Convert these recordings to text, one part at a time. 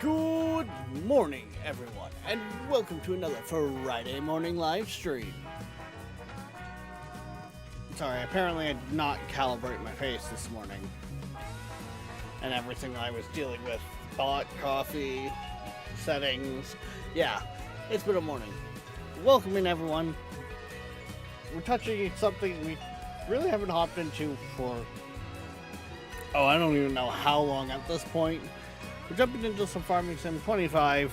Good morning, everyone, and welcome to another Friday morning live stream. Sorry, apparently I did not calibrate my face this morning. And everything I was dealing with, pot, coffee, settings. Yeah, it's been a morning. Welcome in, everyone. We're touching something we really haven't hopped into for, I don't even know how long at this point. We're jumping into some Farming Sim 25.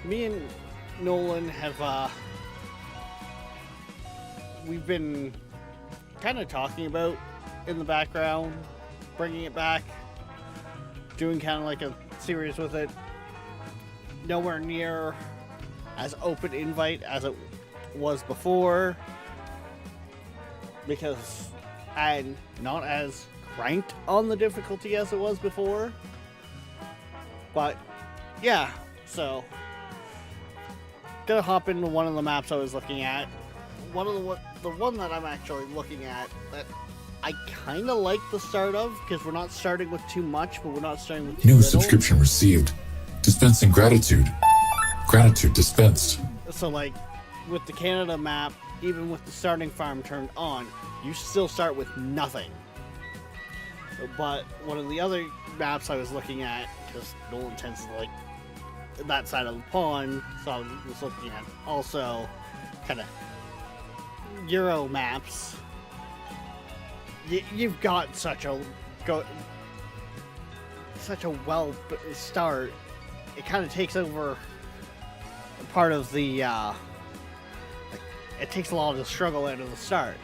Me and Nolan have, we've been kind of talking about in the background, bringing it back, doing kind of like a series with it. Nowhere near as open invite as it was before, and not as cranked on the difficulty as it was before. But yeah, so gonna hop into one of the maps I was looking at. The one that I'm actually looking at that I kind of like the start of, because we're not starting with too much, but we're not starting with too New little. Subscription received. Dispensing gratitude. Gratitude dispensed. So like with the Canada map, even with the starting farm turned on, you still start with nothing. But one of the other maps I was looking at, because Nolan tends to like that side of the pond, so I was looking at also kind of Euro maps. You've got such a well start. It kind of takes over part of the it takes a lot of the struggle out of the start.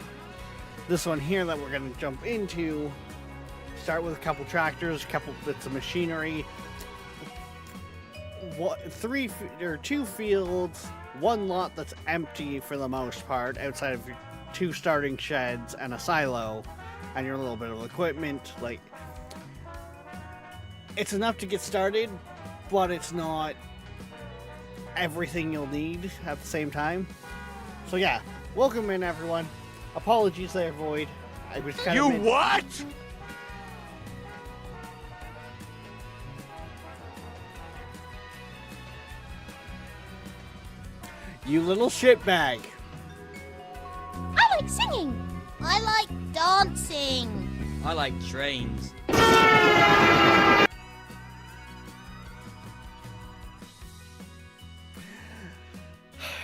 This one here that we're going to jump into, start with a couple tractors, a couple bits of machinery, two fields, one lot that's empty for the most part, outside of your two starting sheds and a silo, and your little bit of equipment. Like, it's enough to get started, but it's not everything you'll need at the same time. So yeah, welcome in, everyone. Apologies there, Void. I was kind of what? You little shitbag. I like singing. I like dancing. I like trains.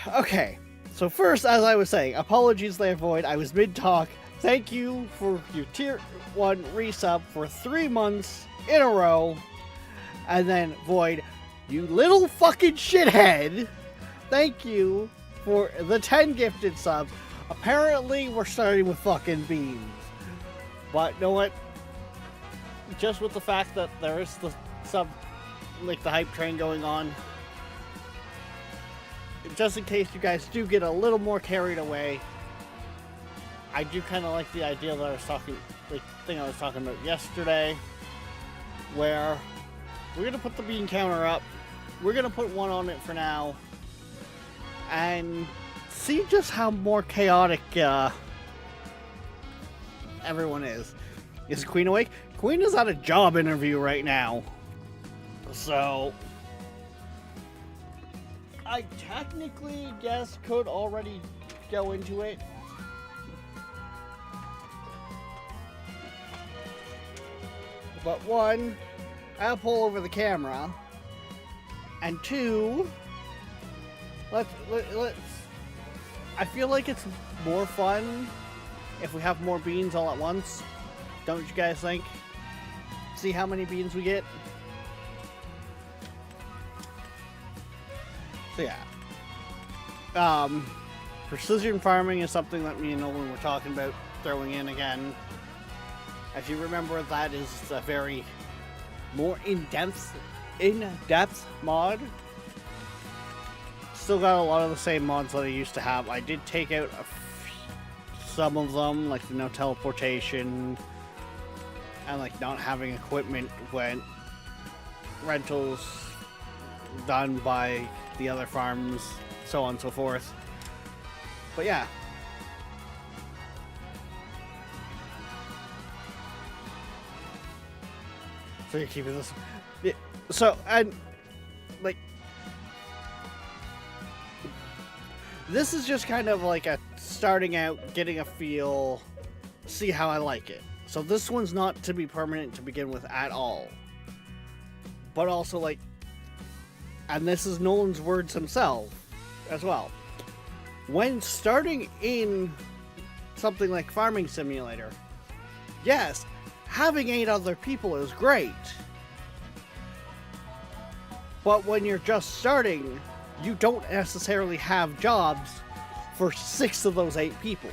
Okay, so first, as I was saying, apologies there, Void. I was mid-talk. Thank you for your tier 1 resub for 3 months in a row. And then, Void, you little fucking shithead. Thank you for the 10 gifted subs. Apparently, we're starting with fucking beans. But you know what? Just with the fact that there is the hype train going on, just in case you guys do get a little more carried away, I do kind of like the idea that I was talking about yesterday, where we're going to put the bean counter up. We're going to put one on it for now, and see just how more chaotic everyone is. Is Queen awake? Queen is at a job interview right now, so I technically guess could already go into it. But one, I'll pull over the camera, and two, let's I feel like it's more fun if we have more beans all at once. Don't you guys think? See how many beans we get? So yeah. Precision farming is something that me and Nolan were talking about throwing in again. If you remember, that is a very more in-depth mod. Still got a lot of the same mods that I used to have. I did take out some of them, like the no teleportation and like not having equipment when rentals done by the other farms, so on and so forth. But yeah. So you're keeping this. So, and This is just kind of like a starting out, getting a feel, see how I like it. So this one's not to be permanent to begin with at all. But also like, and this is Nolan's words himself as well. When starting in something like Farming Simulator, yes, having 8 other people is great. But when you're just starting, you don't necessarily have jobs for 6 of those 8 people.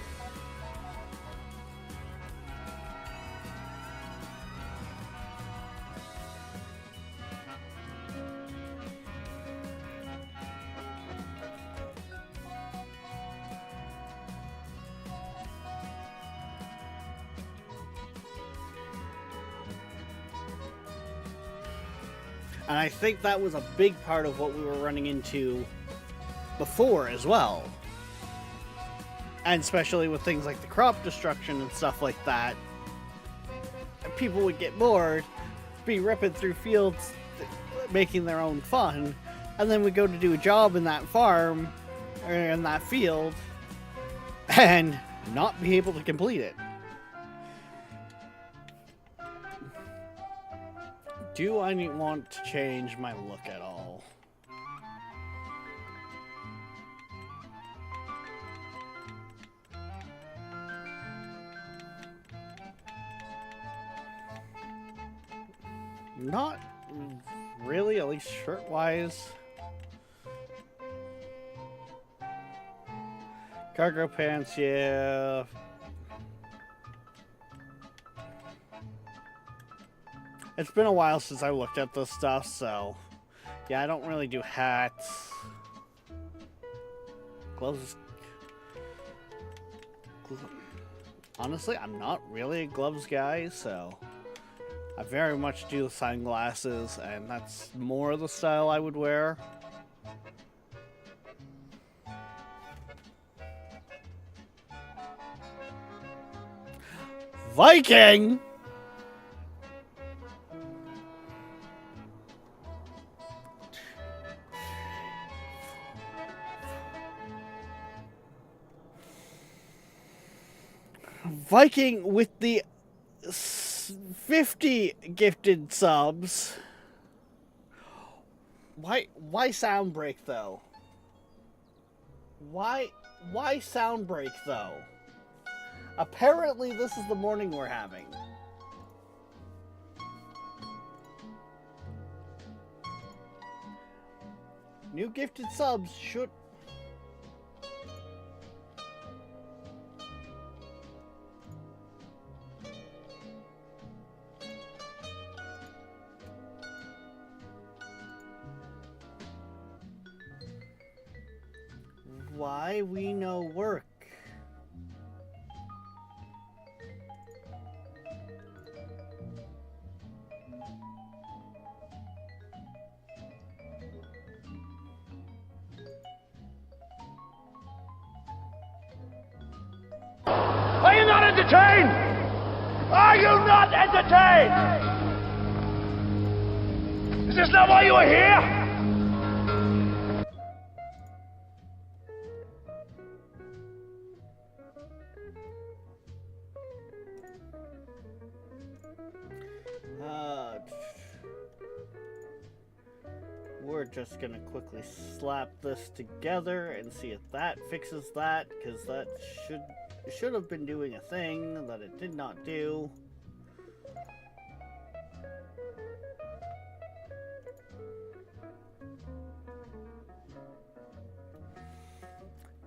And I think that was a big part of what we were running into before as well. And especially with things like the crop destruction and stuff like that. People would get bored, be ripping through fields, making their own fun, and then we'd go to do a job in that farm, or in that field, and not be able to complete it. Do I want to change my look at all? Not really, at least shirt-wise. Cargo pants, yeah. It's been a while since I looked at this stuff, so yeah, I don't really do hats. Gloves. Honestly, I'm not really a gloves guy, so I very much do sunglasses, and that's more of the style I would wear. Viking! Viking with the 50 gifted subs. Why sound break though? Why sound break though? Apparently this is the morning we're having. New gifted subs should... Why we no work? Are you not entertained? Are you not entertained? Is this not why you are here? We're just gonna quickly slap this together and see if that fixes that, because that should have been doing a thing that it did not do.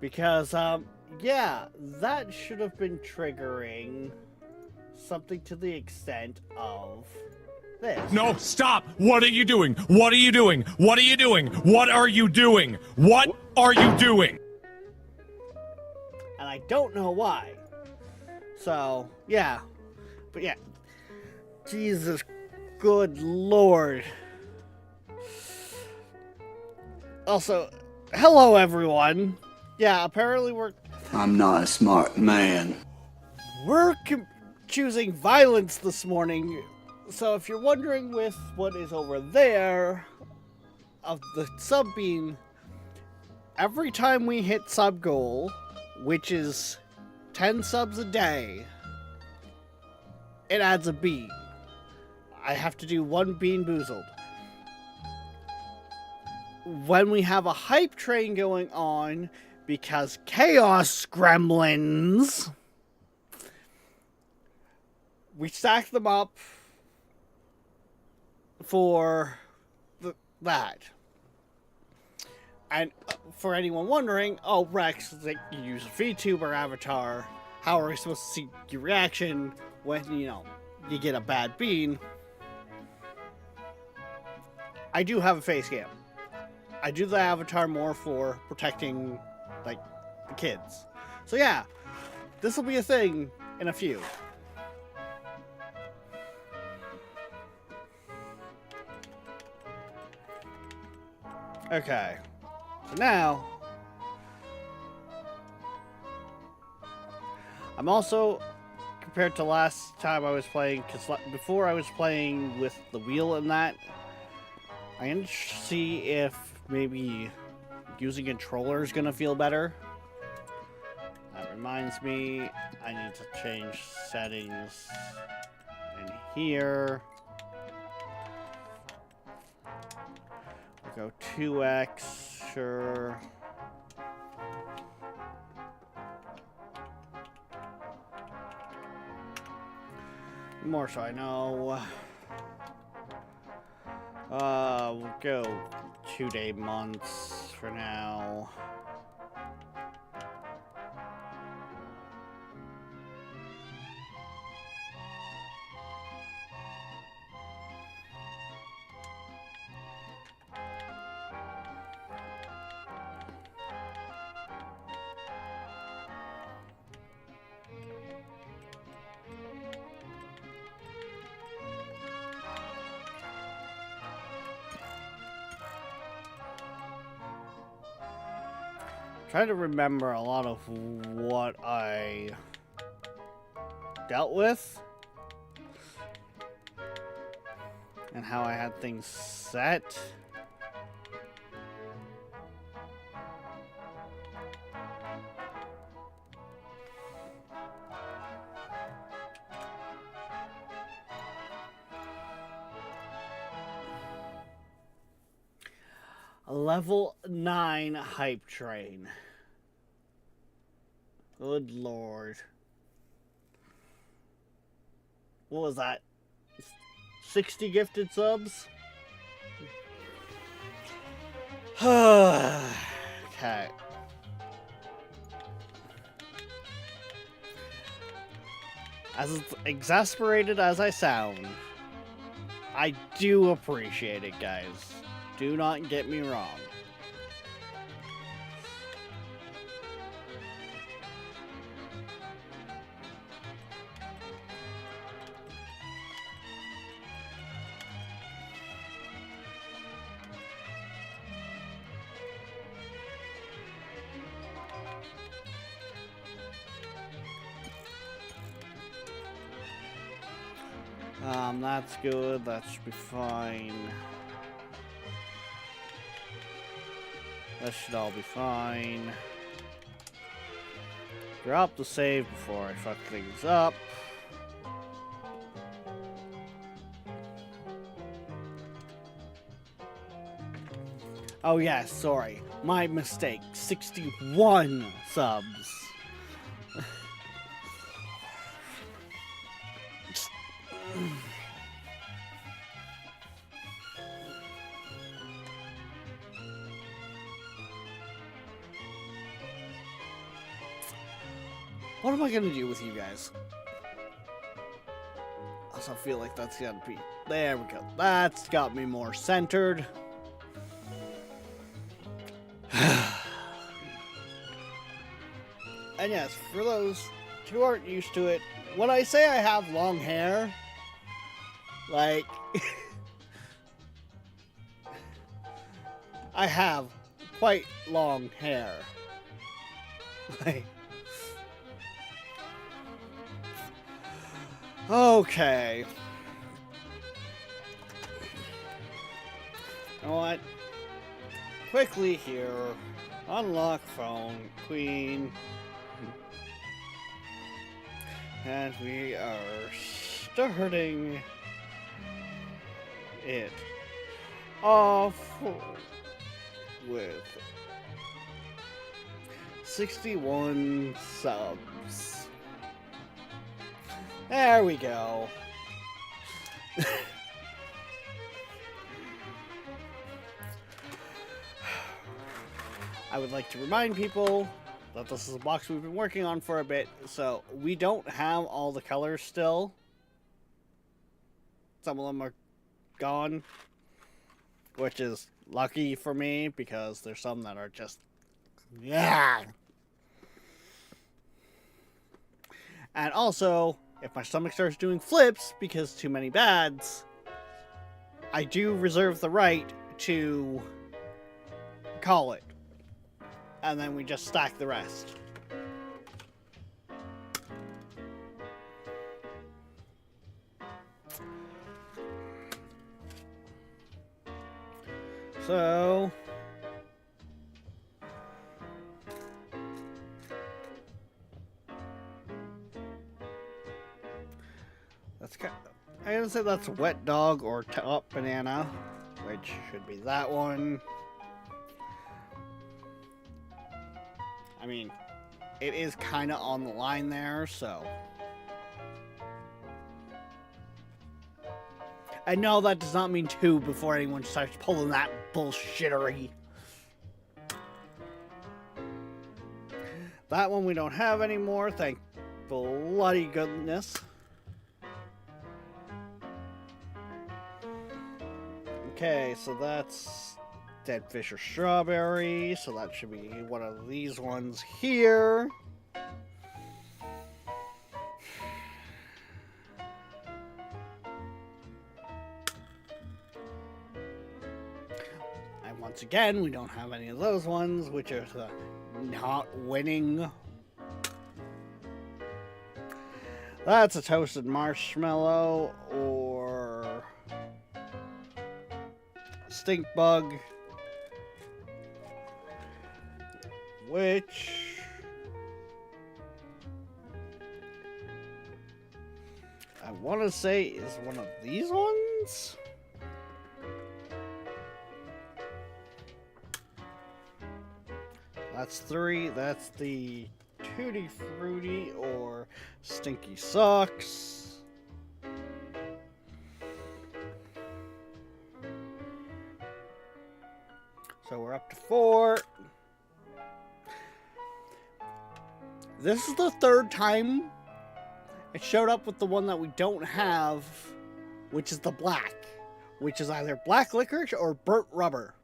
Because yeah, that should have been triggering something to the extent of this. No, stop! What are you doing? What are you doing? What are you doing? What are you doing? What are you doing? And I don't know why. So, yeah. But yeah. Jesus, good lord. Also, hello everyone. Yeah, apparently I'm not a smart man. We're choosing violence this morning. So if you're wondering with what is over there, of the sub being every time we hit sub goal, which is 10 subs a day, it adds a bean. I have to do 1 Bean Boozled. When we have a hype train going on, because Chaos Gremlins, we stack them up for that. And for anyone wondering, oh, Rex, like, you use a VTuber avatar. How are we supposed to see your reaction when, you know, you get a bad bean? I do have a face cam. I do the avatar more for protecting, like, the kids. So yeah, this will be a thing in a few. Okay, so now I'm also, compared to last time I was playing, because before I was playing with the wheel and that, I need to see if maybe using a controller is gonna feel better. That reminds me, I need to change settings in here. Go 2x, sure. More so I know. We'll go 2-day months for now. Try to remember a lot of what I dealt with and how I had things set. A level 9 hype train. Good lord. What was that? 60 gifted subs? Okay. As exasperated as I sound, I do appreciate it, guys. Do not get me wrong. That's good. That should be fine. That should all be fine. Drop the save before I fuck things up. Oh yeah, sorry. My mistake. 61 subs. What am I gonna do with you guys? I also feel like that's gotta be... There we go. That's got me more centered. And yes, for those who aren't used to it, when I say I have long hair, like... I have quite long hair. Like... Okay. You know what? Quickly here. Unlock phone, Queen. And we are starting it off with 61 subs. There we go. I would like to remind people that this is a box we've been working on for a bit, so we don't have all the colors still. Some of them are gone, which is lucky for me because there's some that are just, yeah. And also, if my stomach starts doing flips because too many bads, I do reserve the right to call it. And then we just stack the rest. So that's kind of, I'm gonna say that's Wet Dog or Top Banana, which should be that one. I mean, it is kind of on the line there, so. I know that does not mean 2 before anyone starts pulling that bullshittery. That one we don't have anymore, thank bloody goodness. Okay, so that's Dead Fish or Strawberry, so that should be one of these ones here. And once again, we don't have any of those ones, which are the not winning. That's a Toasted Marshmallow or Stink Bug. Which I want to say is one of these ones. That's 3. That's the Tutti Frutti or Stinky Socks. So we're up to 4. This is the 3rd time it showed up with the one that we don't have, which is the black, which is either black licorice or burnt rubber.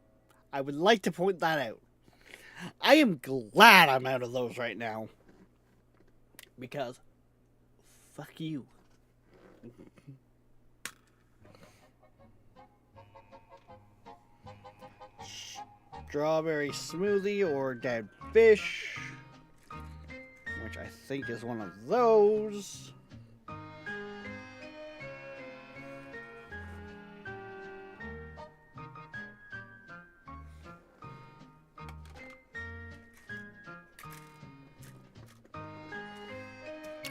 I would like to point that out. I am glad I'm out of those right now, because fuck you. Strawberry smoothie or dead fish, which I think is one of those.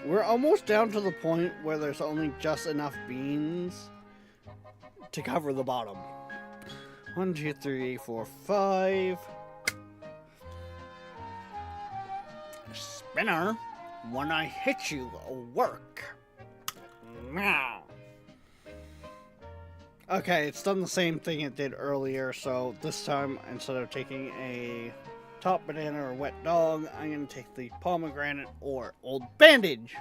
We're almost down to the point where there's only just enough beans to cover the bottom. 1, 2, 3, 4, 5. Spinner, when I hit you, work. Meow. Okay, it's done the same thing it did earlier, so this time, instead of taking a Top Banana or Wet Dog, I'm going to take the Pomegranate or Old Bandage.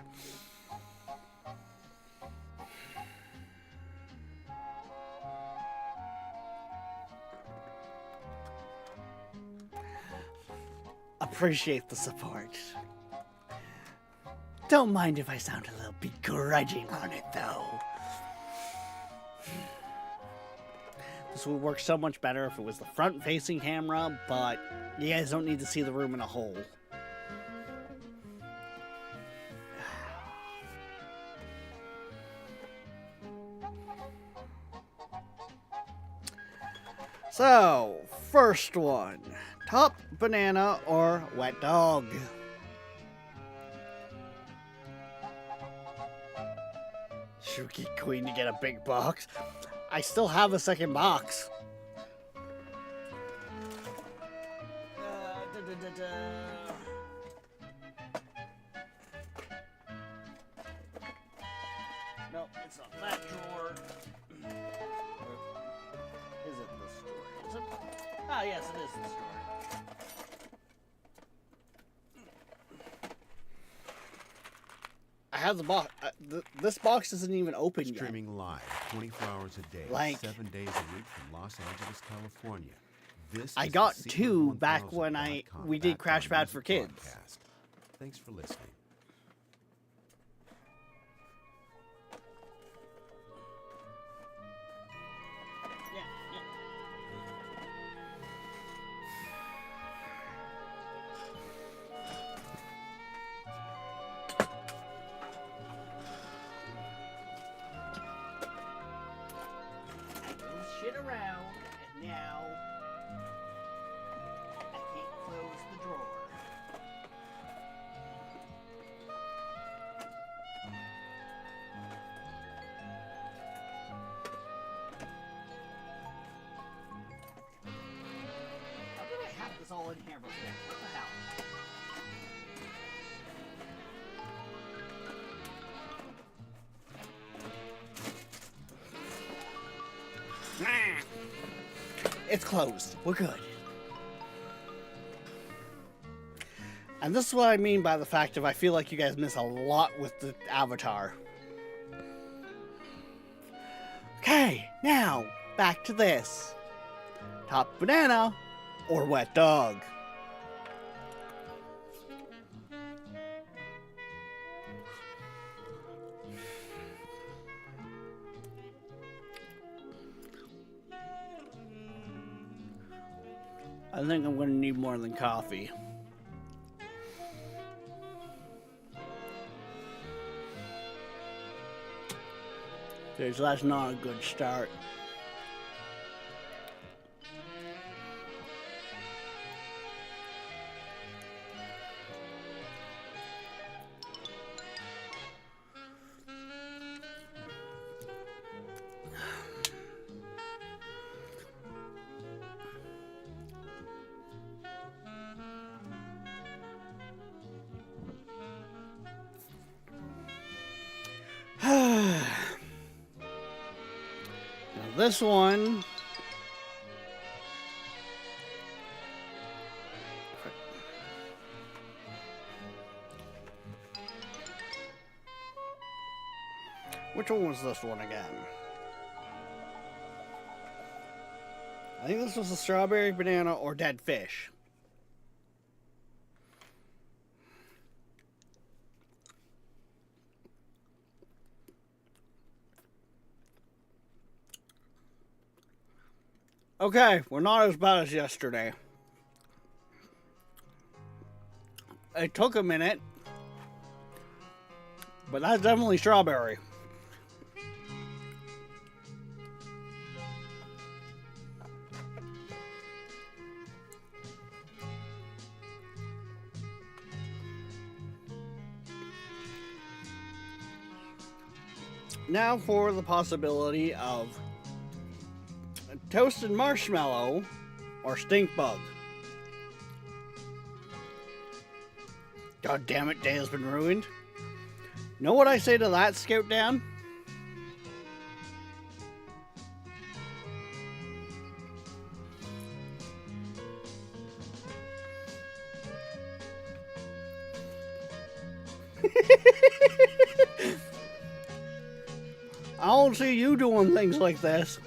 Appreciate the support. Don't mind if I sound a little begrudging on it, though. This would work so much better if it was the front-facing camera, but you guys don't need to see the room in a whole. So, first one. Top banana or wet dog? Should we get Queen to get a big box? I still have a second box. No, it's not that drawer. Is it this drawer? Is it? Ah, yes, it is this drawer. I have the box. This box isn't even open yet. Streaming live 24 hours a day, Like- 7 days a week from Los Angeles, California. This I is got the two back when Secret1000.com we did Crash background Pad for music Kids. podcast. Thanks for listening. Yeah, yeah. I move shit around, and now I can't close the drawer. How did I have this all in here before? What the hell? It's closed. We're good. And this is what I mean by the fact of I feel like you guys miss a lot with the Avatar. Okay, now back to this. Top banana or wet dog? I think I'm gonna need more than coffee. Okay, so that's not a good start. Now this one. Which one was this one again? I think this was a strawberry banana or dead fish. Okay, we're not as bad as yesterday. It took a minute, but that's definitely strawberry. Now for the possibility of toasted marshmallow or stink bug. God damn it, day has been ruined. Know what I say to that, Scout Dan? I don't see you doing things like this.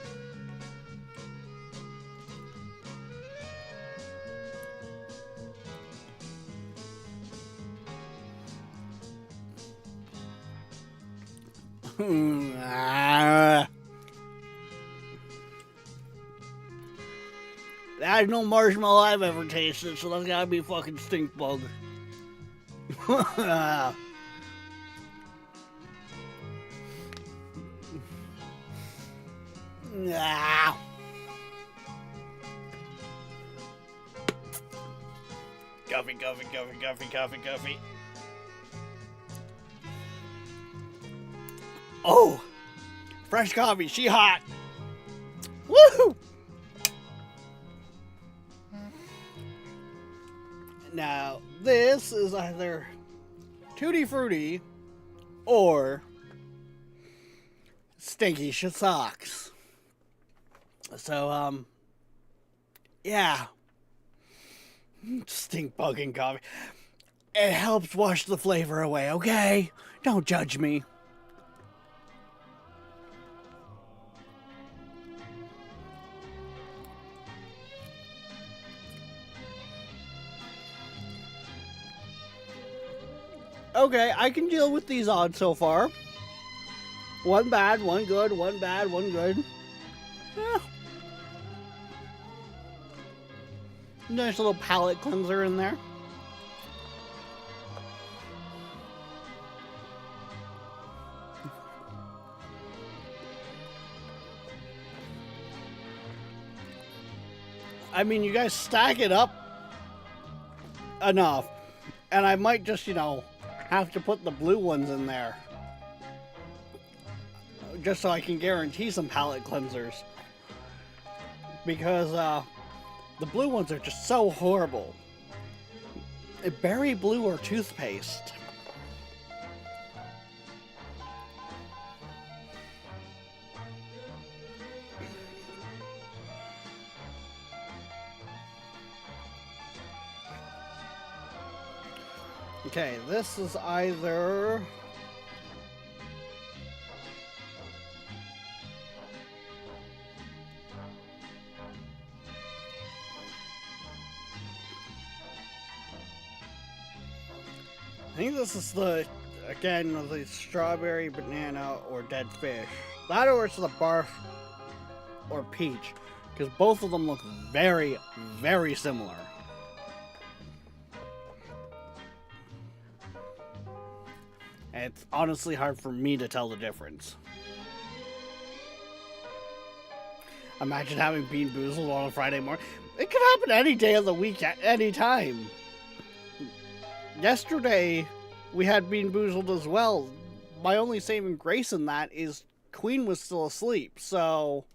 That's no marshmallow I've ever tasted, so that's gotta be a fucking stink bug. Coffee, coffee, coffee, coffee, coffee, coffee. Oh! Fresh coffee, she hot! Woohoo! Now, this is either Tutti Frutti or Stinky Shit Socks. So, yeah. Stink bugging coffee. It helps wash the flavor away, okay? Don't judge me. Okay, I can deal with these odds so far. One bad, one good, one bad, one good. Yeah. Nice little palate cleanser in there. I mean, you guys stack it up enough, and I might just, have to put the blue ones in there. Just so I can guarantee some palate cleansers. Because, the blue ones are just so horrible. Berry blue or toothpaste. Okay, this is either... I think this is the strawberry, banana, or dead fish. That or it's the barf or peach. Because both of them look very, very similar. And it's honestly hard for me to tell the difference. Imagine having Bean Boozled on a Friday morning. It could happen any day of the week, at any time. Yesterday, we had Bean Boozled as well. My only saving grace in that is Queen was still asleep, so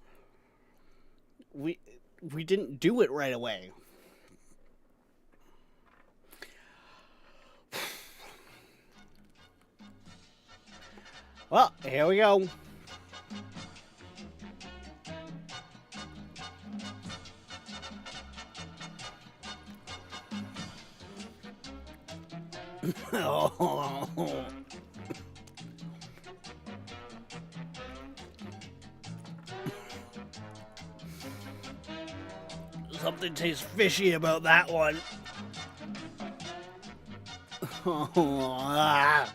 we didn't do it right away. Well, here we go. Oh. Something tastes fishy about that one. Ah.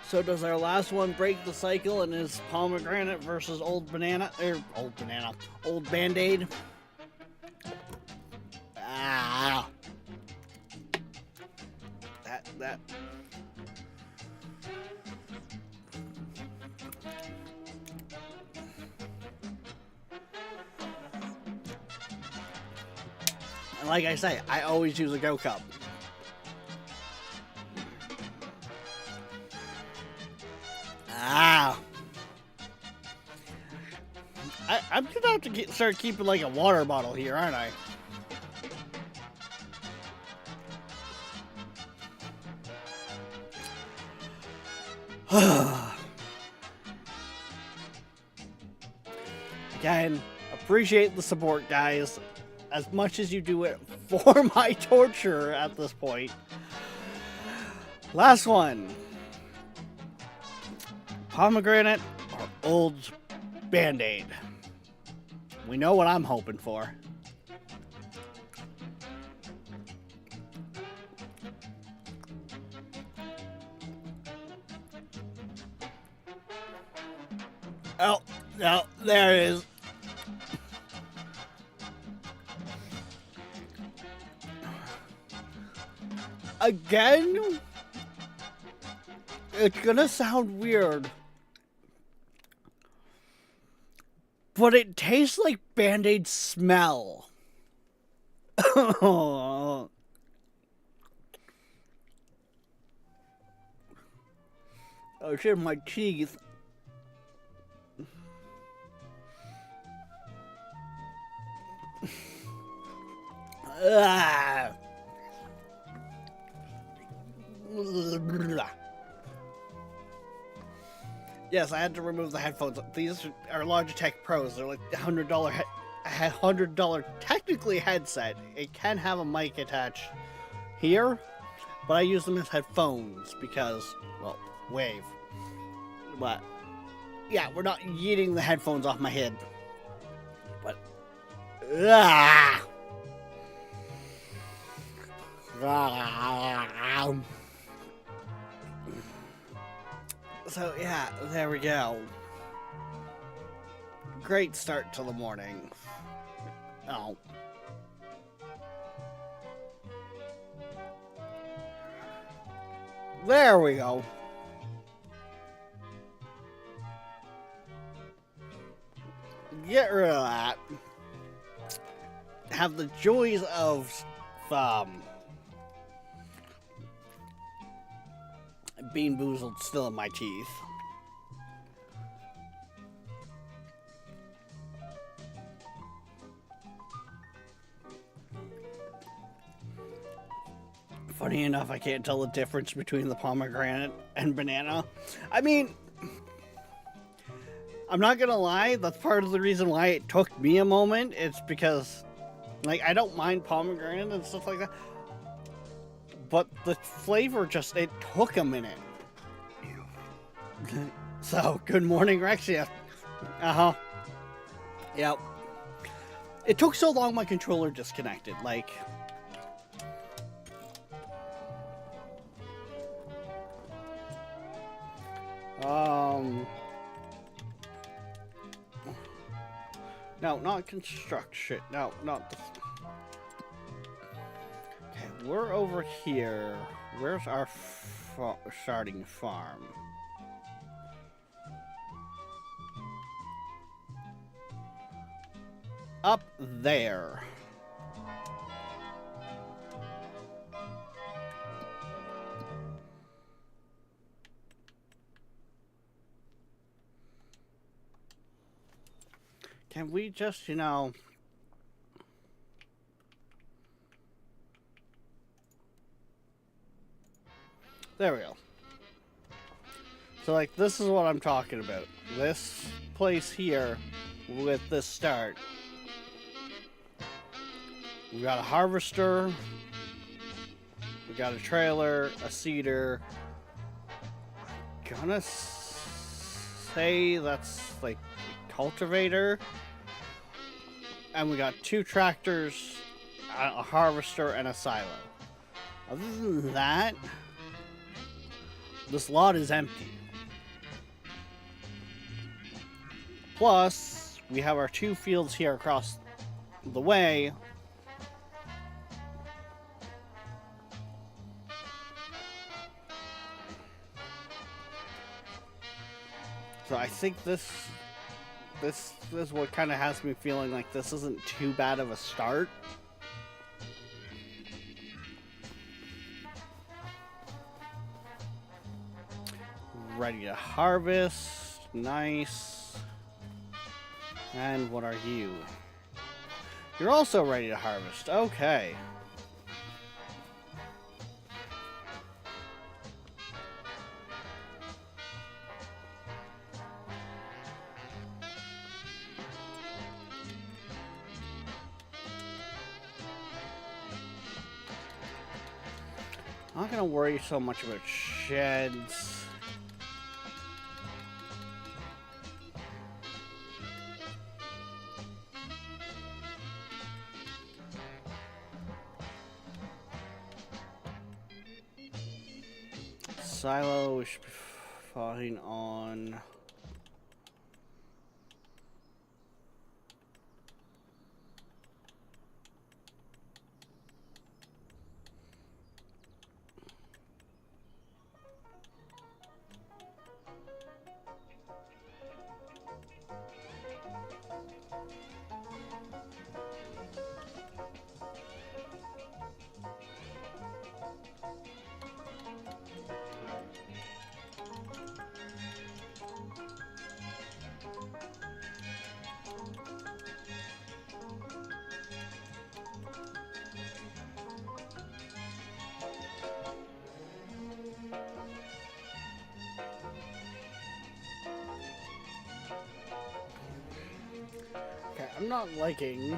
So does our last one break the cycle and is pomegranate versus old Band-Aid? Ah. That. And like I say, I always use a Go Cup. Ah. I'm gonna have to start keeping like a water bottle here, aren't I? Again, appreciate the support, guys. As much as you do it for my torture at this point. Last one. Pomegranate or old Band-Aid? We know what I'm hoping for. Oh, no, there it is. Again, it's gonna sound weird, but it tastes like Band-Aid smell. Oh shit, my teeth. Ah. Yes, I had to remove the headphones. These are Logitech Pros. They're like $100 technically headset. It can have a mic attached here, but I use them as headphones because, well, wave. But yeah, we're not yeeting the headphones off my head. But so yeah, there we go. Great start to the morning. Oh. There we go. Get rid of that. Have the joys of Bean Boozled still in my teeth. Funny enough, I can't tell the difference between the pomegranate and banana. I mean, I'm not gonna lie, that's part of the reason why it took me a moment. It's because, like, I don't mind pomegranate and stuff like that, but the flavor just, it took a minute. So, good morning, Rexia. Uh-huh. Yep. It took so long my controller disconnected, like... No, not construction. No, not the... Okay, we're over here. Where's our starting farm? Up there. Can we just, you know... There we go. So, like, this is what I'm talking about. This place here, with this start. We got a harvester. We got a trailer, a seeder. Gonna say that's, like, a cultivator. And we got 2 tractors, a harvester, and a silo. Other than that, this lot is empty. Plus, we have our 2 fields here across the way. So I think this is what kind of has me feeling like this isn't too bad of a start. Ready to harvest. Nice. And what are you? You're also ready to harvest. Okay. I'm not gonna worry so much about sheds. Silo, we should be fine on. Okay, I'm not liking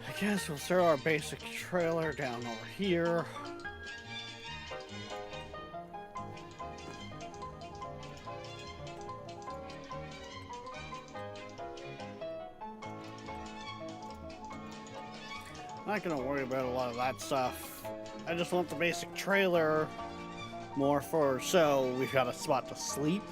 I guess we'll throw our basic trailer down over here. Not gonna worry about a lot of that stuff. I just want the basic trailer more for so we've got a spot to sleep.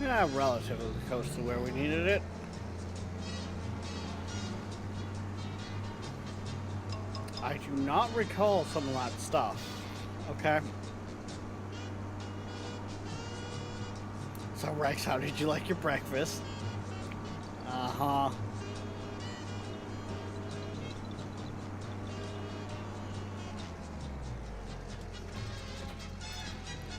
Yeah, relatively close to where we needed it. I do not recall some of that stuff. Okay. So Rex, how did you like your breakfast? Uh-huh.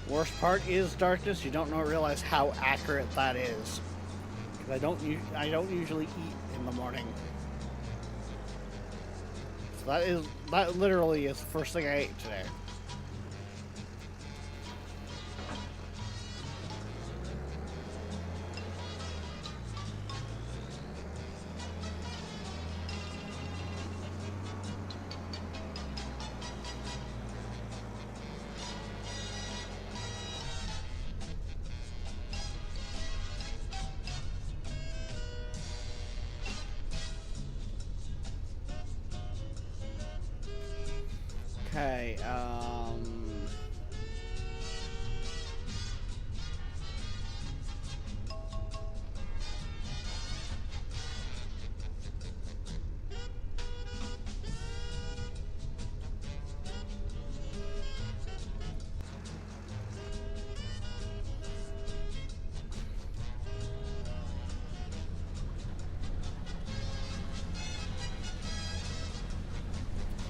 Worst part is darkness. You don't realize how accurate that is. 'Cause I don't usually eat in the morning. So that literally is the first thing I ate today. Okay,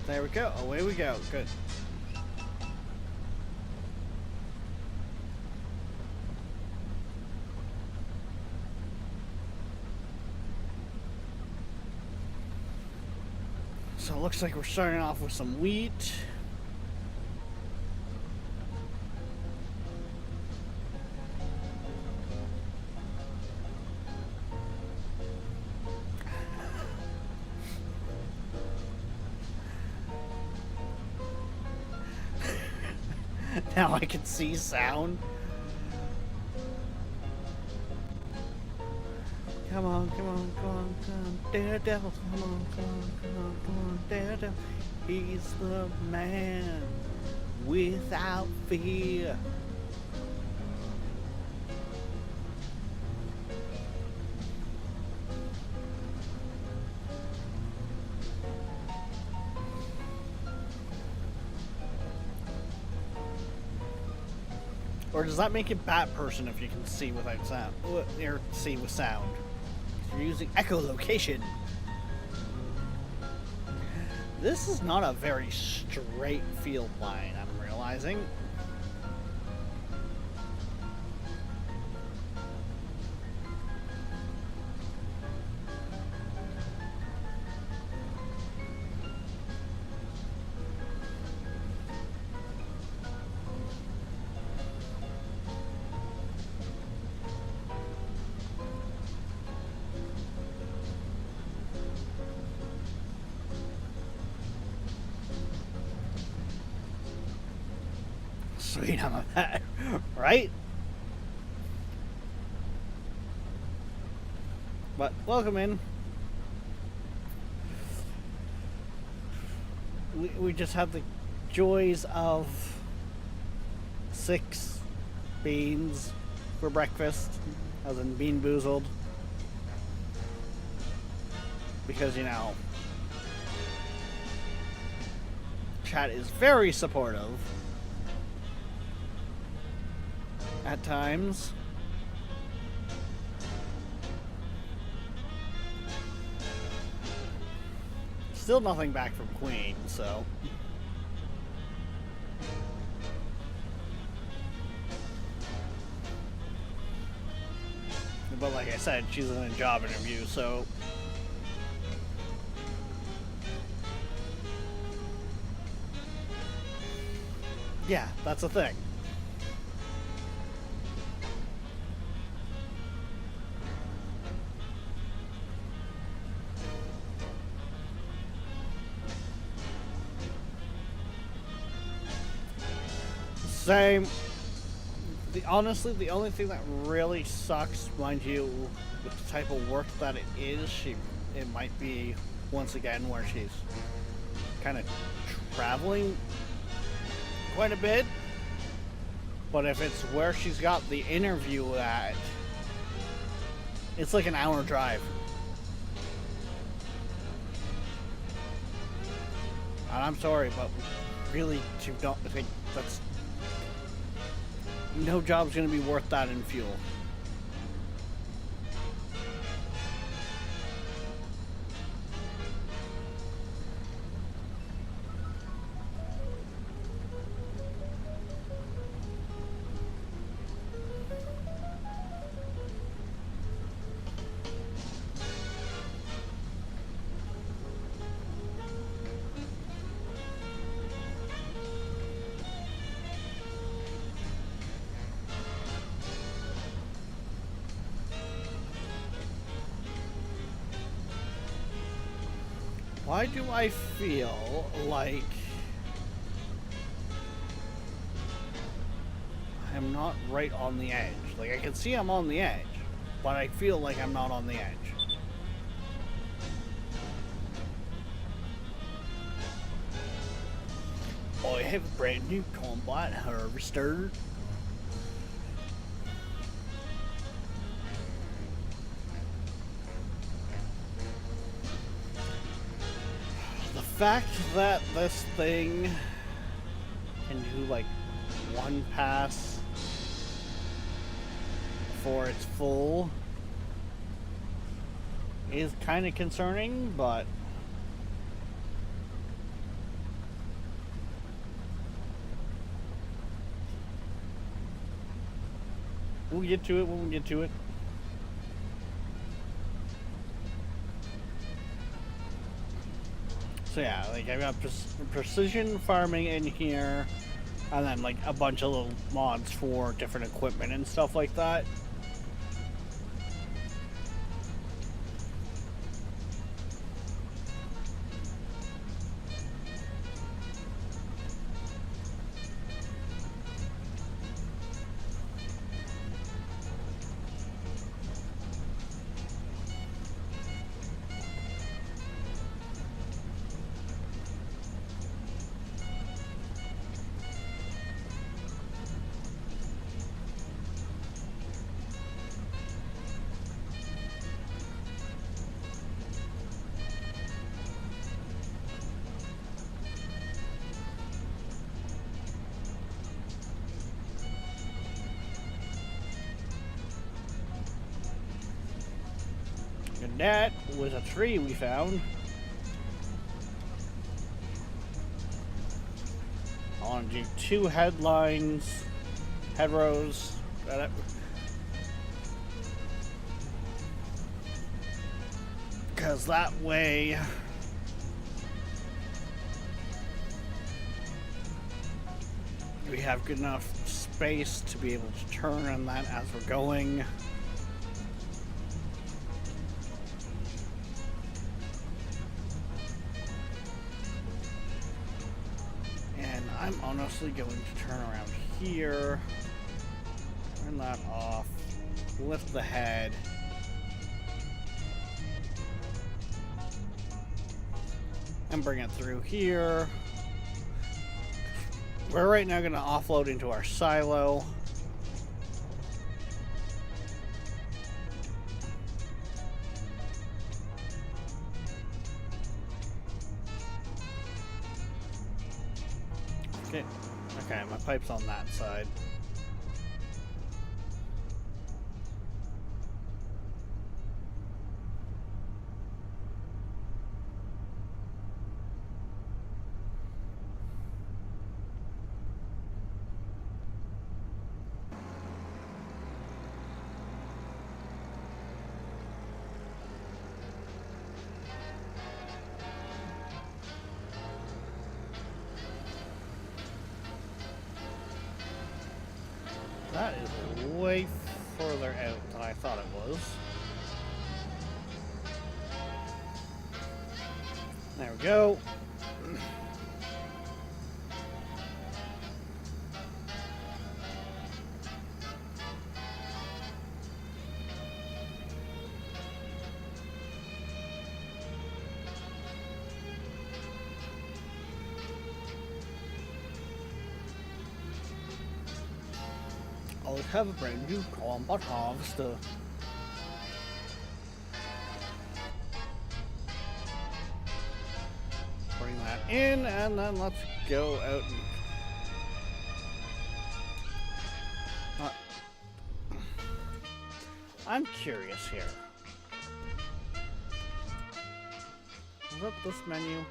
there we go. Away we go. Good. So it looks like we're starting off with some wheat. Now I can see sound. Come on, come on, come on, come on, Daredevil, come on, come on, come on, come on, Daredevil. He's the man without fear. Or does that make it bat person if you can see without sound? Or see with sound? You're using echolocation. This is not a very straight field line, I'm realizing. Sweet, I'm a bat, right? But welcome in. We just had the joys of 6 beans for breakfast, as in Bean Boozled. Because, you know, chat is very supportive at times. Still nothing back from Queen, so. But like I said, she's in a job interview, so. Yeah, that's a thing. Same. Honestly, the only thing that really sucks, mind you, with the type of work that it is, it might be, once again, where she's kind of traveling quite a bit. But if it's where she's got the interview at, it's like an hour drive. And I'm sorry, but really, you don't think that's... No job's gonna be worth that in fuel. Why do I feel like I'm not right on the edge? Like, I can see I'm on the edge, but I feel like I'm not on the edge. I have a brand new combine harvester. The fact that this thing can do like one pass before it's full is kind of concerning, but we'll get to it when we get to it. So yeah, like I've got precision farming in here, and then like a bunch of little mods for different equipment and stuff like that. that was a tree we found. I want to do 2 headlines, head rows. Because that way we have good enough space to be able to turn on that as we're going. And I'm honestly going to turn around here, turn that off, lift the head. And bring it through here. We're right now going to offload into our silo. Okay, my pipe's on that side. That is way further out than I thought it was. There we go. I'll have a brand new combat harvester. Bring that in, and then let's go out and... I'm curious here. Is that this menu?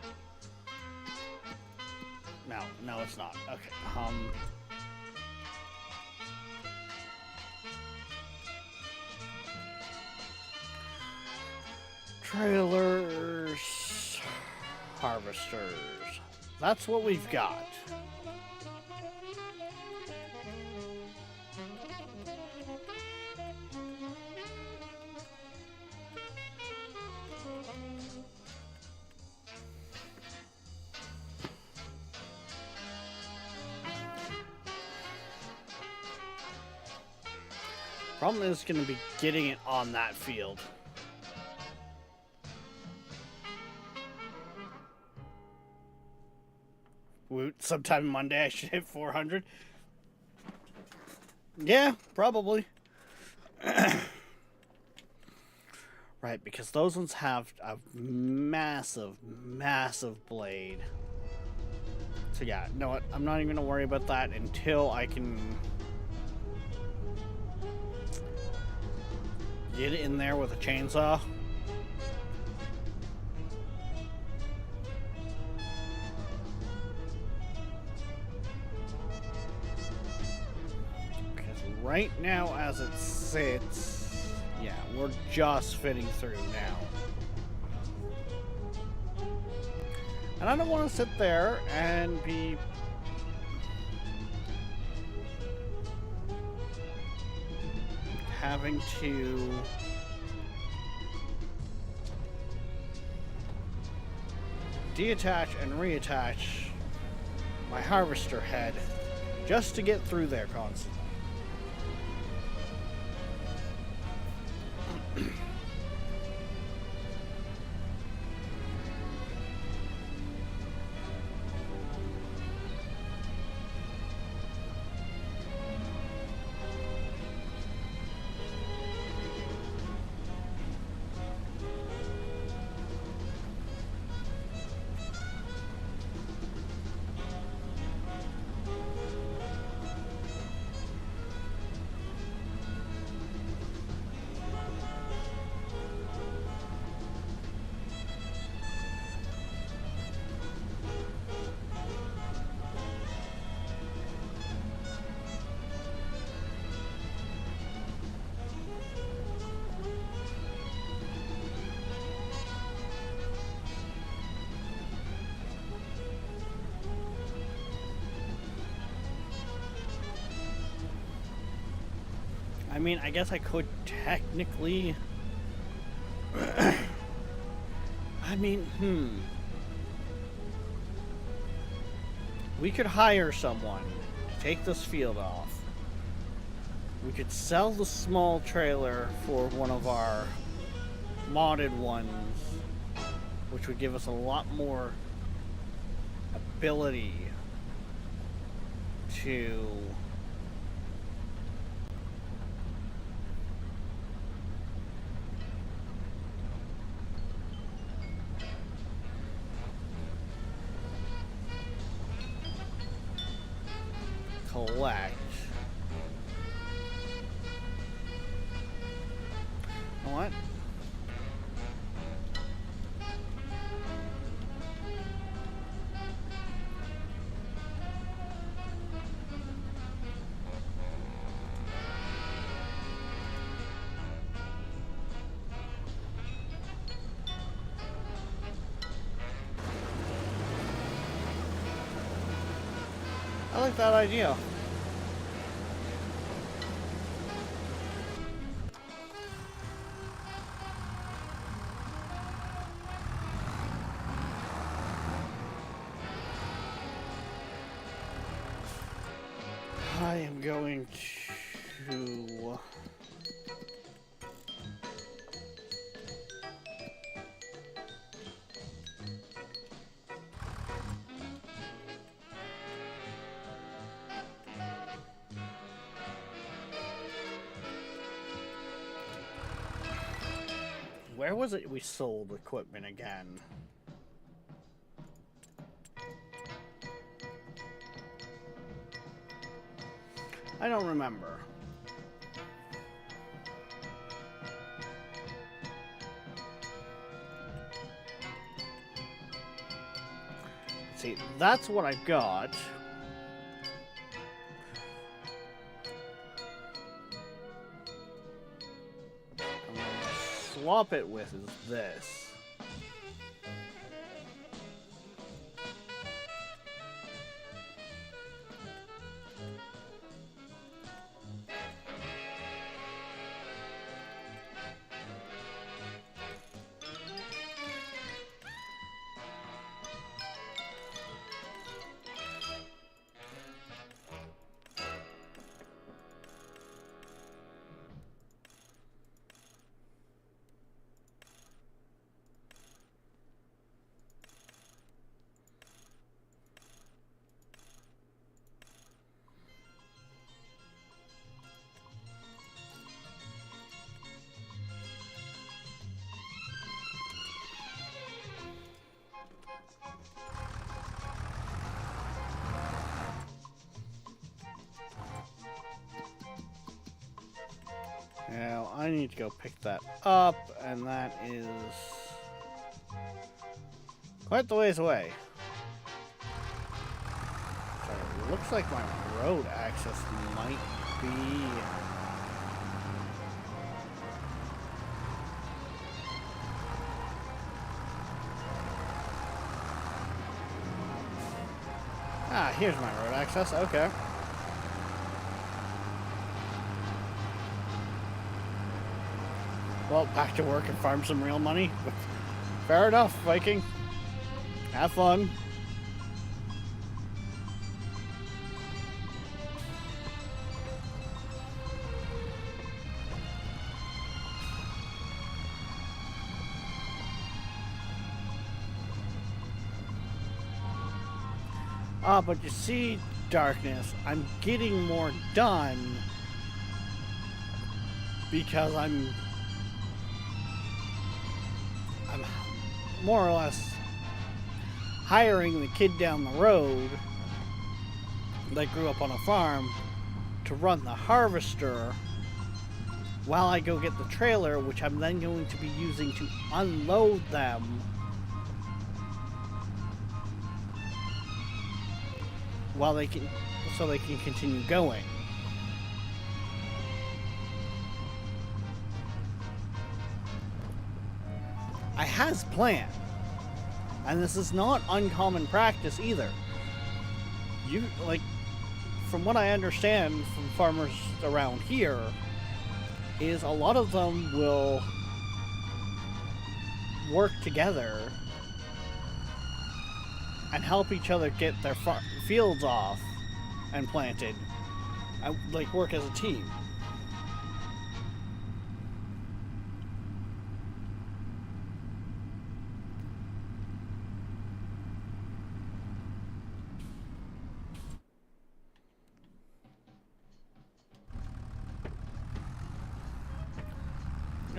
No, it's not. Okay. Trailers, harvesters. That's what we've got. Problem is going to be getting it on that field. Woot, sometime Monday I should hit 400. Yeah, probably. Right, because those ones have a massive, massive blade. So yeah, you know what? I'm not even going to worry about that until I can get it in there with a chainsaw. Right now, as it sits, yeah, we're just fitting through now. And I don't want to sit there and be having to deattach and reattach my harvester head just to get through there constantly. I mean, I guess I could technically... I mean, we could hire someone to take this field off. We could sell the small trailer for one of our modded ones, which would give us a lot more ability to collect. You know what? I like that idea. I am going to... Where was it we sold equipment again? I don't remember. Let's see, that's what I got. Swap it with is this. Now, I need to go pick that up, and that is quite the ways away. So it looks like my road access might be... Ah, here's my road access, okay. Well, back to work and farm some real money. Fair enough, Viking. Have fun. But you see, Darkness, I'm getting more done because I'm more or less hiring the kid down the road that grew up on a farm to run the harvester while I go get the trailer, which I'm then going to be using to unload them while they can, so they can continue going. I has planned, and this is not uncommon practice either. You, like, from what I understand from farmers around here, is a lot of them will work together and help each other get their fields off and planted, and like work as a team.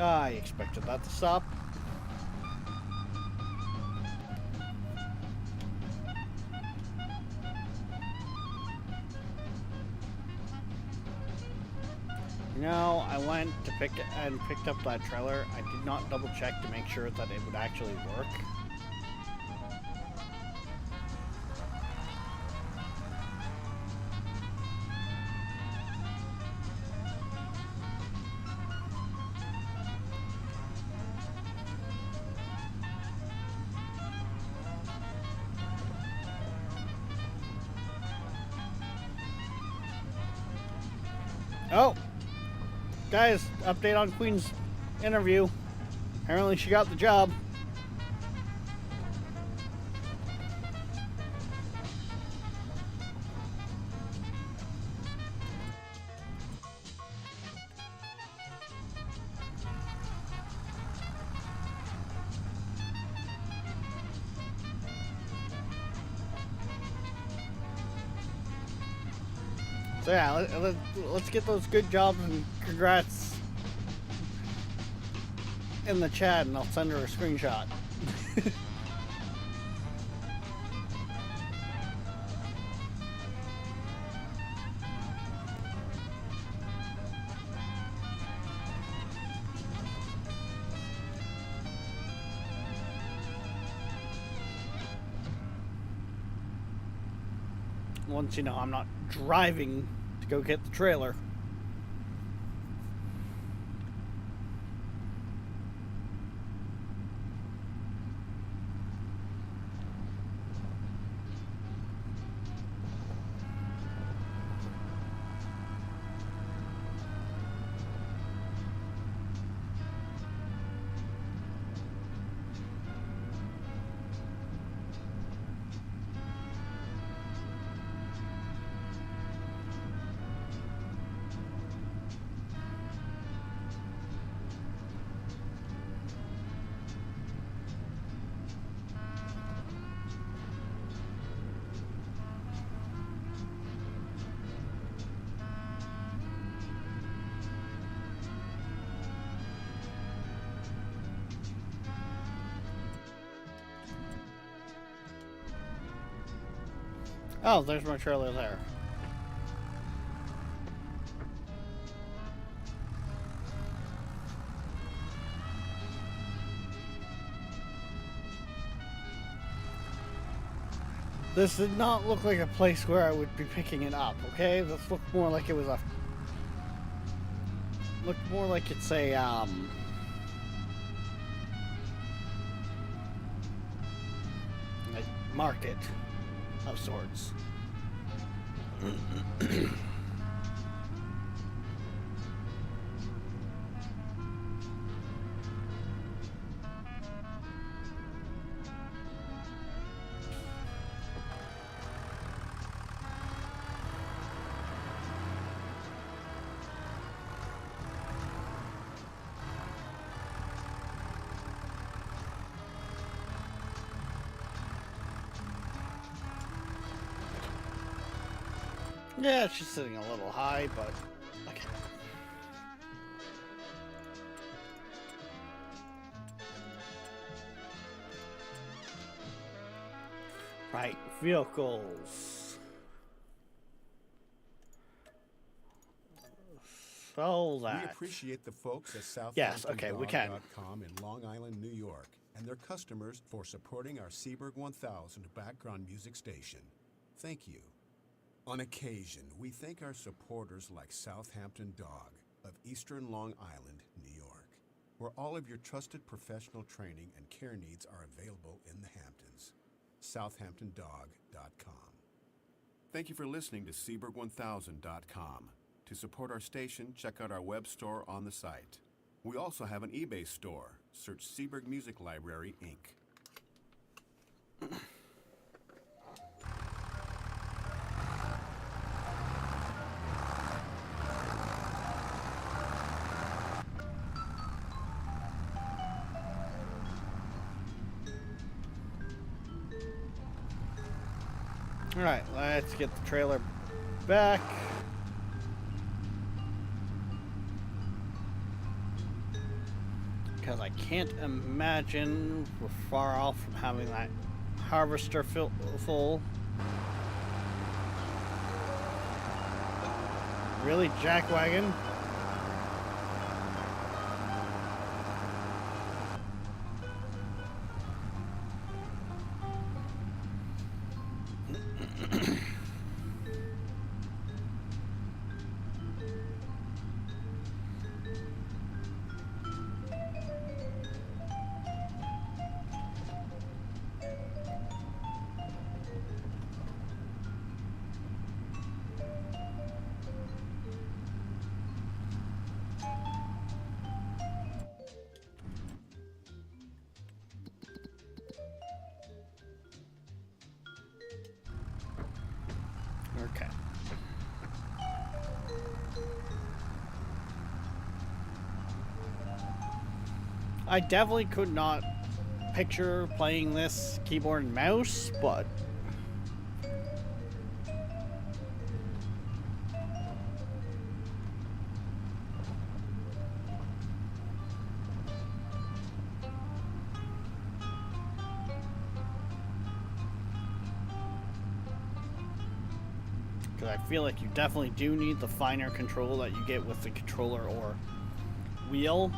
I expected that to stop. You know, I went to picked up that trailer. I did not double check to make sure that it would actually work. Oh! Guys, update on Queen's interview. Apparently she got the job. So yeah, let's get those good jobs and congrats in the chat, and I'll send her a screenshot. Once you know I'm not driving to go get the trailer. Oh, there's my trailer there. This did not look like a place where I would be picking it up, okay? This looked more like it was a... Looked more like it's a, like market of sorts. Yeah, she's sitting a little high, but okay. Right, vehicles. So that. We appreciate the folks at Yes, okay, we can. SouthamptonDog.com in Long Island, New York, and their customers for supporting our Seaburg 1000 background music station. Thank you. On occasion, we thank our supporters like Southampton Dog of Eastern Long Island, New York, where all of your trusted professional training and care needs are available in the Hamptons. SouthamptonDog.com. Thank you for listening to Seaburg1000.com. To support our station, check out our web store on the site. We also have an eBay store. Search Seaburg Music Library, Inc. Alright, let's get the trailer back. Because I can't imagine we're far off from having that harvester full. Really, jackwagon? Okay. I definitely could not picture playing this keyboard and mouse, but because I feel like you definitely do need the finer control that you get with the controller or wheel.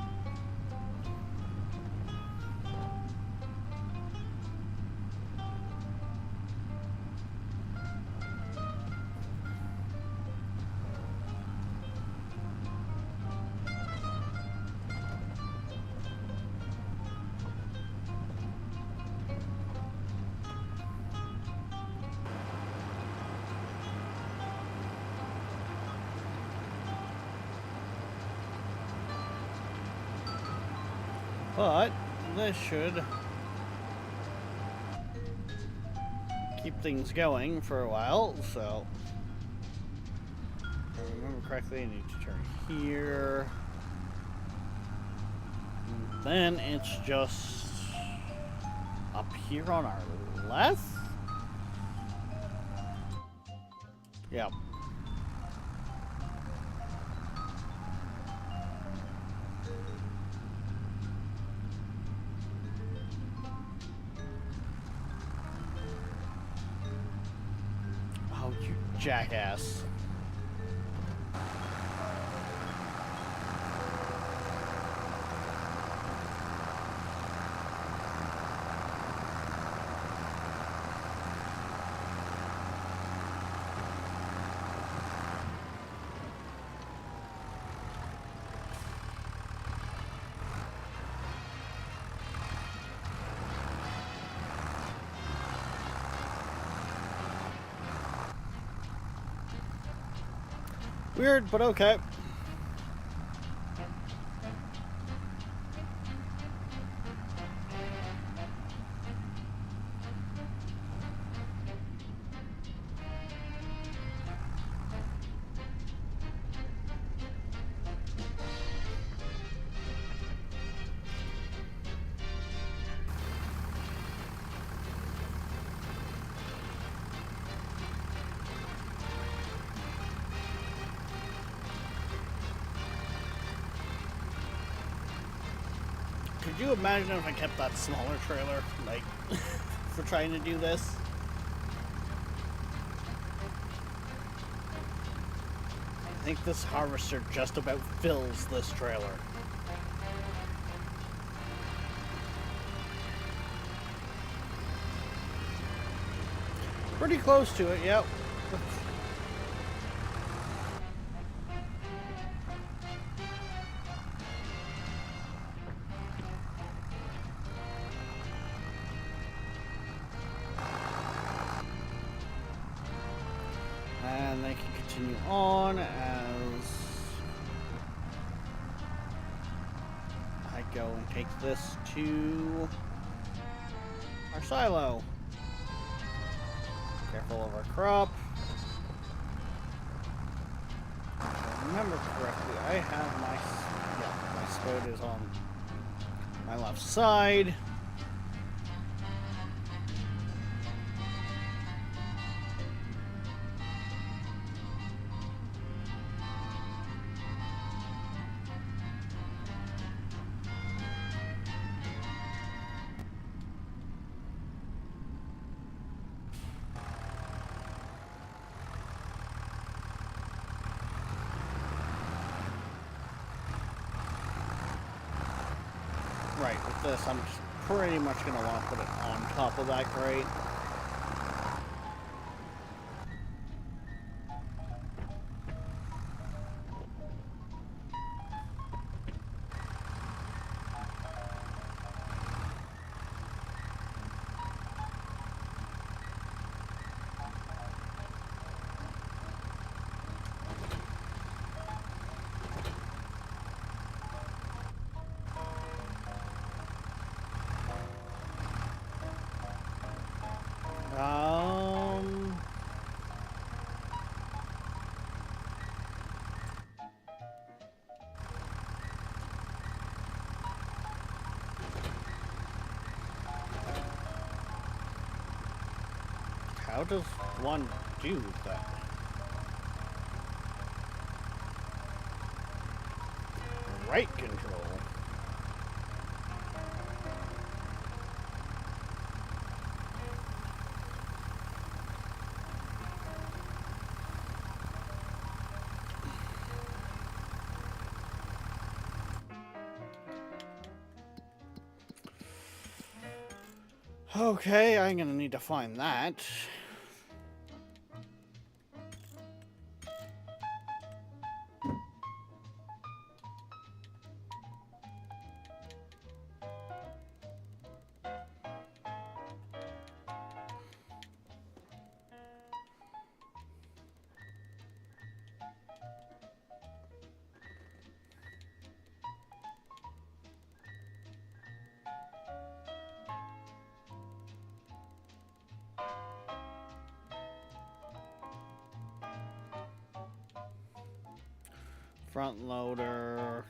But this should keep things going for a while, so if I remember correctly, I need to turn here. And then it's just up here on our left? Yep. You jackass. Weird, but okay. Could you imagine if I kept that smaller trailer, like, for trying to do this? I think this harvester just about fills this trailer. Pretty close to it, yep. And they can continue on as go and take this to our silo. Careful of our crop. If I remember correctly, I have my spode is on my left side. Right, with this, I'm just pretty much going to want to put it on top of that grate. How does one do that? Right control. Okay, I'm gonna need to find that. Front loader.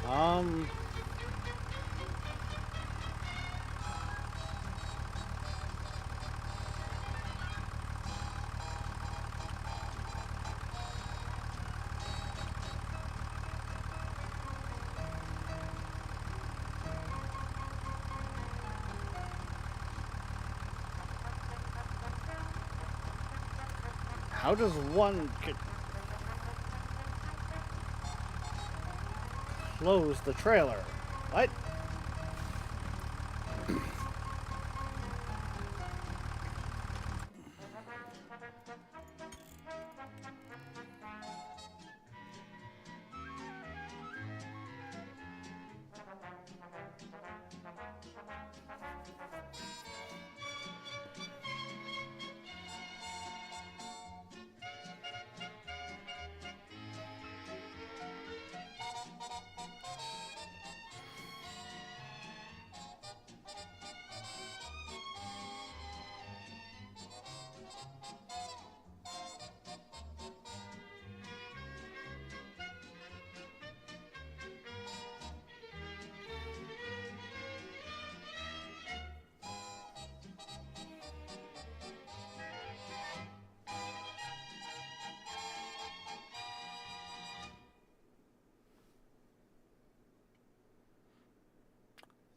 Um, how does one close the trailer? What?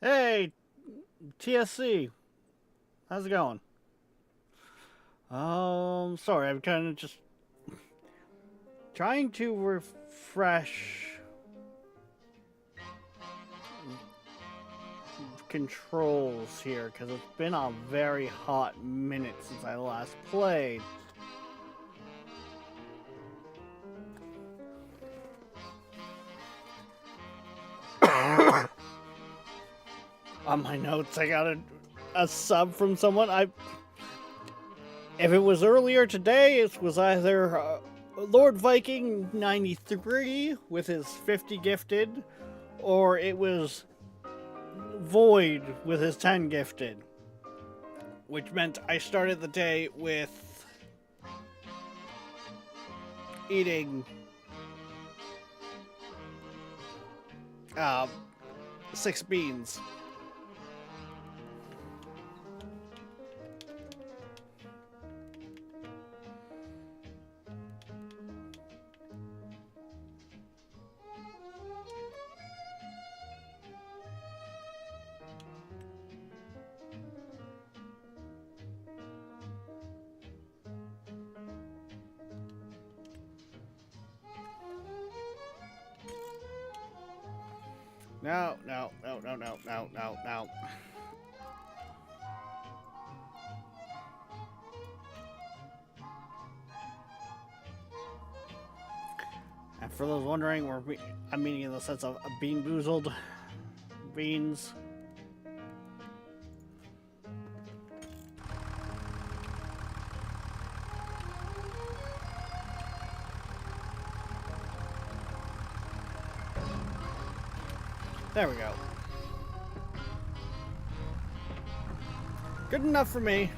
Hey, TSC. How's it going? Sorry, I'm kind of just trying to refresh controls here because it's been a very hot minute since I last played. On my notes, I got a sub from someone. If it was earlier today, it was either Lord Viking 93 with his 50 gifted, or it was Void with his 10 gifted, which meant I started the day with eating 6 beans. No. And for those wondering, I'm meaning in the sense of bean boozled beans. There we go. Good enough for me.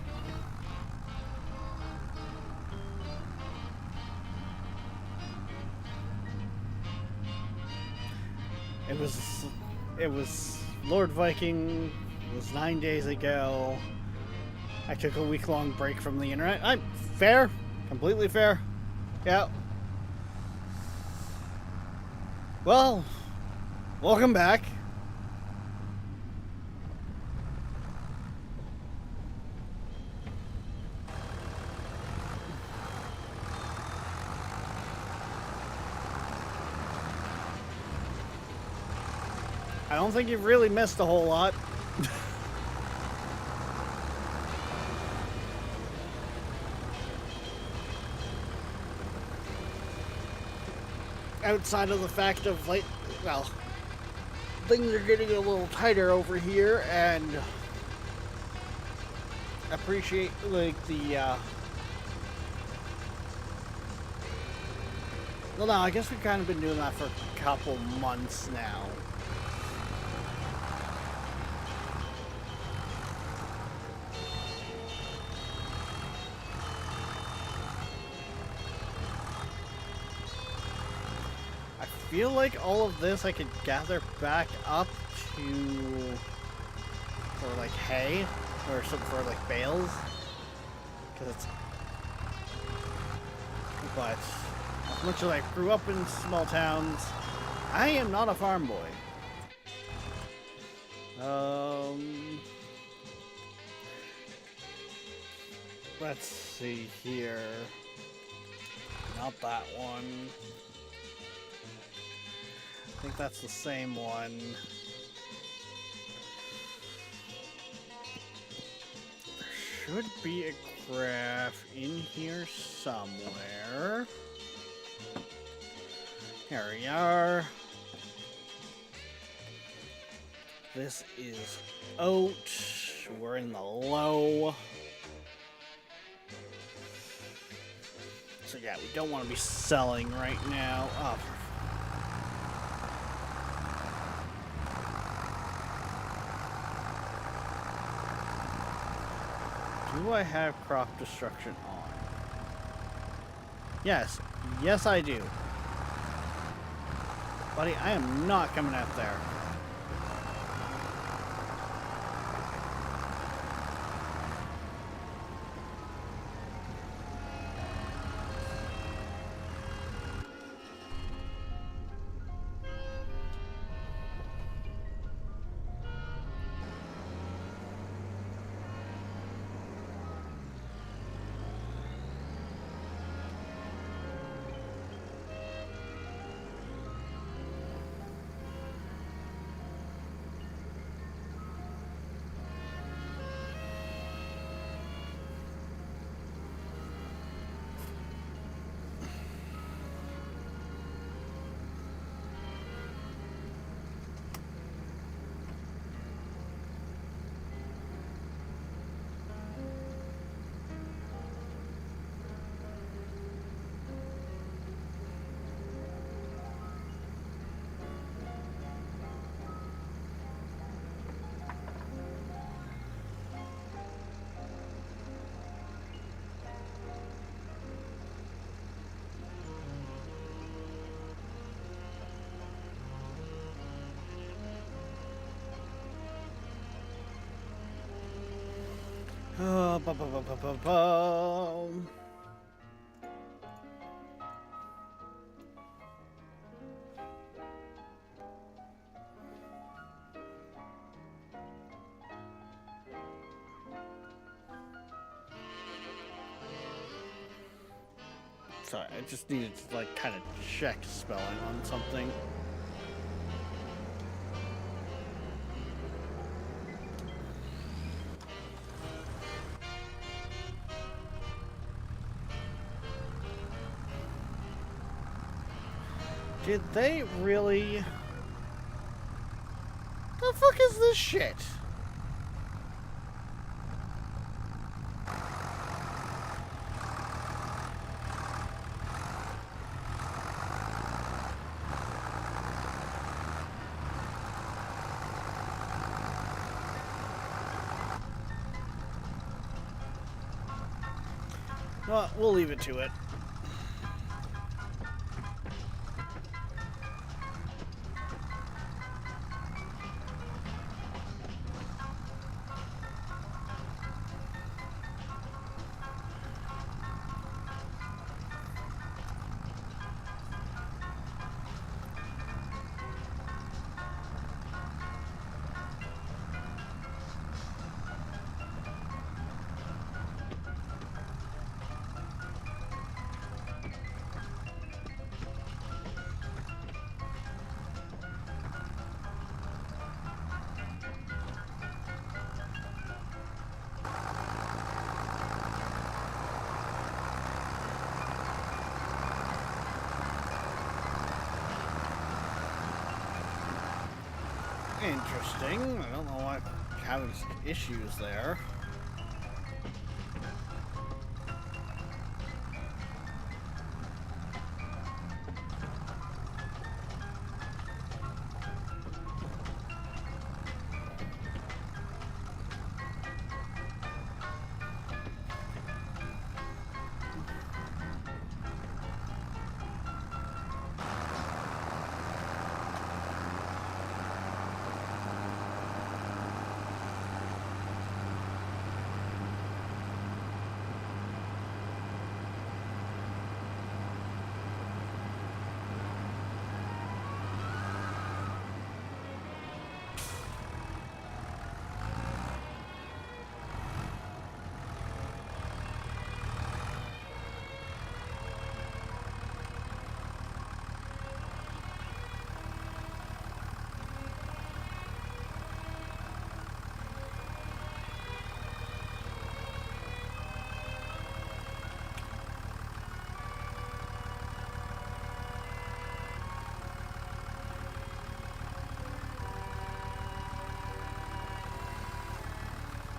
It was Lord Viking. It was 9 days ago. I took a week-long break from the internet. I'm fair. Completely fair. Yeah. Well, welcome back. I don't think you've really missed a whole lot. Outside of the fact of, like, well, things are getting a little tighter over here, and appreciate, like, the, well, no, I guess we've kind of been doing that for a couple months now. I feel like all of this I could gather back up to for like hay or something for like bales, because it's, but as much as I grew up in small towns, I am not a farm boy. Let's see here. Not that one. I think that's the same one. There should be a graph in here somewhere. Here we are. This is oat. We're in the low. So yeah, we don't want to be selling right now. Oh, do I have crop destruction on? Yes. Yes, I do. Buddy, I am not coming out there. Ba, ba, ba, ba, ba, ba. Sorry, I just needed to like kind of check spelling on something. Did they really? The fuck is this shit? Well, we'll leave it to it. Interesting. I don't know why I'm having some issues there.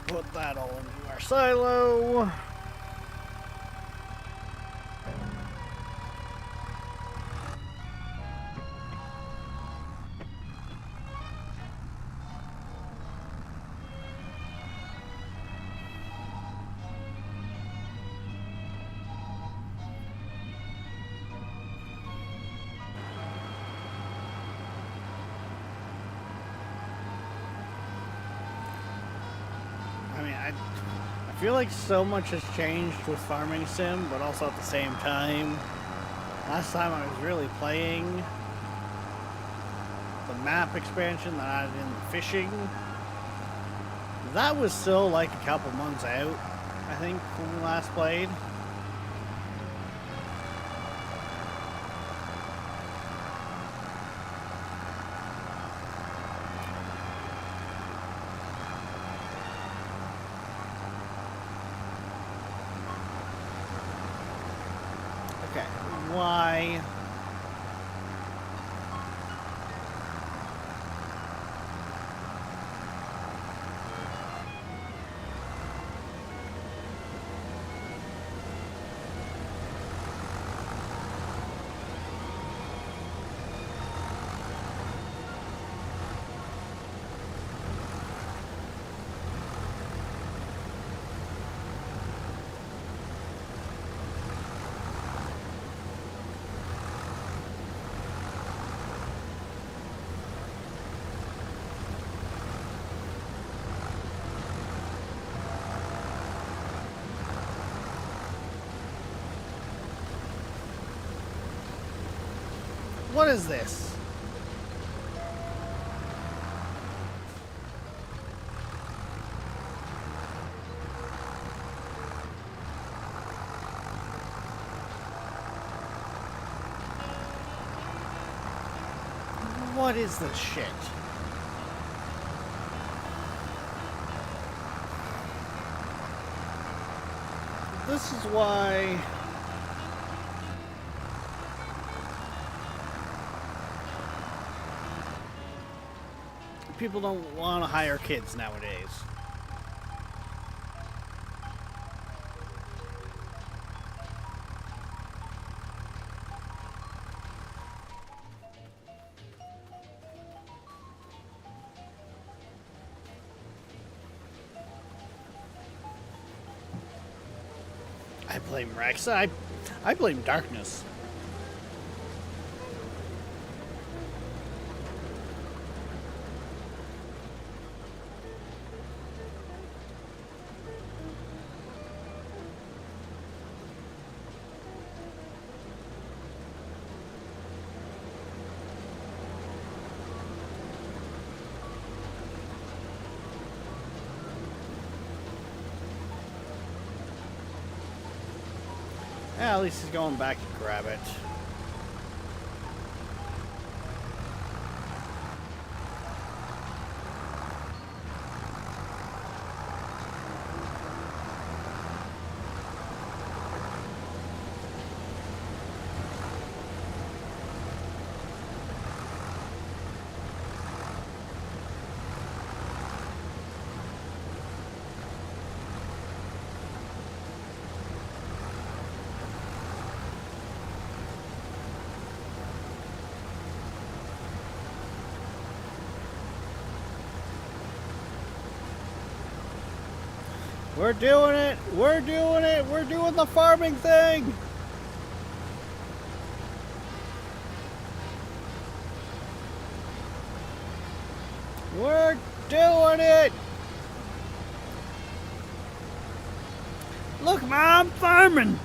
Put that all into our silo. I feel like so much has changed with Farming Sim, but also at the same time, last time I was really playing, the map expansion that I did in the fishing, that was still like a couple months out, I think, when we last played. Why? What is this? What is this shit? This is why people don't want to hire kids nowadays. I blame Rex. I blame darkness. Yeah, at least he's going back to grab it. We're doing it! We're doing it! We're doing the farming thing! We're doing it! Look, Mom, farming!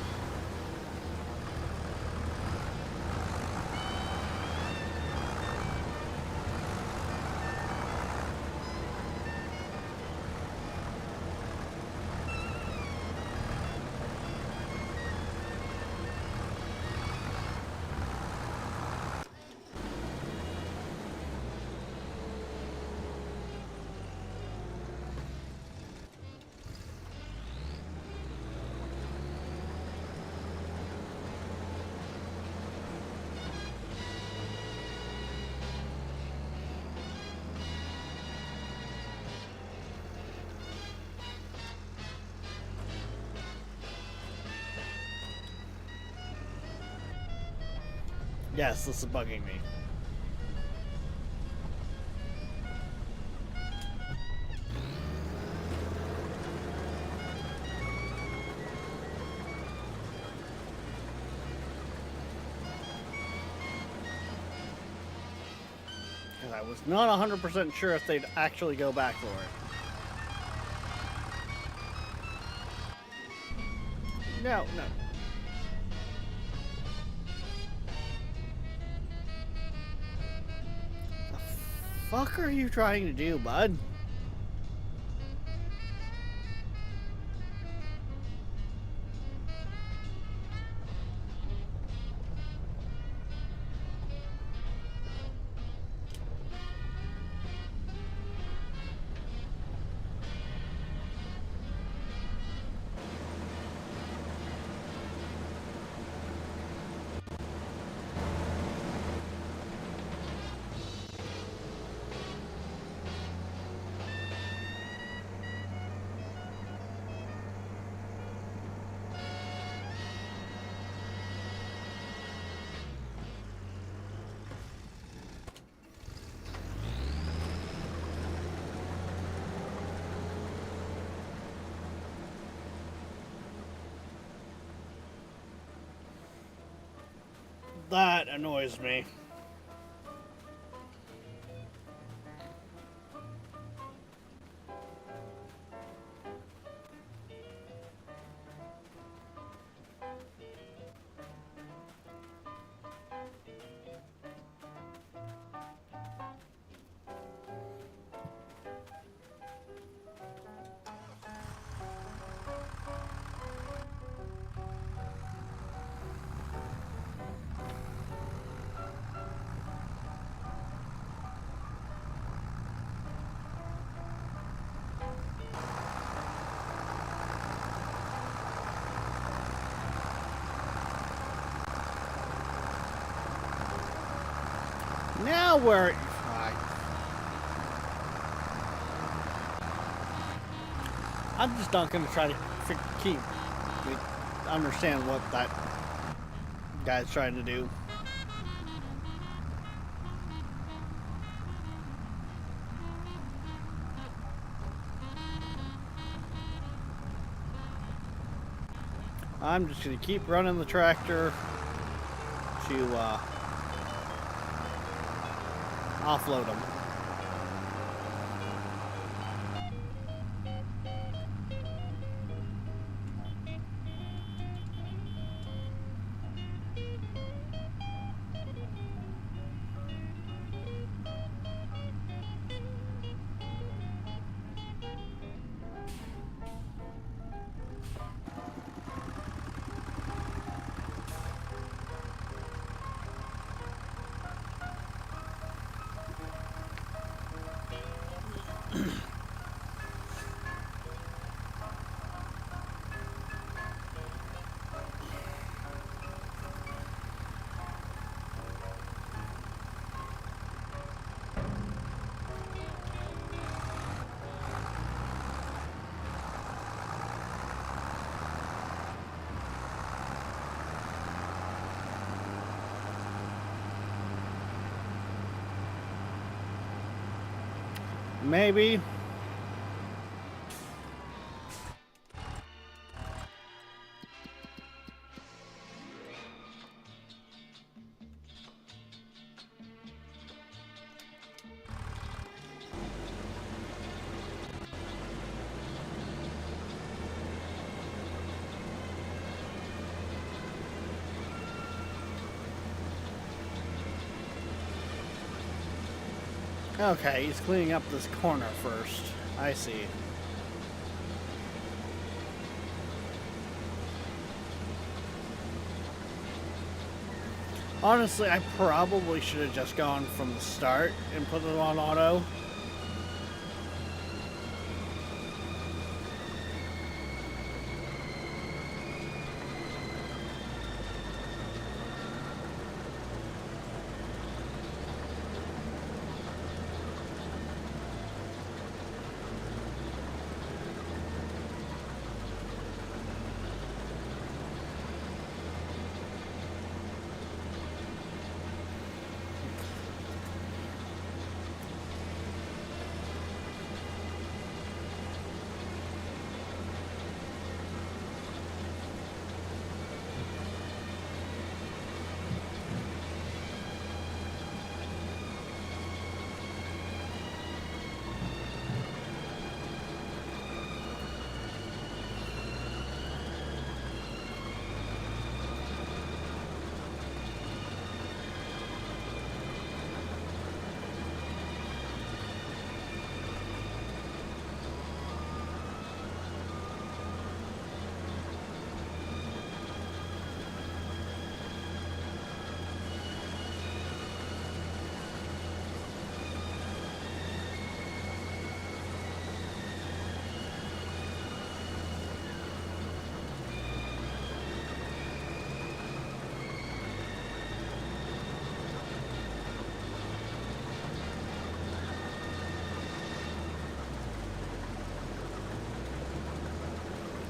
Yes, this is bugging me. Because I was not 100% sure if they'd actually go back for it. No, no. The fuck are you trying to do, bud? That annoys me. Now we're... I'm just not going to try to understand what that guy's trying to do. I'm just going to keep running the tractor to offload them. Maybe. Okay, he's cleaning up this corner first. I see. Honestly, I probably should have just gone from the start and put it on auto.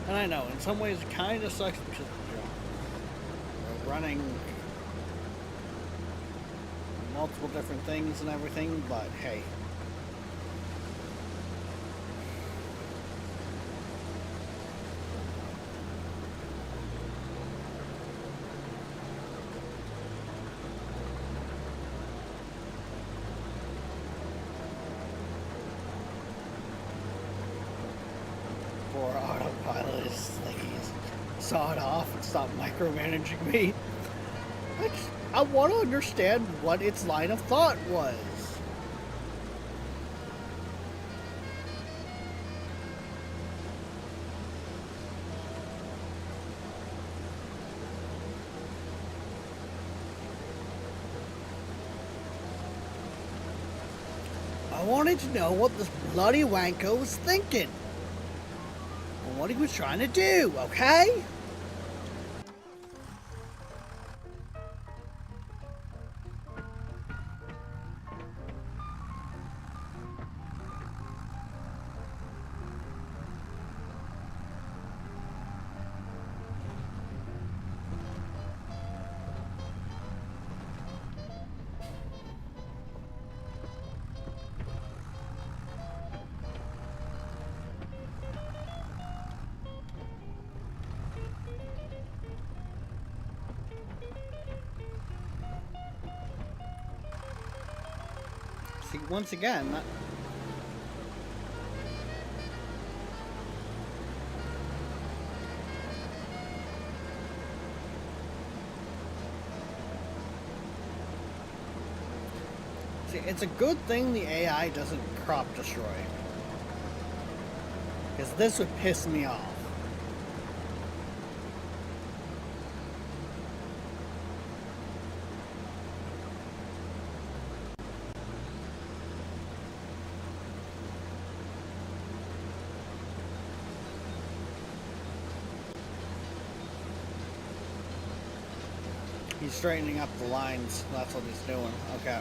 And I know, in some ways, it kind of sucks because, you know, we're running multiple different things and everything, but hey. Poor autopilot is like he's sawed off and stopped micromanaging me. I want to understand what its line of thought was. I wanted to know what this bloody wanko was thinking. And what he was trying to do, okay? once again, see, it's a good thing the AI doesn't crop destroy. Because this would piss me off. He's straightening up the lines. That's what he's doing. Okay.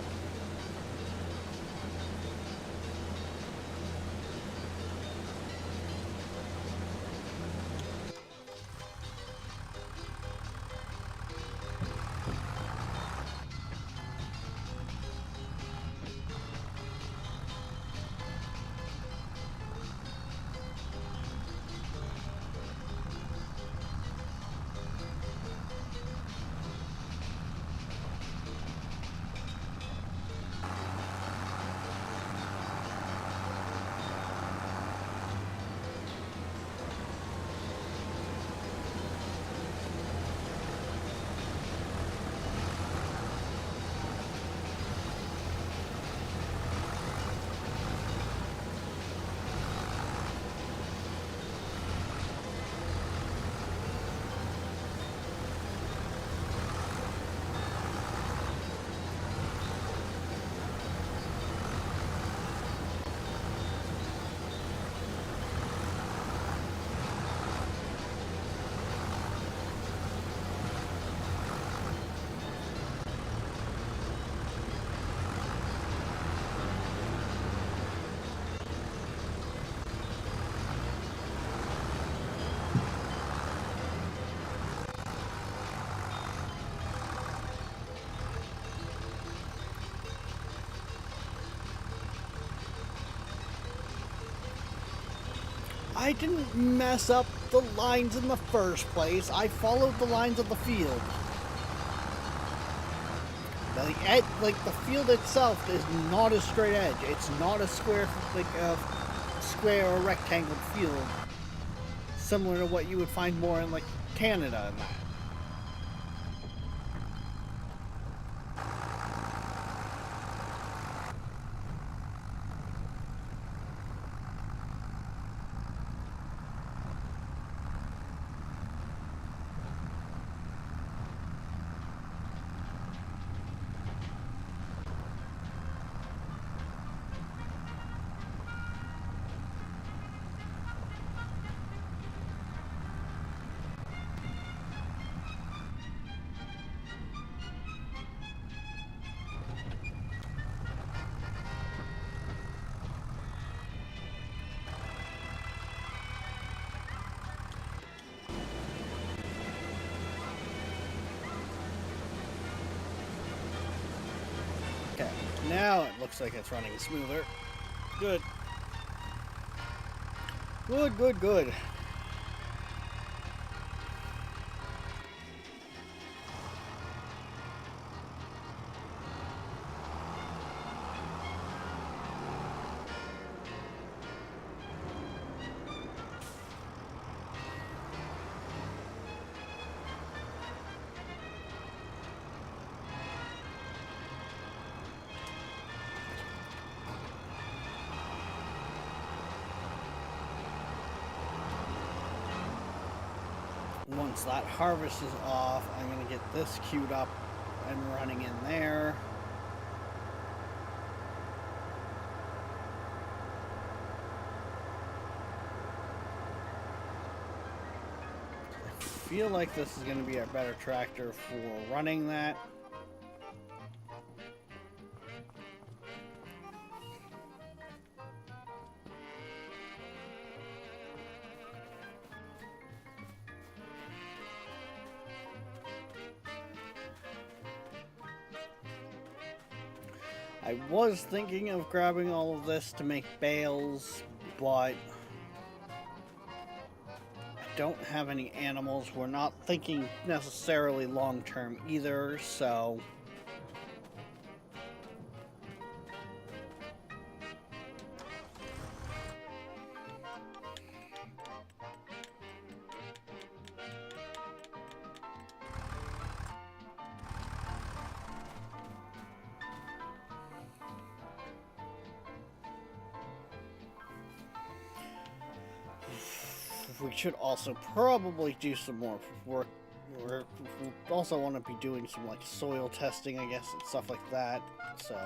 I didn't mess up the lines in the first place. I followed the lines of the field. The field itself is not a straight edge. It's not a square, square or rectangle field, similar to what you would find more in Canada and that. Okay, now it looks like it's running smoother. Good. Good, good, good. Once that harvest is off, I'm going to get this queued up and running in there. I feel like this is going to be a better tractor for running that. I was thinking of grabbing all of this to make bales, but I don't have any animals. We're not thinking necessarily long-term either, so we should also probably do some more work. We also want to be doing some like soil testing, I guess, and stuff like that. So.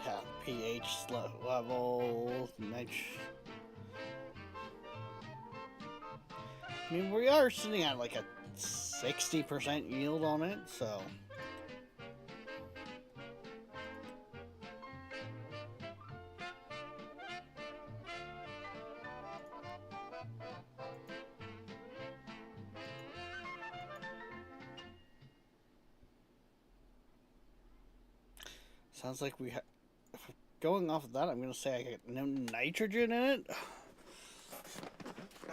Yeah, pH level, I mean, we are sitting at like a 60% yield on it, so. Sounds like we have. Going off of that, I'm gonna say I get no nitrogen in it.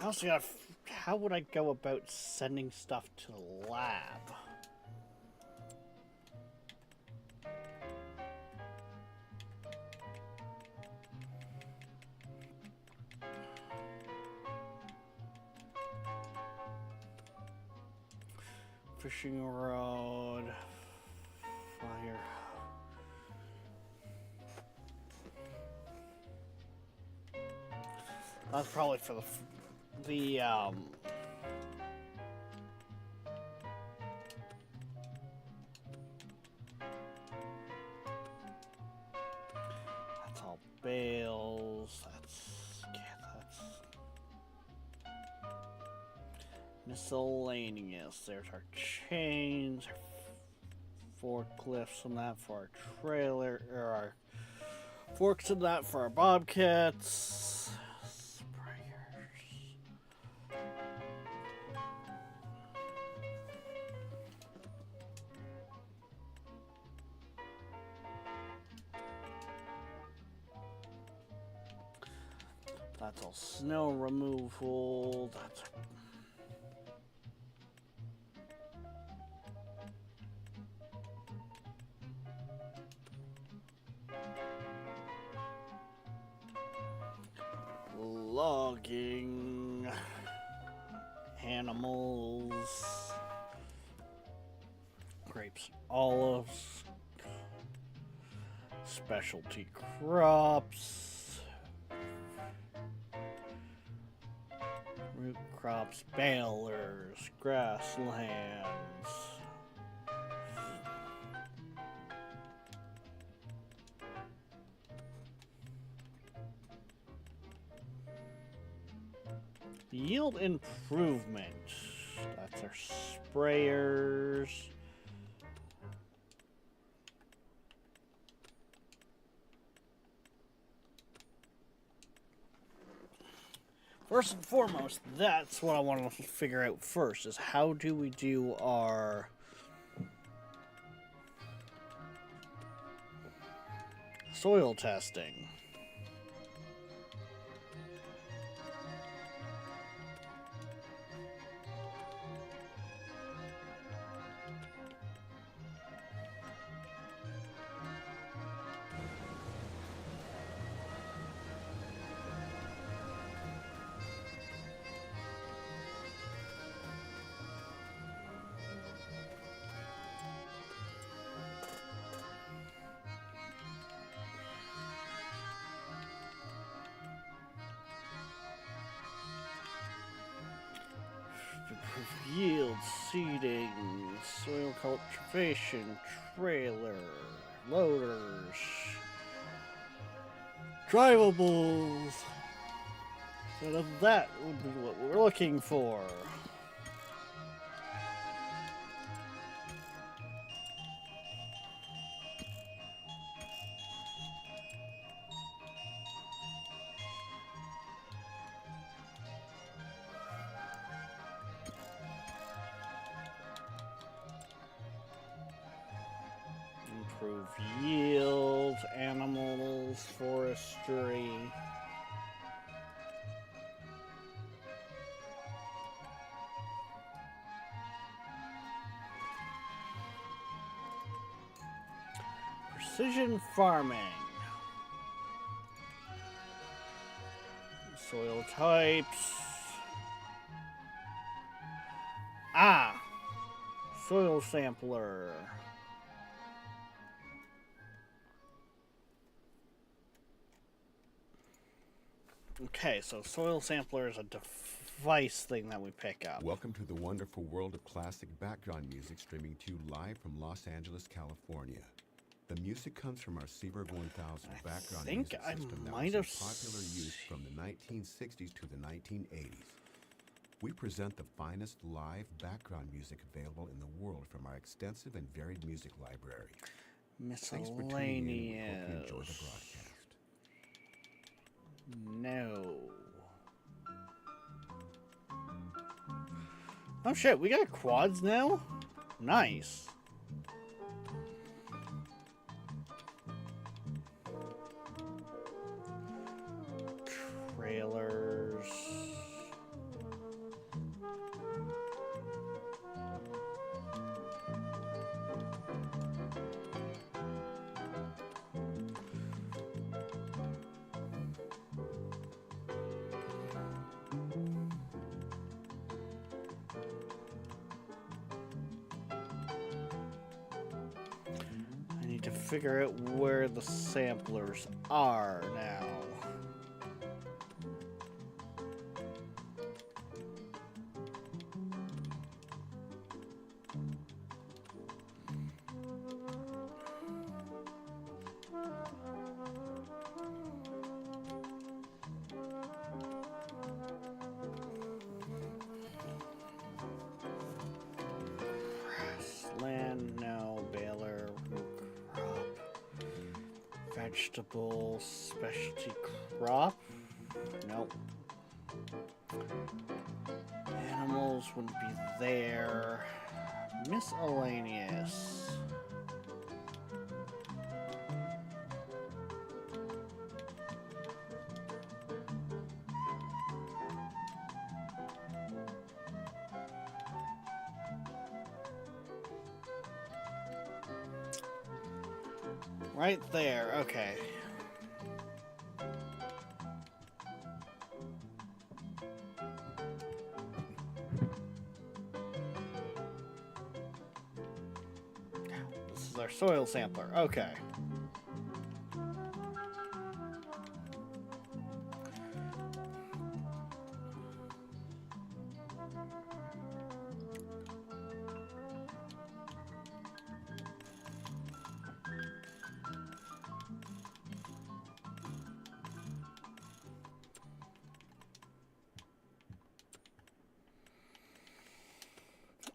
I also gotta. How would I go about sending stuff to the lab? Fishing rod. Fire. That's probably for the that's all bales. That's miscellaneous. There's our chains, our forklifts on that for our trailer, or our forks in that for our bobcats. That's all snow removal. That's logging, animals, grapes, olives, specialty crops, root crops, balers, grasslands. Yield improvement. That's our sprayers. First and foremost, that's what I want to figure out first, is how do we do our soil testing? Yield, seeding, soil cultivation, trailer, loaders, drivables. So that would be what we're looking for. Improve yield, animals, forestry. Precision farming. Soil types. Ah! Soil sampler. Okay, so soil sampler is a device thing that we pick up. Welcome to the wonderful world of classic background music, streaming to you live from Los Angeles, California. The music comes from our Seeburg 1000 background music system that was in popular use from the 1960s to the 1980s. We present the finest live background music available in the world from our extensive and varied music library. Thanks for tuning in. We hope you enjoy the broadcast. No. Oh shit, we got quads now? Nice. Trailers. I need to figure out where the samplers are now. Land, no. Baler, root crop. Vegetable, specialty crop. Nope. Animals wouldn't be there. Miscellaneous. Right there, okay. This is our soil sampler, okay.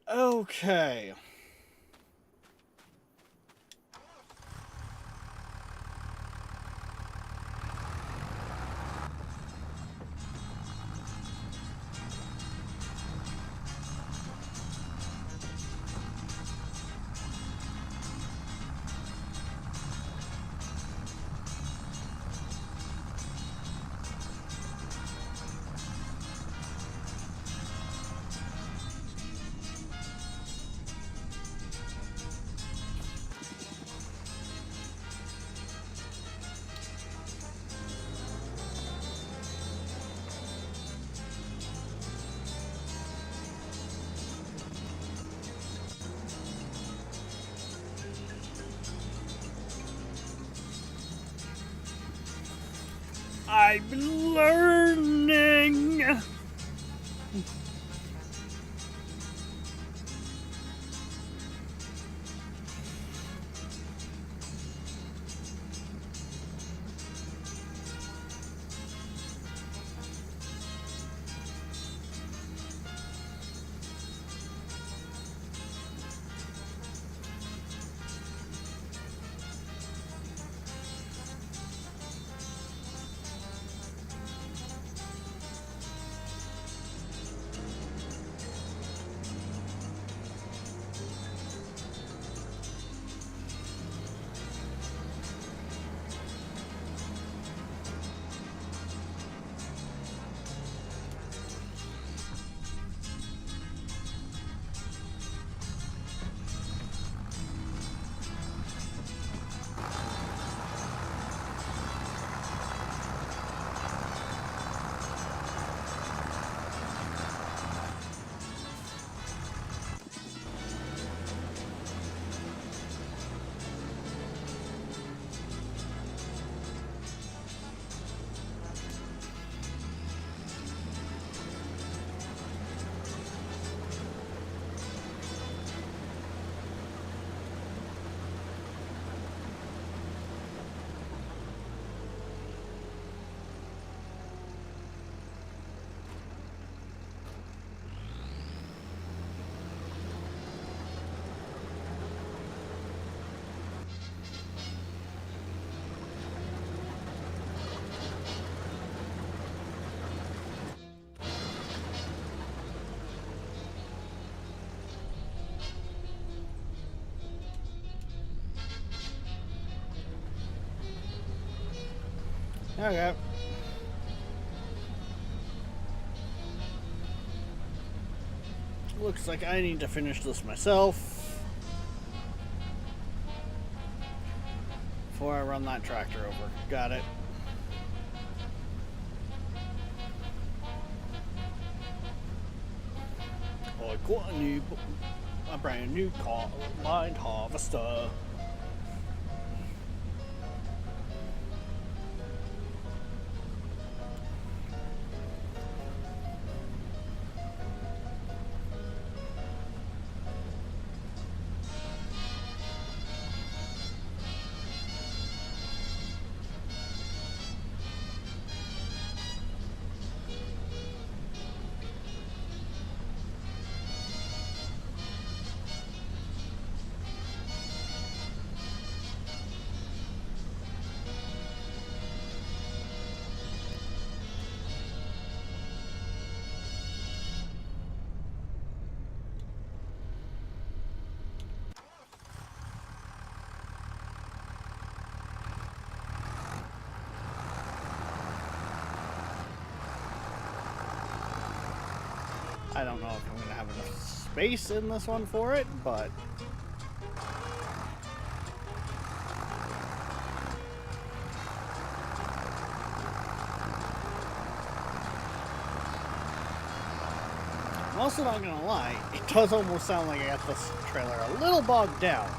Okay. I'm learning. Okay. Looks like I need to finish this myself before I run that tractor over. Got it. I got a brand new combine harvester. I don't know if I'm going to have enough space in this one for it, but... I'm also not going to lie, it does almost sound like I got this trailer a little bogged down.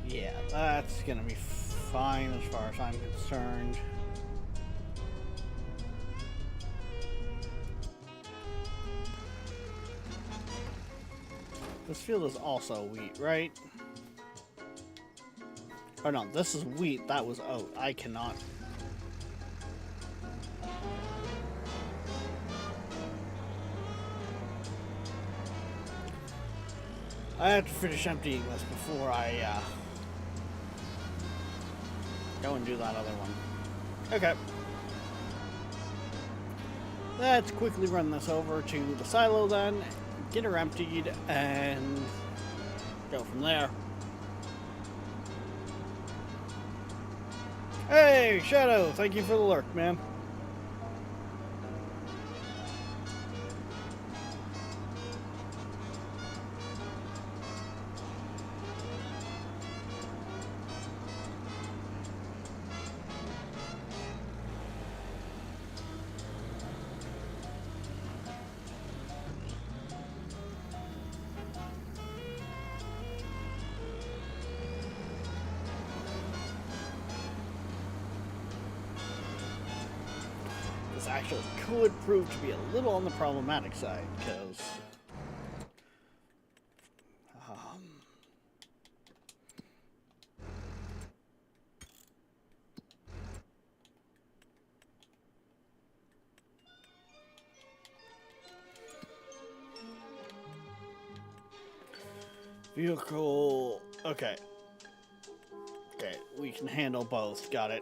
Yeah, that's gonna be fine as far as I'm concerned. This field is also wheat, right? Oh no, this is wheat, that was oat. I cannot... I have to finish emptying this before I, go and do that other one. Okay. Let's quickly run this over to the silo then, get her emptied, and go from there. Hey, Shadow! Thank you for the lurk, man. Actually could prove to be a little on the problematic side, because vehicle, okay, we can handle both, got it.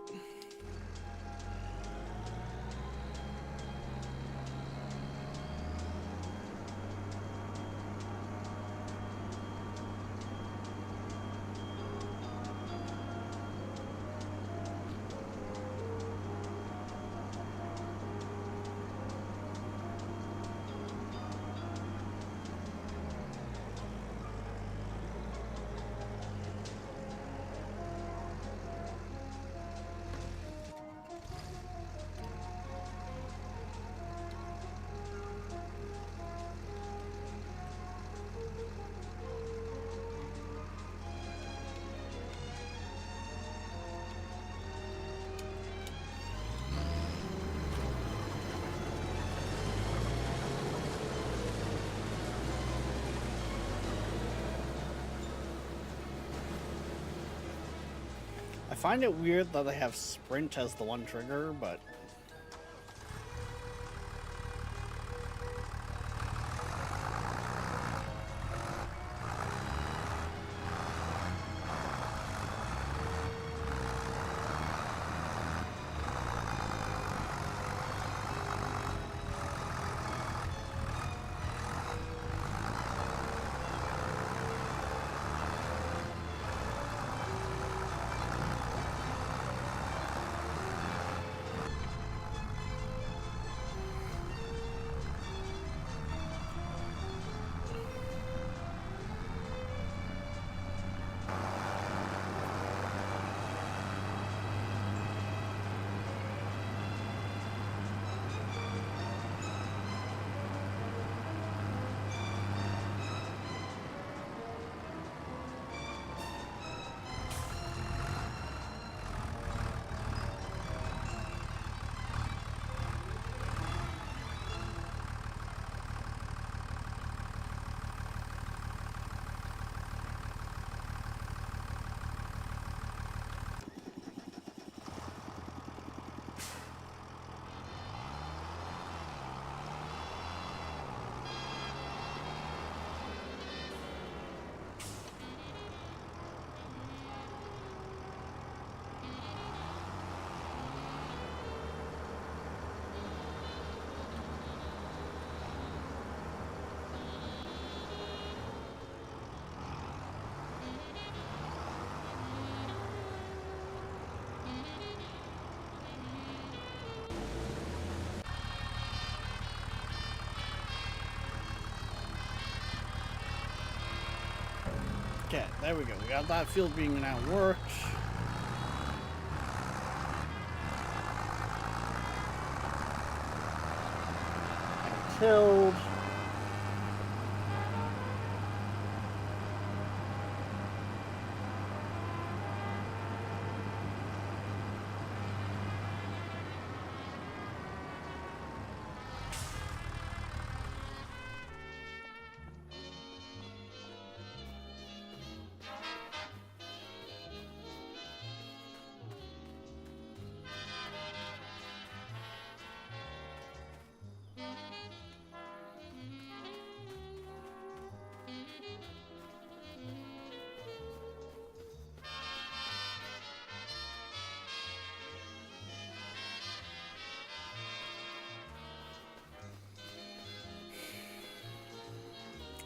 I find it weird that they have sprint as the one trigger, but okay, there we go. We got that field being now worked. And tilled.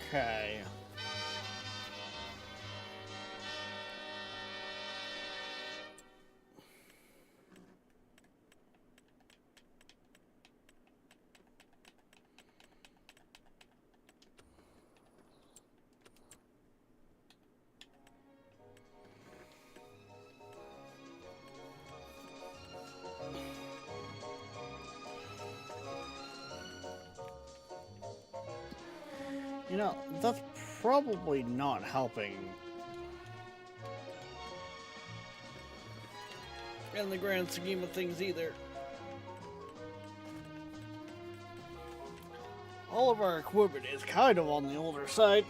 Okay. You know, that's probably not helping in the grand scheme of things either. All of our equipment is kind of on the older side.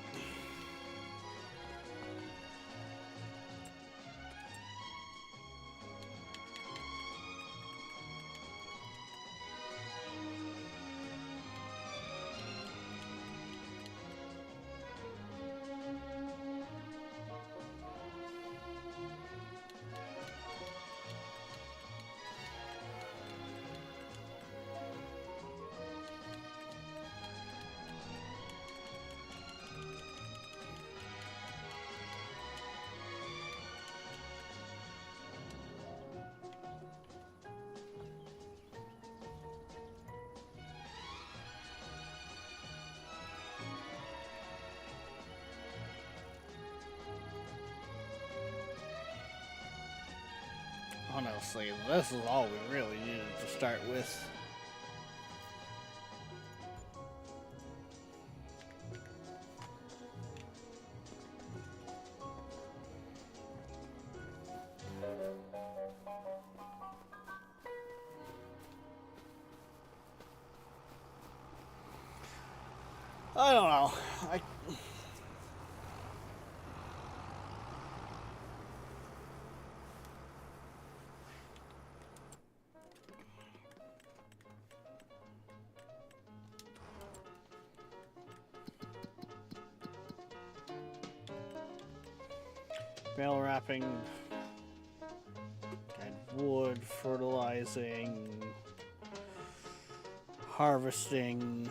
Honestly, this is all we really needed to start with. I don't know. bale wrapping, dead wood, fertilizing, harvesting,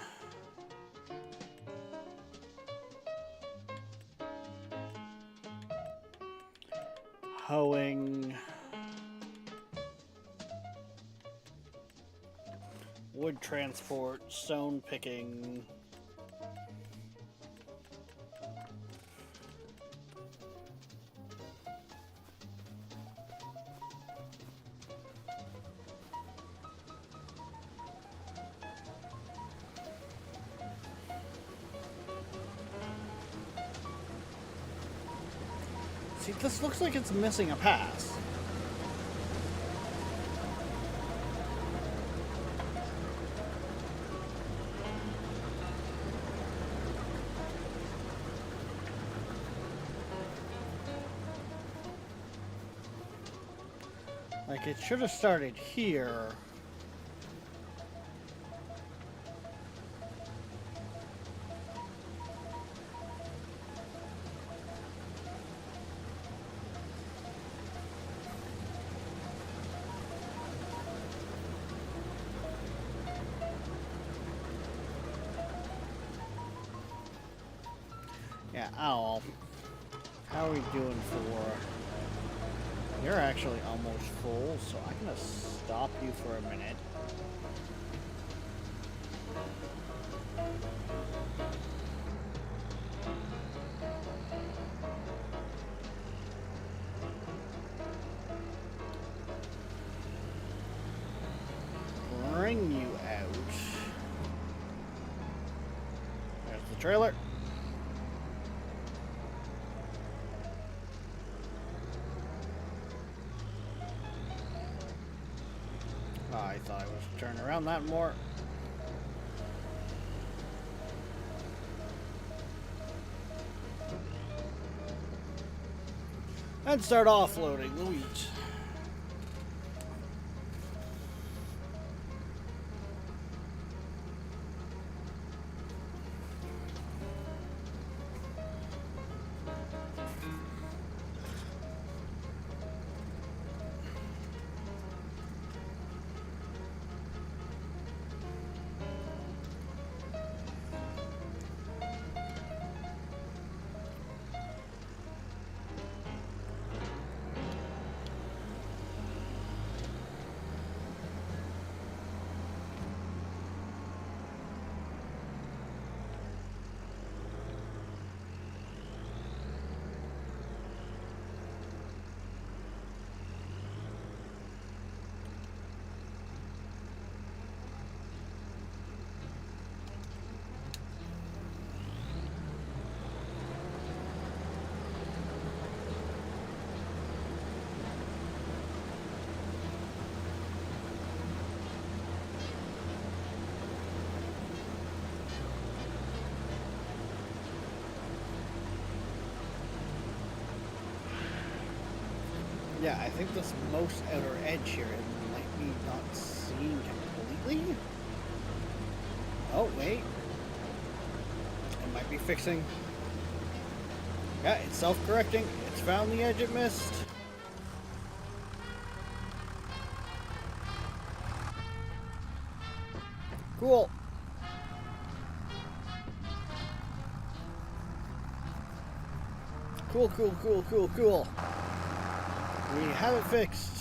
hoeing, wood transport, stone picking, see, this looks like it's missing a pass. Like, it should have started here. Yeah, Owl. How are we doing for... You're actually almost full, so I'm gonna stop you for a minute. Bring you out. There's the trailer. I thought I was turning around that more. And start offloading the wheat. Yeah, I think this most outer edge here might be not seen completely. Oh, wait. It might be fixing. Yeah, it's self-correcting. It's found the edge it missed. Cool. Cool, cool, cool, cool, cool. We have it fixed.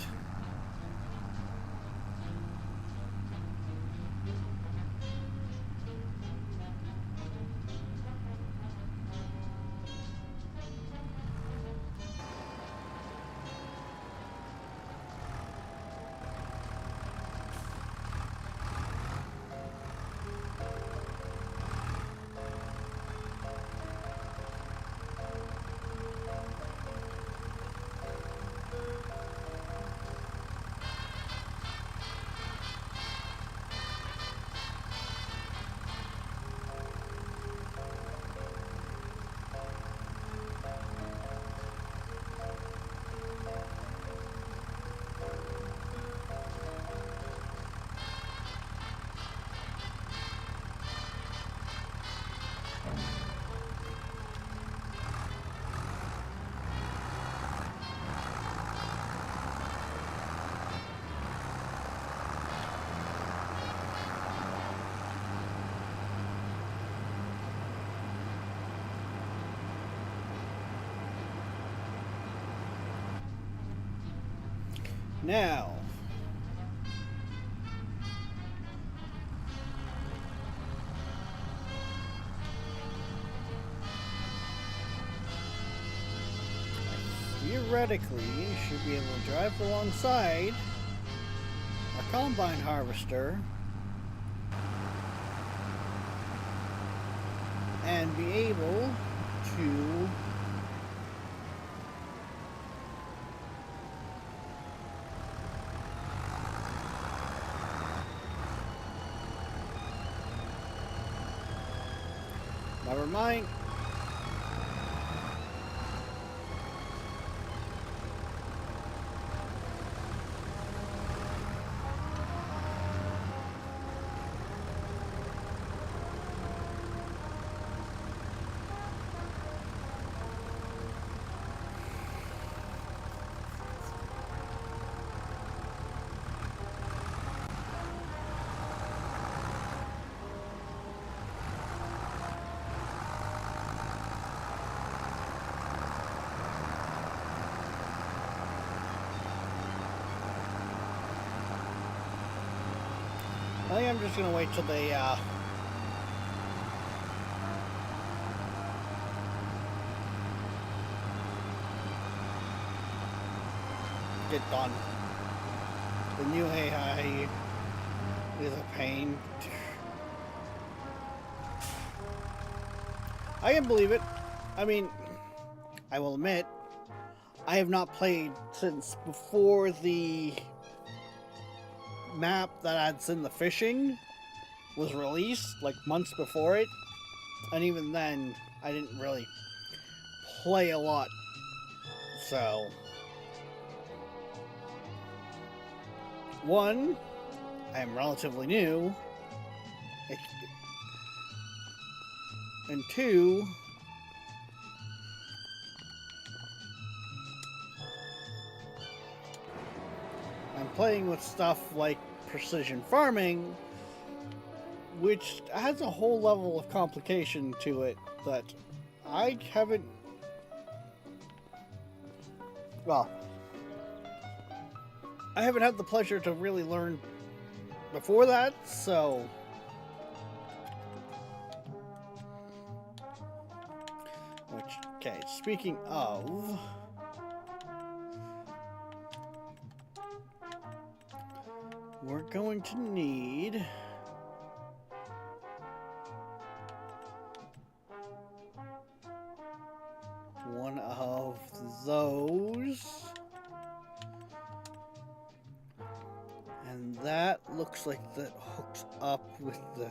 Now, theoretically, you should be able to drive alongside a combine harvester and be able to never mind. I think I'm just gonna wait till they get done. The new AI is a pain. I can believe it. I mean, I will admit, I have not played since before the map that adds in the fishing was released, like months before it, and even then I didn't really play a lot, so one, I am relatively new, and two, I'm playing with stuff like precision farming, which has a whole level of complication to it that I haven't, well, I haven't had the pleasure to really learn before that, so which, okay, speaking of, we're going to need one of those, and that looks like that hooks up with the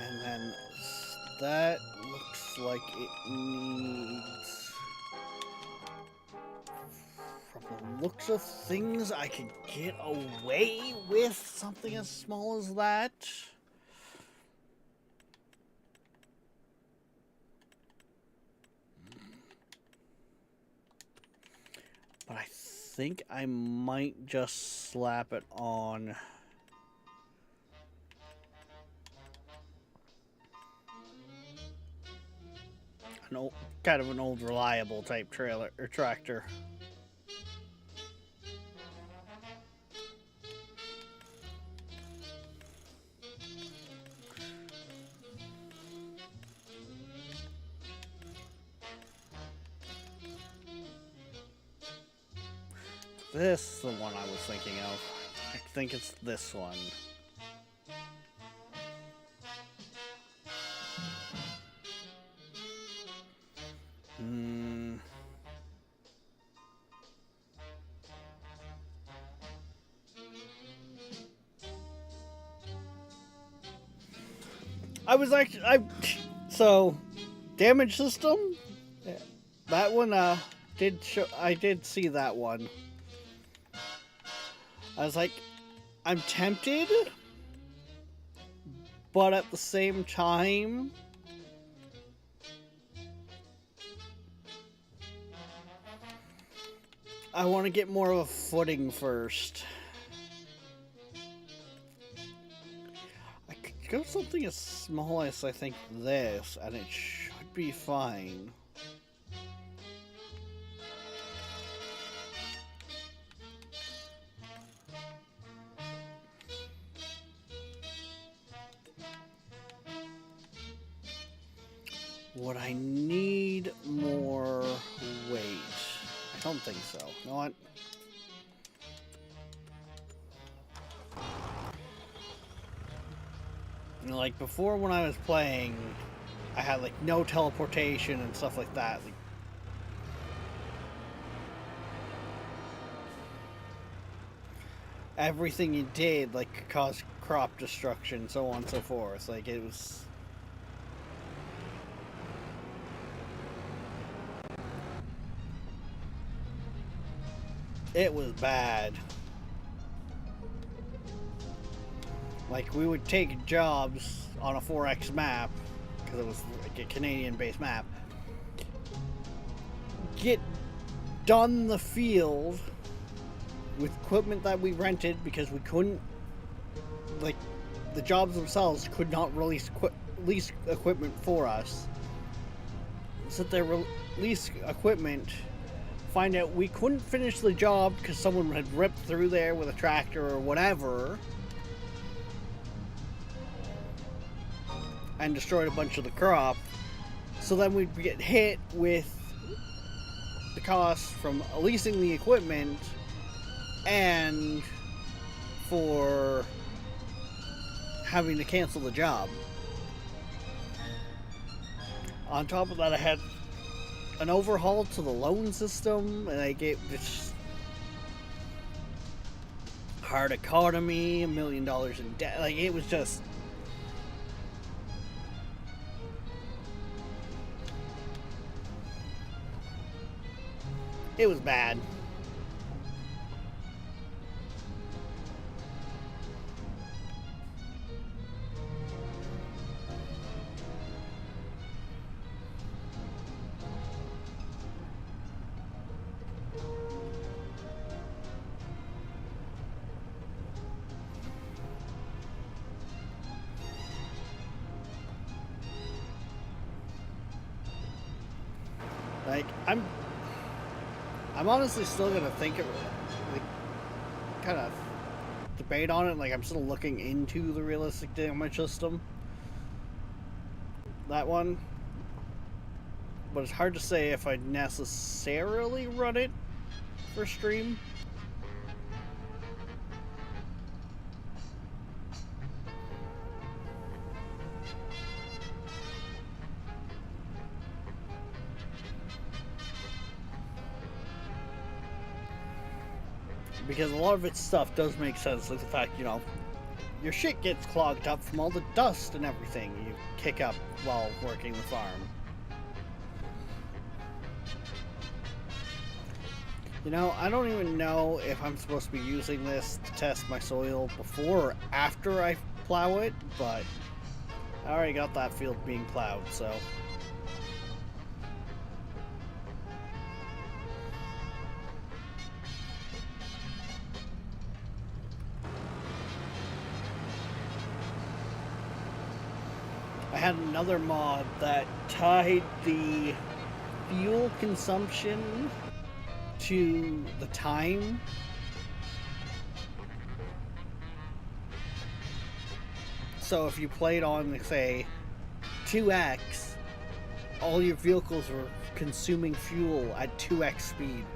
and then that looks like it needs, from the looks of things, I could get away with something as small as that. But I think I might just slap it on an old, kind of an old reliable type trailer or tractor. This is the one I was thinking of. I think it's this one. So damage system, that one did show, I did see that one. I was like, I'm tempted, but at the same time, I want to get more of a footing first. Go something as small as I think this, and it should be fine. Would I need more weight? I don't think so. You know what? You know, like before when I was playing, I had like no teleportation and stuff like that. Like, everything you did like caused crop destruction, so on and so forth. Like it was. It was bad. Like, we would take jobs on a 4X map, because it was like a Canadian-based map, get done the field with equipment that we rented, because we couldn't, like, the jobs themselves could not release equipment for us. So they release equipment, find out we couldn't finish the job because someone had ripped through there with a tractor or whatever and destroyed a bunch of the crop. So then we'd get hit with the cost from leasing the equipment and for having to cancel the job. On top of that, I had an overhaul to the loan system, and I gave this hard economy, $1 million in debt. Like, it was just. It was bad. Like, I'm honestly still gonna think of it, like, kind of debate on it. Like, I'm still looking into the realistic damage system. That one. But it's hard to say if I'd necessarily run it for stream. Because a lot of its stuff does make sense, like the fact, you know, your shit gets clogged up from all the dust and everything you kick up while working the farm. You know, I don't even know if I'm supposed to be using this to test my soil before or after I plow it, but I already got that field being plowed, so. I had another mod that tied the fuel consumption to the time. So if you played on, say, 2x, all your vehicles were consuming fuel at 2x speed.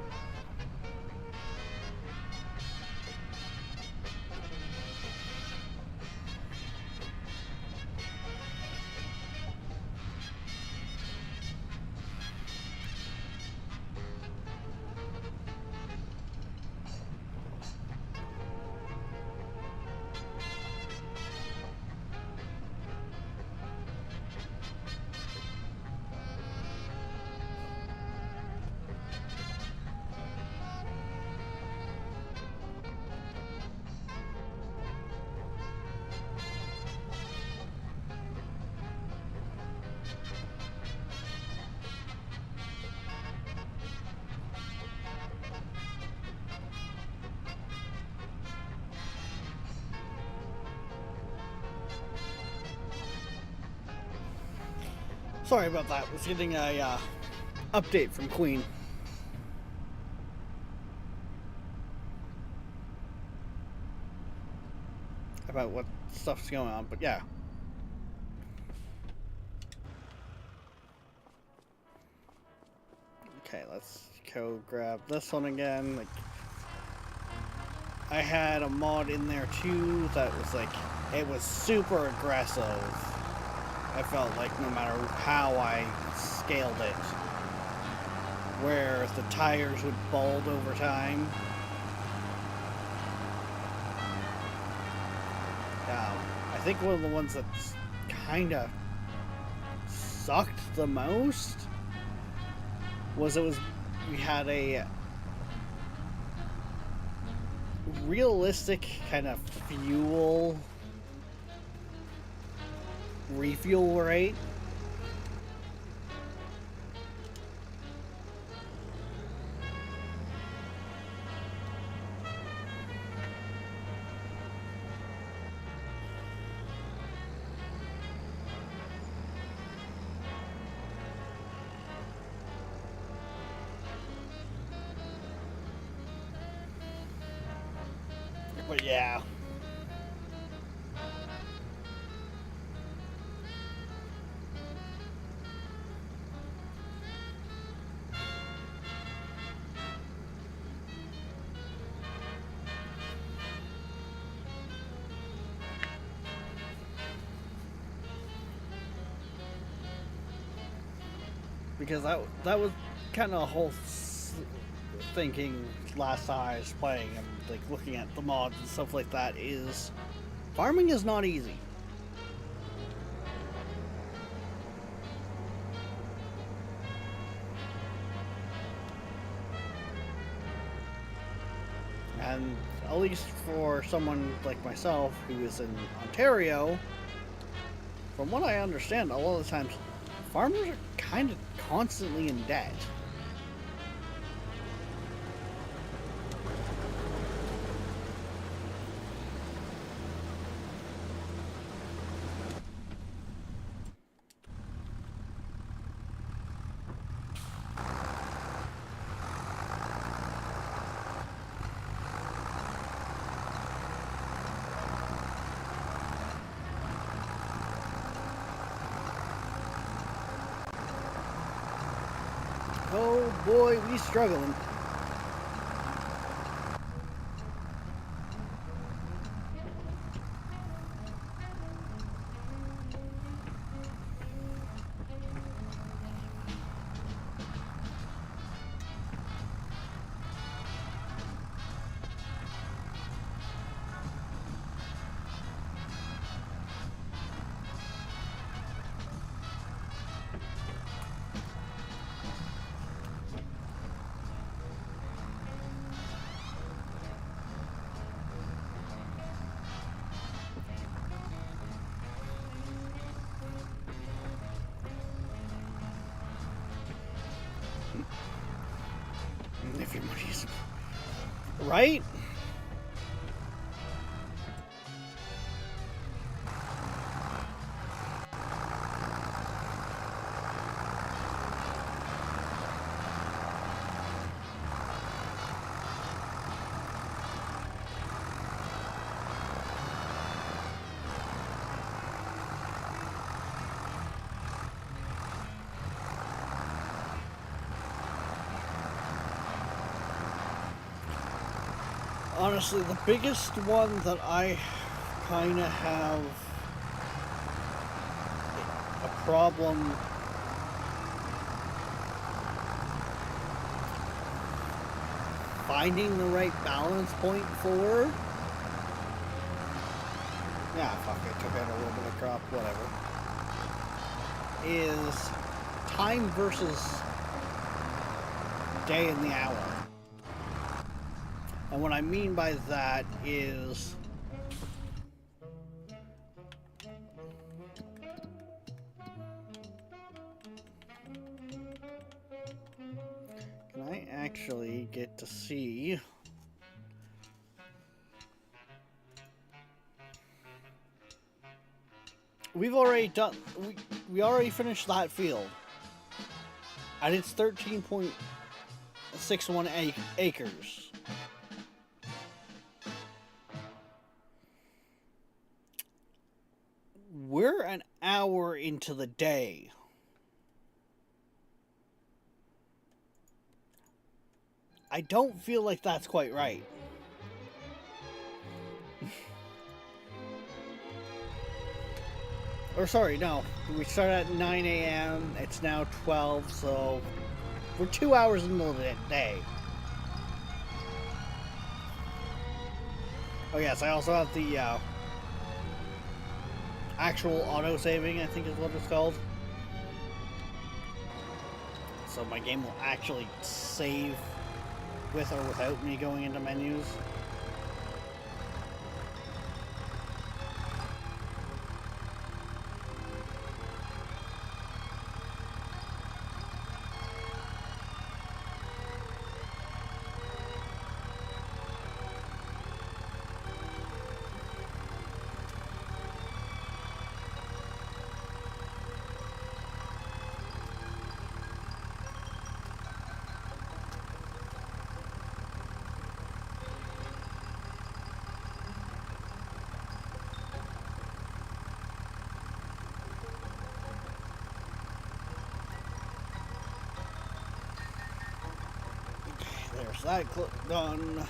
Sorry about that. Was getting a update from Queen. About what stuff's going on, but yeah. Okay, let's go grab this one again. Like, I had a mod in there too that was like, it was super aggressive. I felt like no matter how I scaled it, where the tires would bald over time. I think one of the ones that kinda sucked the most was we had a realistic kind of fuel refuel rate. But yeah. Because that was kind of a whole thinking last time I was playing and like looking at the mods and stuff like that, is farming is not easy. And at least for someone like myself who is in Ontario, from what I understand, a lot of the times farmers are kind of constantly in debt. Oh boy, we struggling. If your money is right. Honestly, the biggest one that I kind of have a problem finding the right balance point for. Yeah, fuck it, took out a little bit of crop, whatever. Is time versus day in the hour. And what I mean by that is can I actually get to see we've already done. We already finished that field, and it's 13.61 acres. We're an hour into the day. I don't feel like that's quite right. Or sorry, no. We started at 9 a.m. It's now 12, so we're 2 hours into the day. Oh yes, I also have the actual auto-saving, I think is what it's called. So my game will actually save with or without me going into menus. There's that clip done.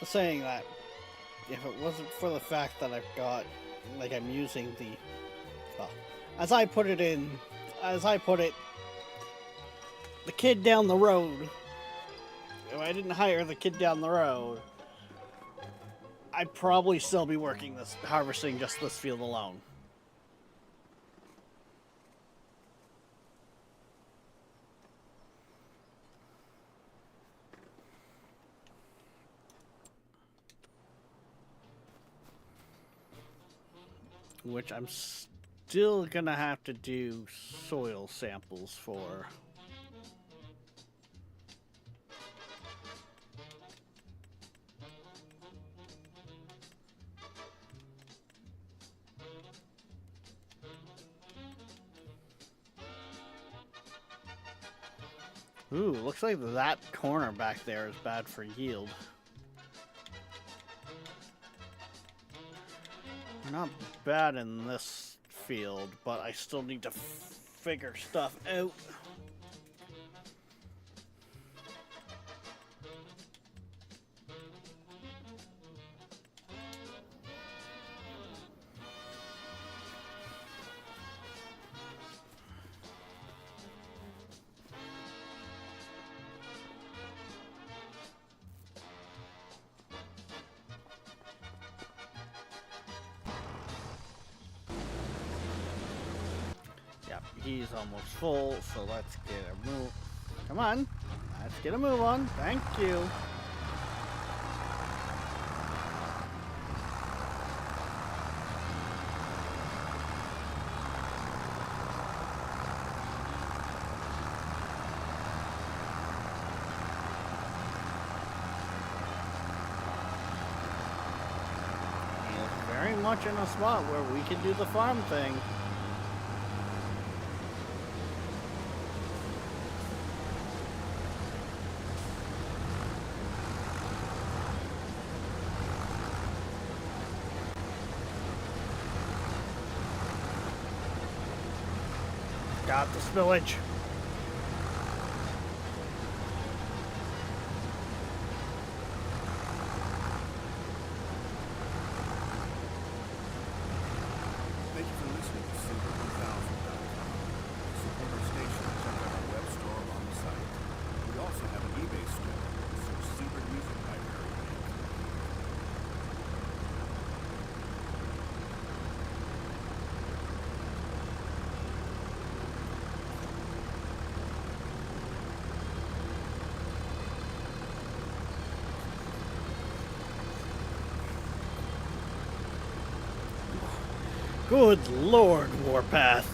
Saying that, if it wasn't for the fact that I've got, like, I'm using the, well, as I put it, the kid down the road, if I didn't hire the kid down the road, I'd probably still be working this, harvesting just this field alone. Which I'm still gonna have to do soil samples for. Ooh, looks like that corner back there is bad for yield. Not bad in this field, but I still need to figure stuff out. He's almost full, so let's get a move. Come on, let's get a move on. Thank you. He's very much in a spot where we can do the farm thing. Got the spillage. Thank you for listening to Seabird1000.com. Support our station and check out our web store on the site. We also have an eBay store. Search Seabird Music Library. Good Lord, Warpath.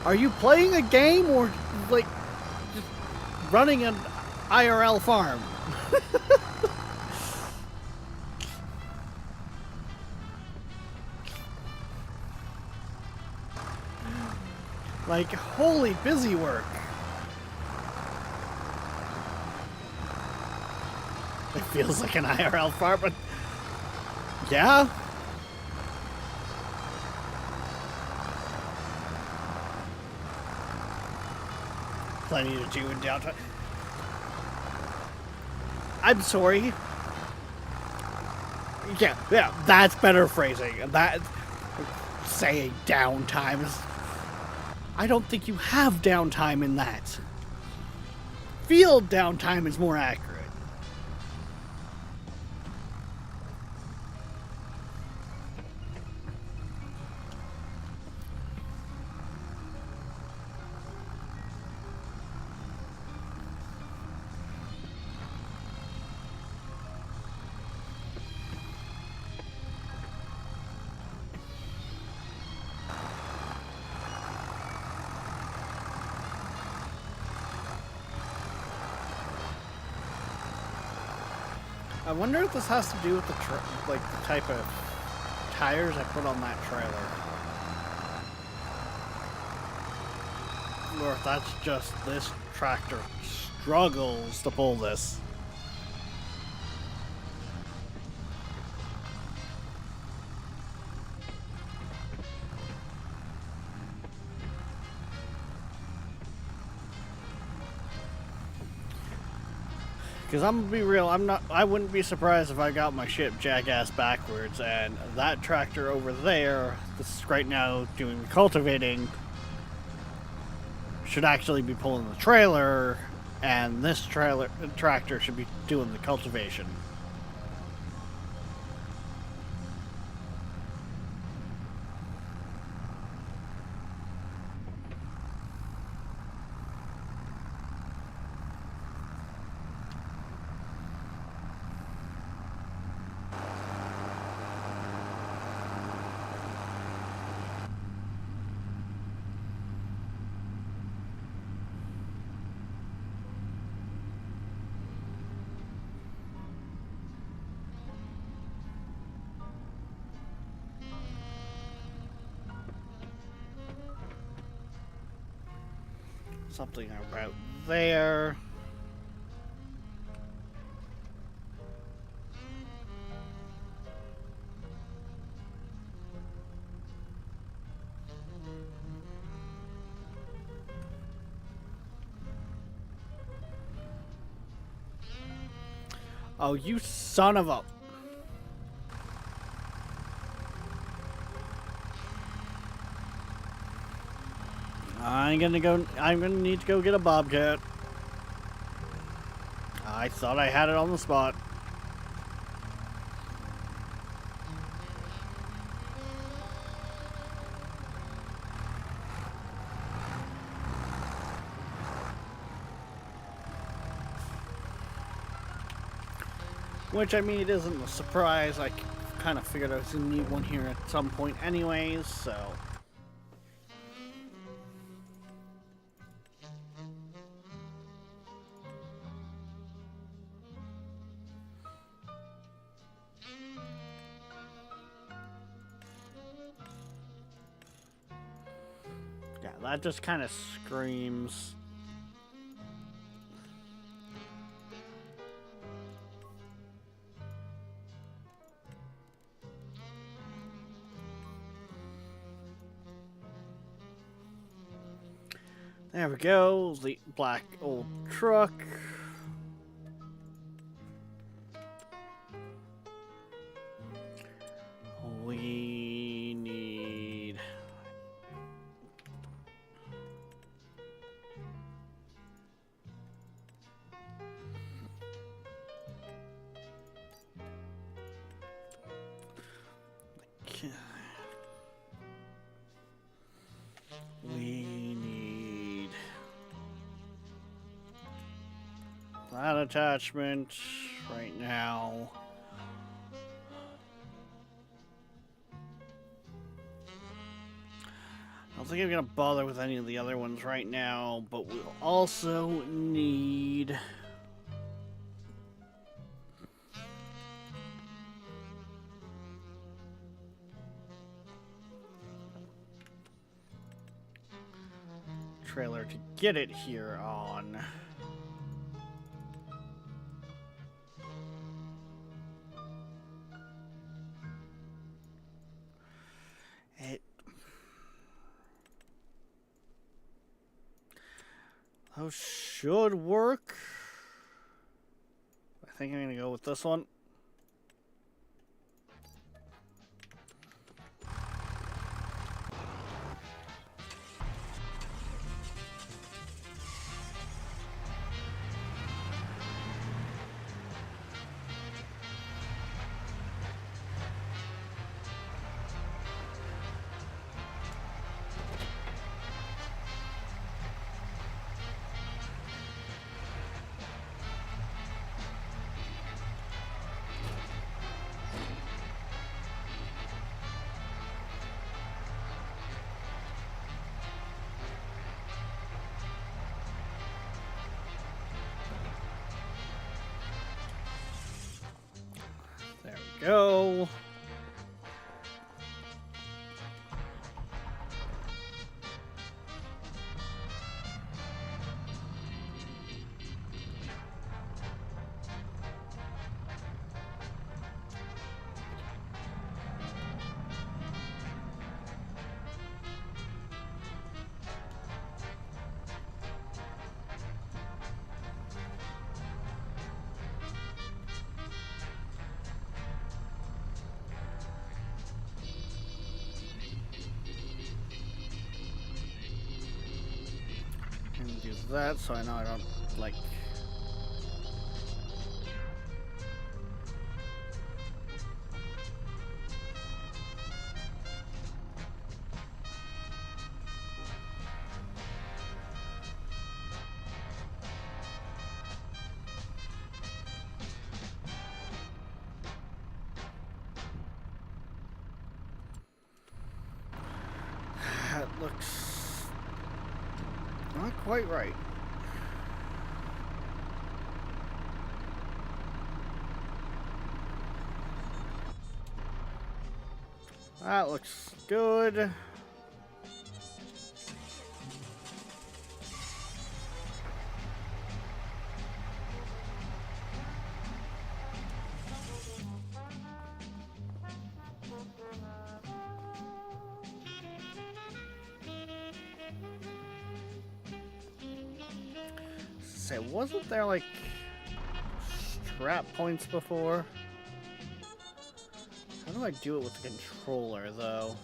Are you playing a game or, like, just running an IRL farm? Like, holy busy work. It feels like an IRL farm, but yeah. Plenty to do in downtown. I'm sorry. Yeah, that's better phrasing. That saying downtime is. I don't think you have downtime in that. Field downtime is more accurate. I wonder if this has to do with the the type of tires I put on that trailer, or if that's just this tractor struggles to pull this. Because I'm gonna be real, I wouldn't be surprised if I got my ship jackass backwards and that tractor over there, that's right now doing the cultivating, should actually be pulling the trailer, and this tractor should be doing the cultivation. Something about there. Oh, you son of a... I'm gonna need to go get a Bobcat. I thought I had it on the spot. Which, I mean, it isn't a surprise. I kind of figured I was gonna need one here at some point anyways, so... yeah, that just kind of screams... There we go, the black old truck. We need... okay. We need that attachment right now. think I'm gonna bother with any of the other ones right now, but we'll also need... trailer to get it here on. Those should work. I think I'm gonna go with this one. There we go. And do that so I know I don't, like... That looks not quite right. That looks good. Say, wasn't there like strap points before? How do I do it with the controller though?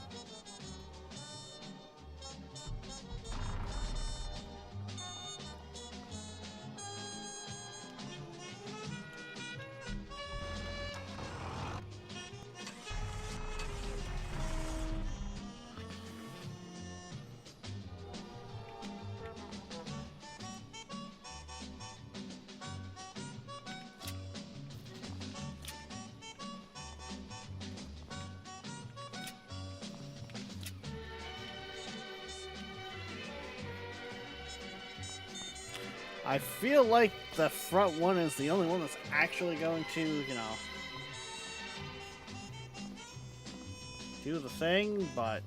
I feel like the front one is the only one that's actually going to, you know, do the thing, but...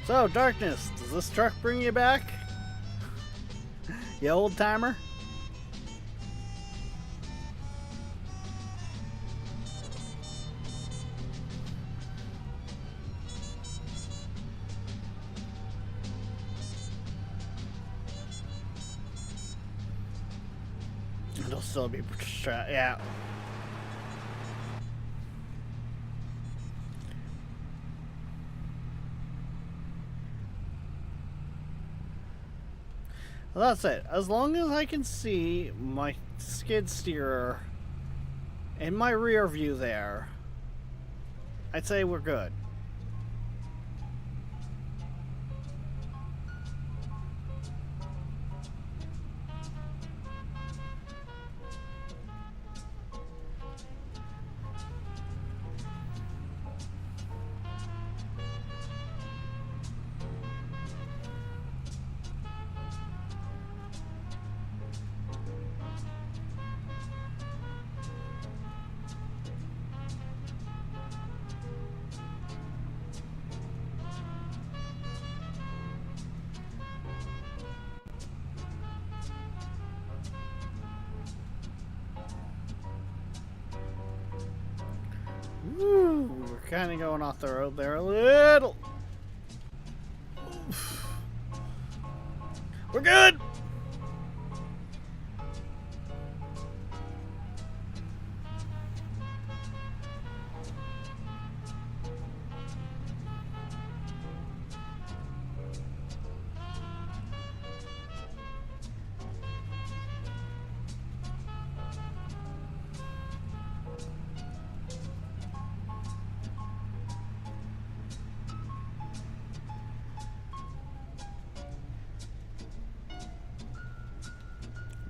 So, Darkness, does this truck bring you back? You old timer? It'll still be yeah. Well, that's it. As long as I can see my skid steer in my rear view there, I'd say we're good. Woo, we're kind of going off the road there a little. We're good.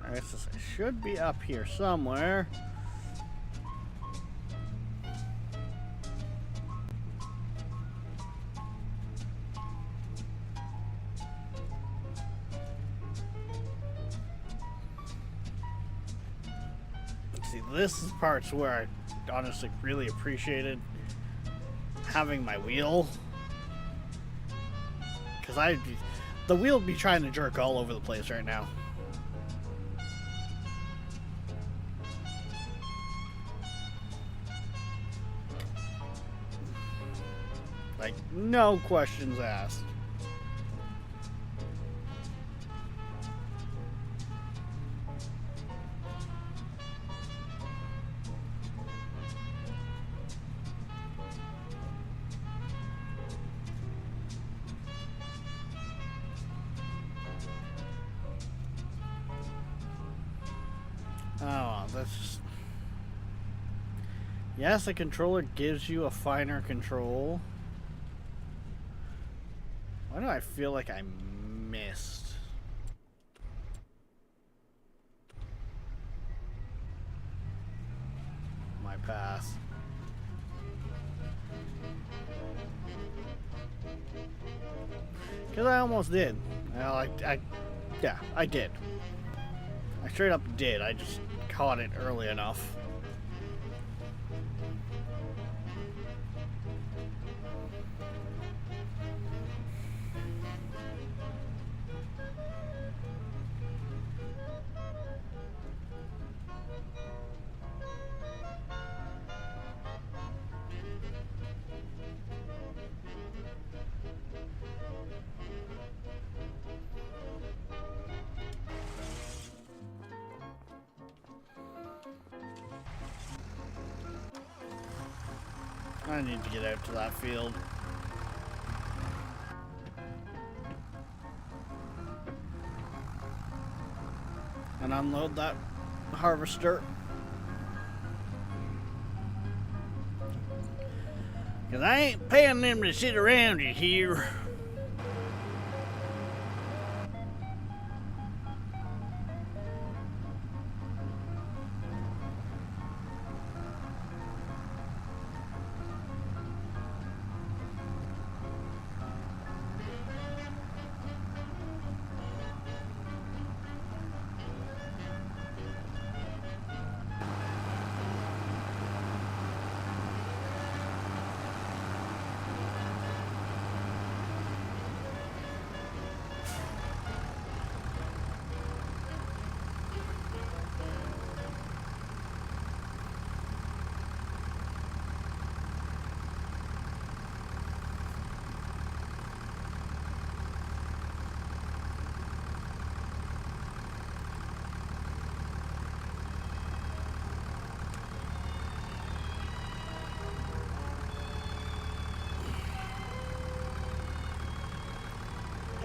Alright, so it should be up here somewhere. See, this is parts where I honestly really appreciated having my wheel. Because the wheel would be trying to jerk all over the place right now. Like, no questions asked. Oh, that's just... Yes, the controller gives you a finer control. Why do I feel like I missed? My pass. Because I almost did. Well, yeah, I did. I straight up did. I just caught it early enough. I need to get out to that field. And unload that harvester. Cause I ain't paying them to sit around you here.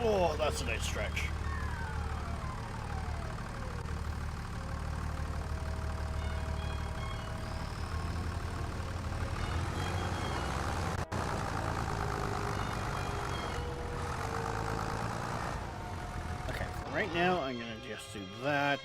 Oh, that's a nice stretch. Okay, for right now, I'm gonna just do that.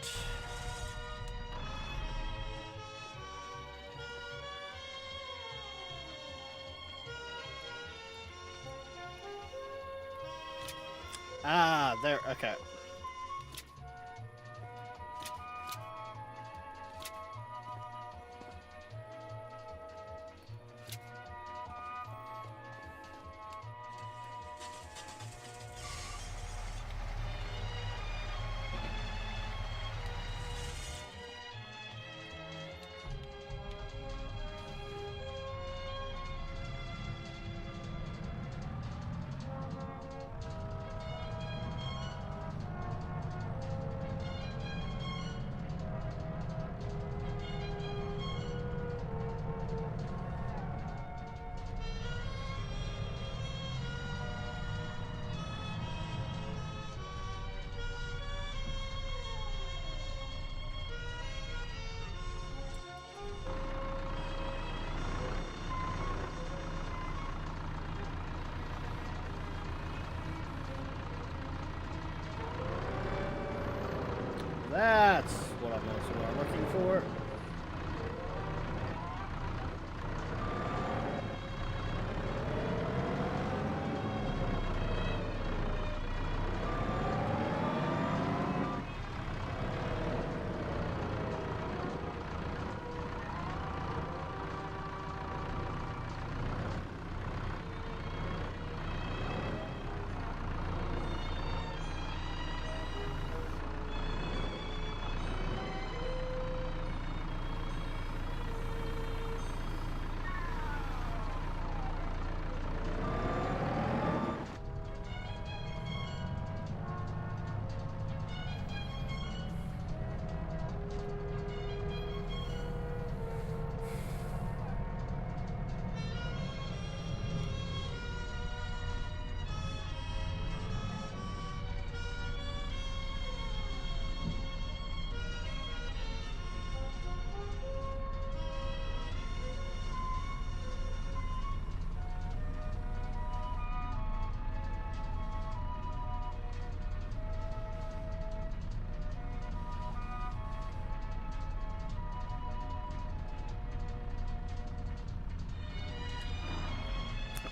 Ah, there, okay. That's what I'm looking for.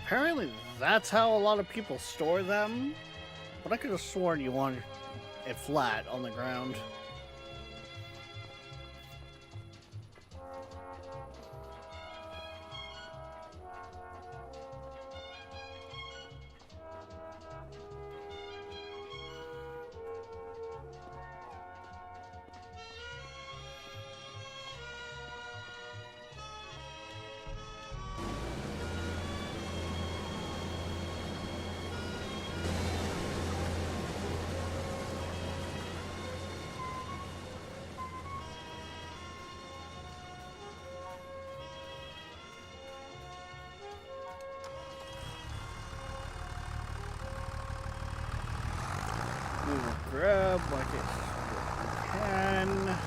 Apparently that's how a lot of people store them, but I could have sworn you wanted it flat on the ground. We will grab like it can.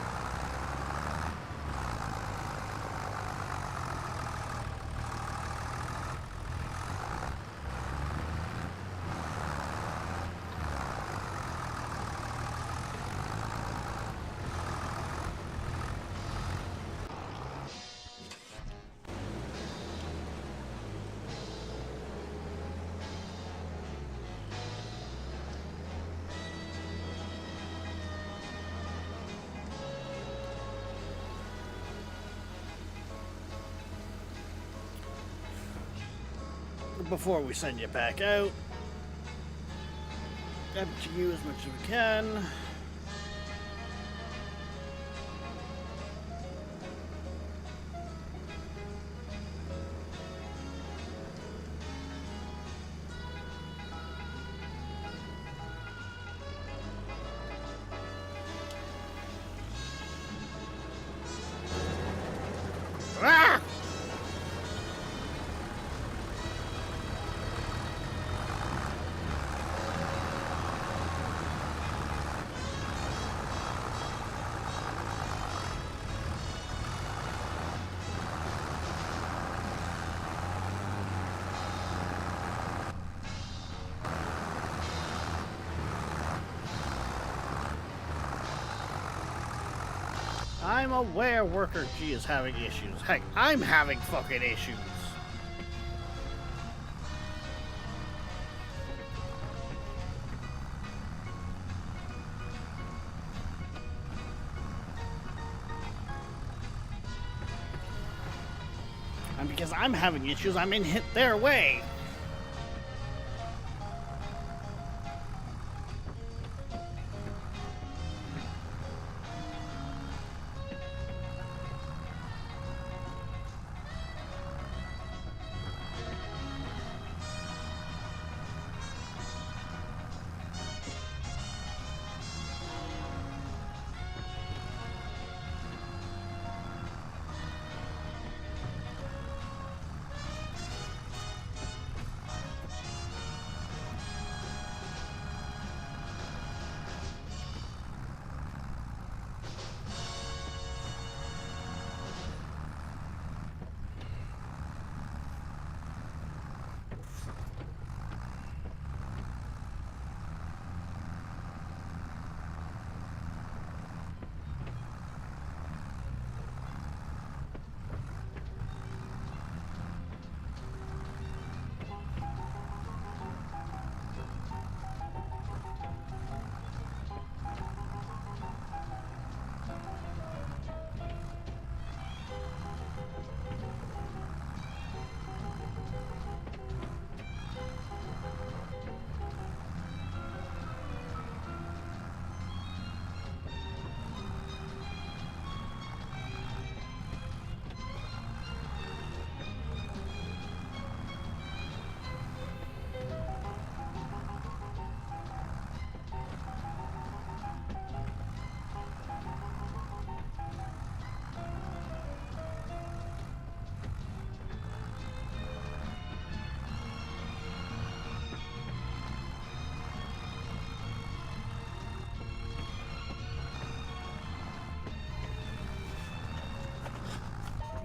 Before we send you back out, empty you as much as we can. Ah! I'm aware Worker G is having issues. Heck, I'm having fucking issues. And because I'm having issues, I'm in hit their way.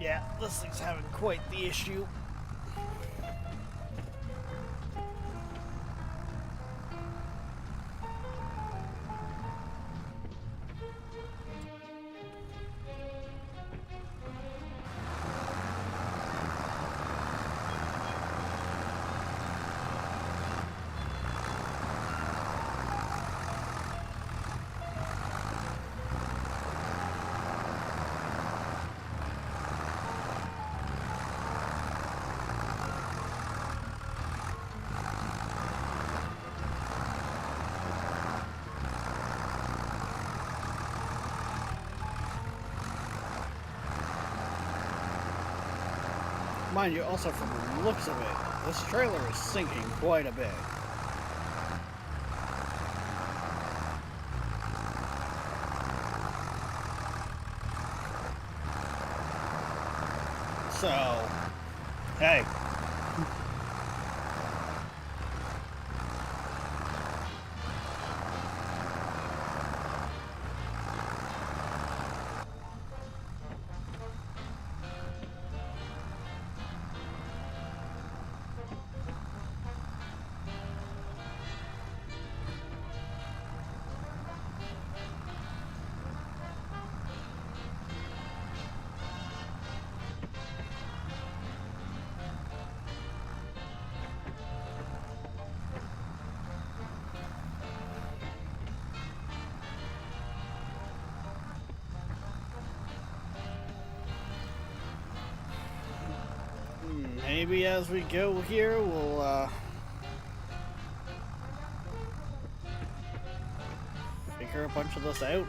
Yeah, this thing's having quite the issue. Mind you, also from the looks of it, this trailer is sinking quite a bit. So, hey. Maybe as we go here, we'll figure a bunch of this out.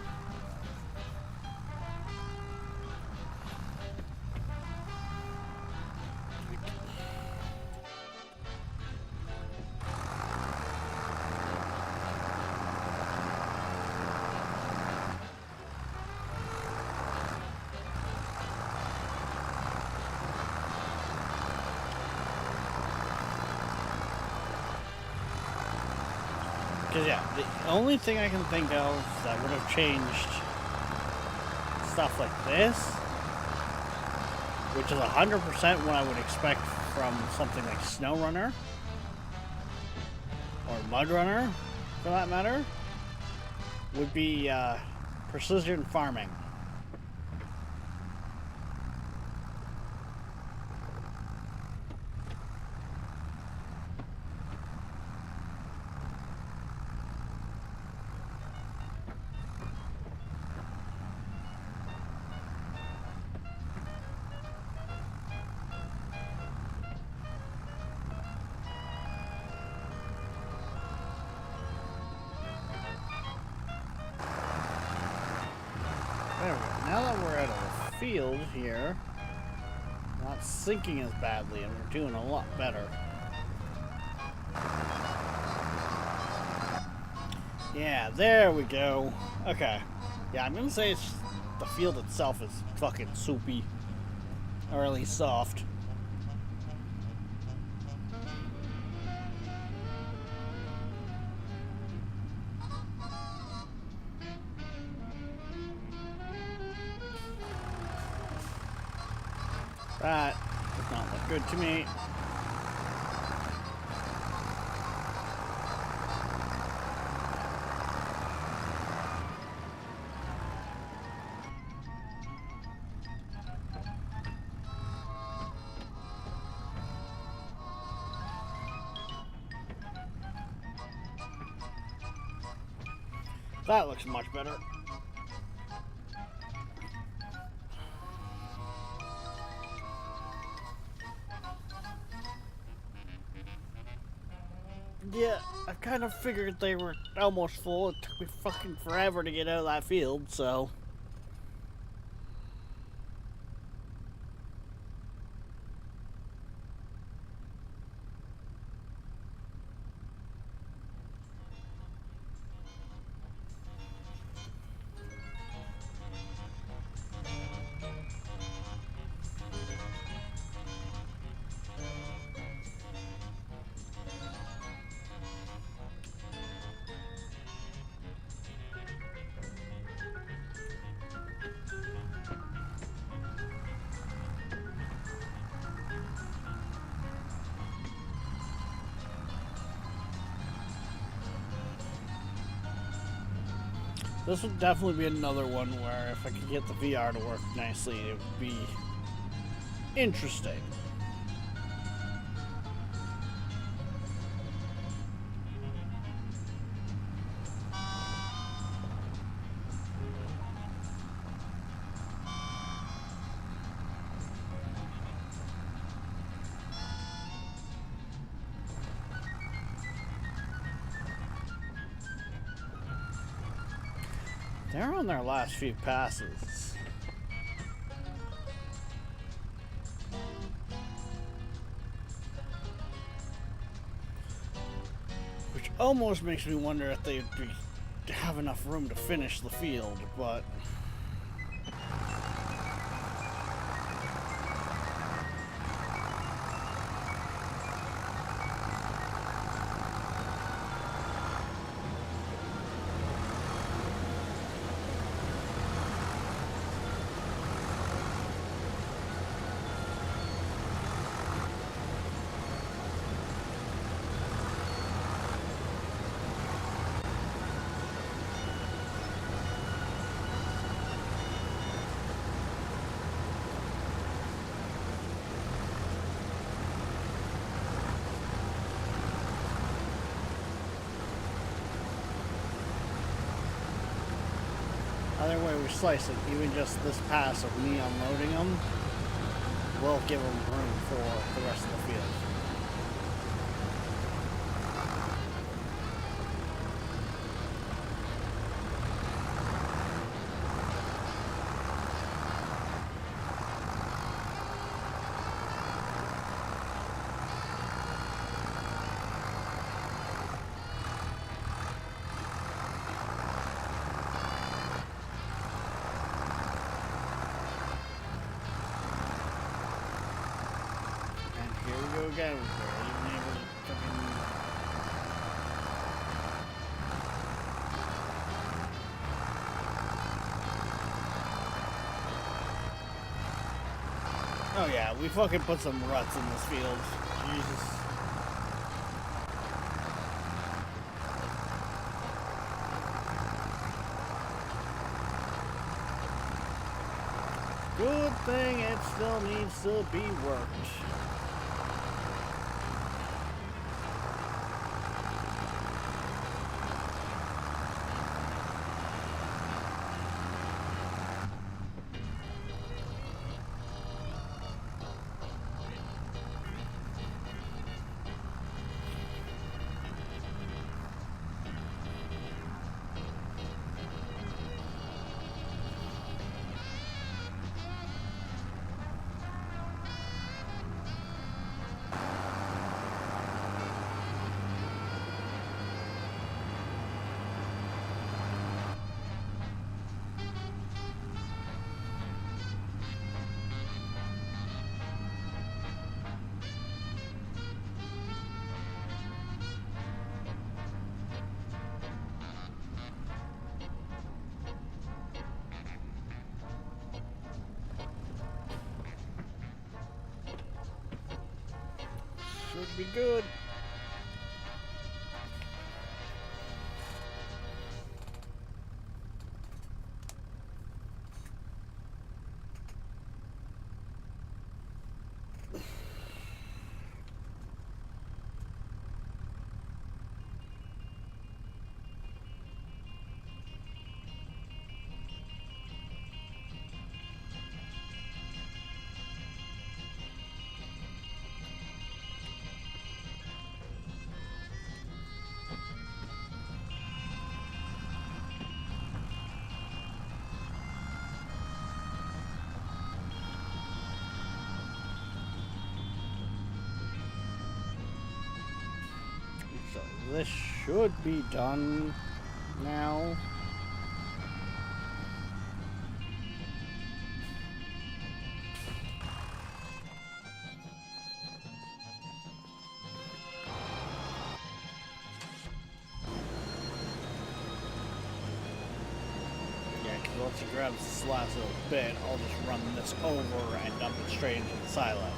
Because, yeah, the only thing I can think of that would have changed stuff like this, which is 100% what I would expect from something like SnowRunner, or MudRunner, for that matter, would be precision farming. There we go. Now that we're out of the field here, not sinking as badly, and we're doing a lot better. Yeah, there we go. Okay. Yeah, I'm gonna say it's the field itself is fucking soupy. Or at least soft. That does not look good to me. That looks much better. Yeah, I kind of figured they were almost full. It took me fucking forever to get out of that field, so... This would definitely be another one where if I could get the VR to work nicely, it would be interesting. They're on their last few passes. Which almost makes me wonder if they'd have enough room to finish the field, but... Either way we slice it, even just this pass of me unloading them will give them room for the rest of the field. Again, we're even able to fucking... Oh yeah, we fucking put some ruts in this field. Jesus. Good thing it still needs to be worked. Should be good. So this should be done now. Yeah, because once he grabs this last little bit, I'll just run this over and dump it straight into the silo.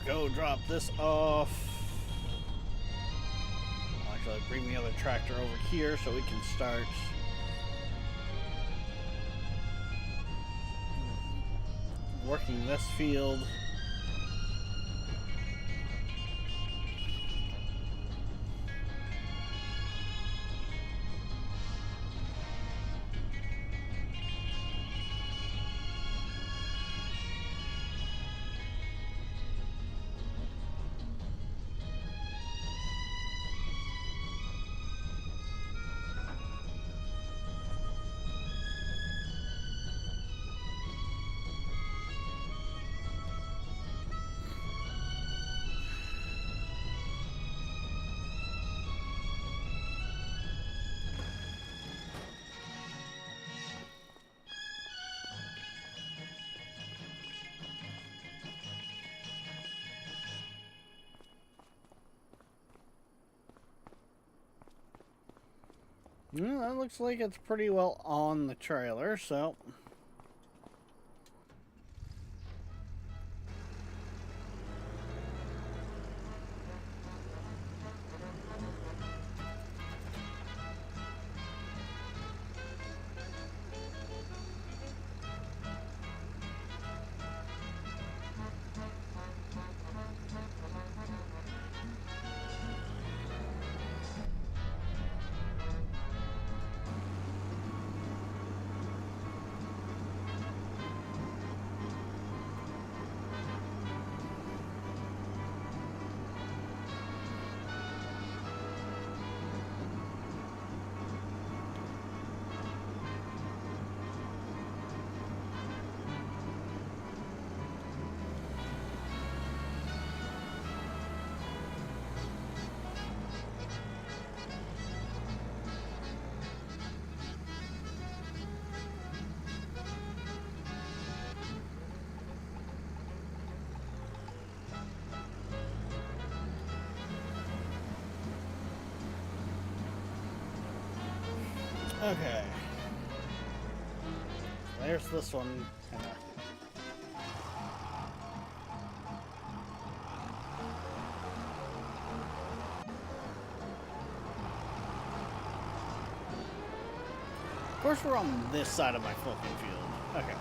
go drop this off. I'll actually bring the other tractor over here so we can start working this field. Well, that looks like it's pretty well on the trailer, so... Okay. There's this one. Of course, we're on this side of my fucking field. Okay.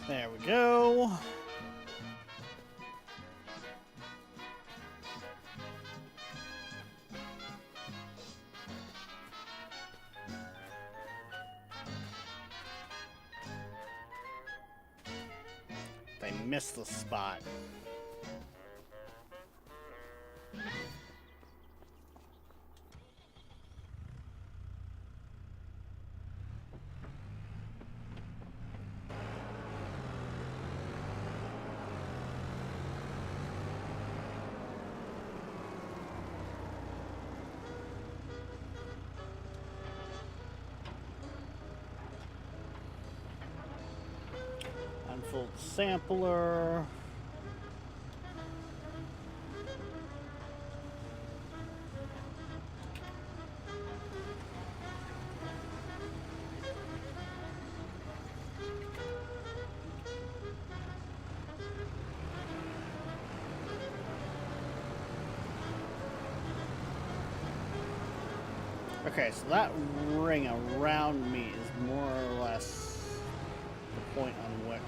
There we go. They missed the spot. Unfold sampler. Okay, so that ring around me is more or less the point on what.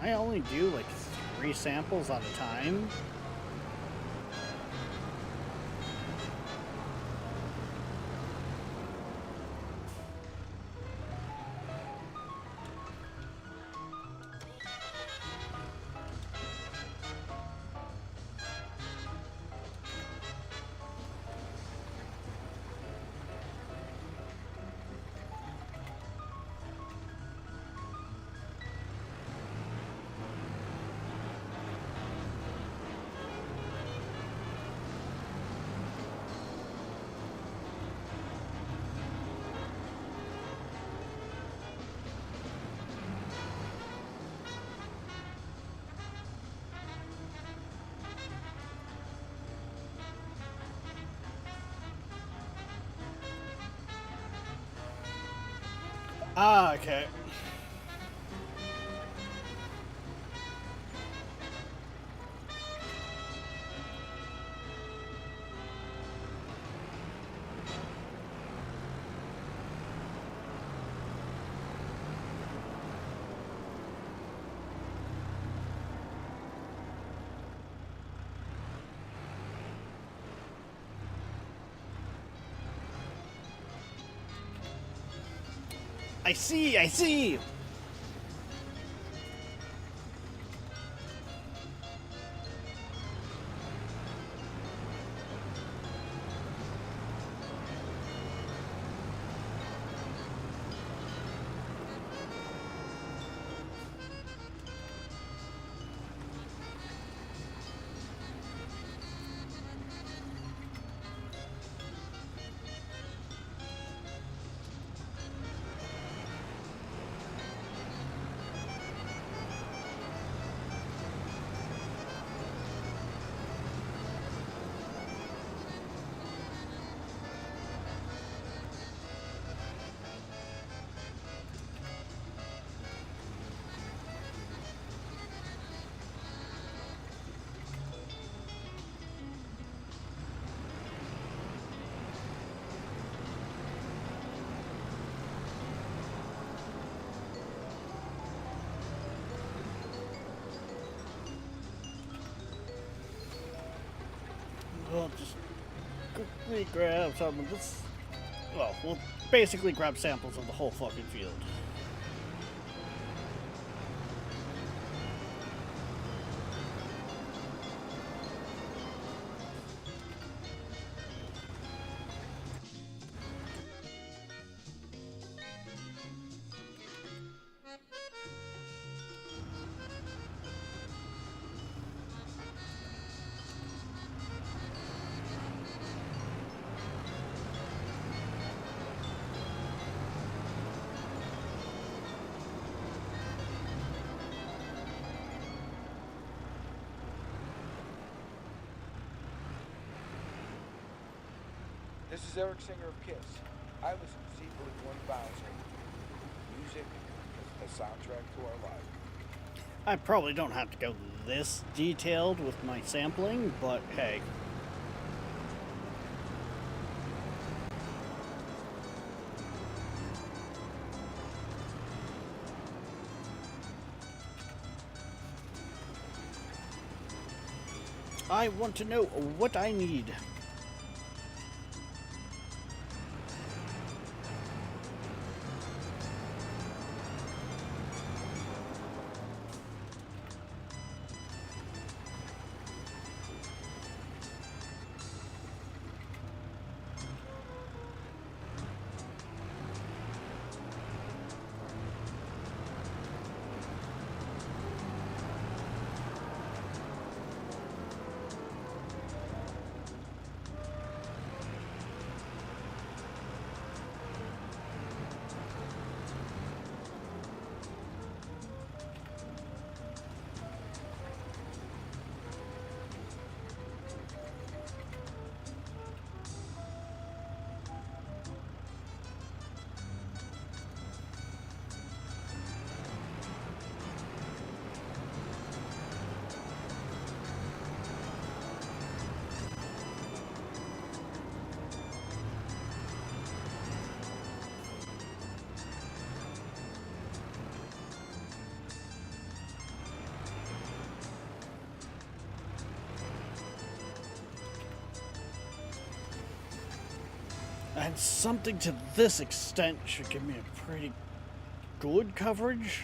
I only do like 3 samples at a time. Ah, okay. I see, I see! We'll just quickly grab some of this. Well, we'll basically grab samples of the whole fucking field. This is Eric Singer of Kiss. I listen to Seabird 1000. Music is the soundtrack to our life. I probably don't have to go this detailed with my sampling, but hey. I want to know what I need. And something to this extent should give me a pretty good coverage.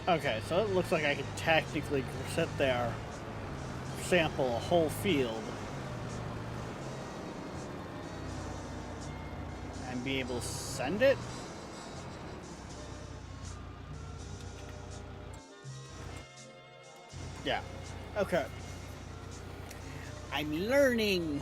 Okay, so it looks like I can technically sit there, sample a whole field. and be able to send it? Yeah. Okay. I'm learning.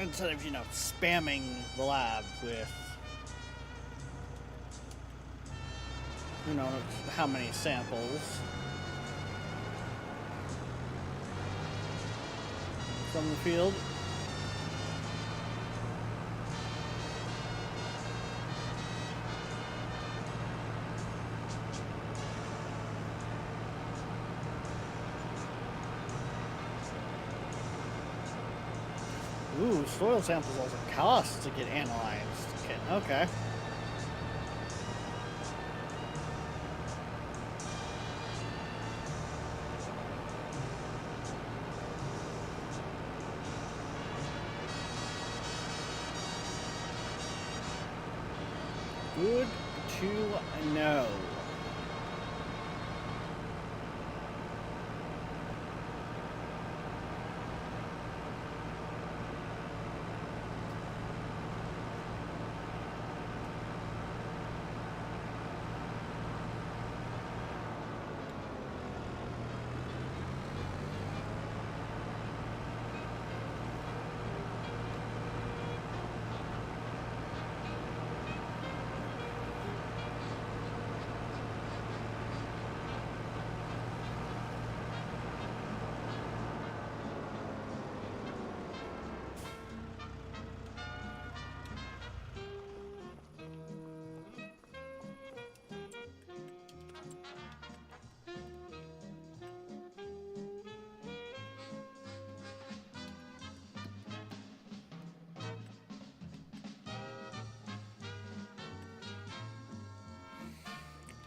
Instead of, spamming the lab with, who knows how many samples from the field. Ooh, soil samples also cost to get analyzed. Okay. Good to know.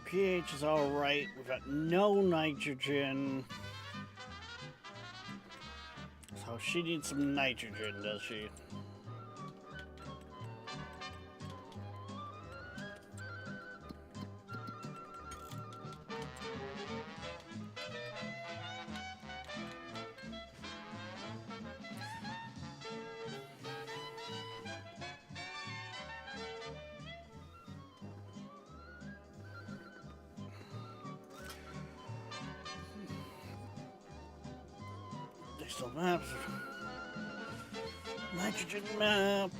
pH is alright. We've got no nitrogen. So she needs some nitrogen, does she? Digital maps. Nitrogen map.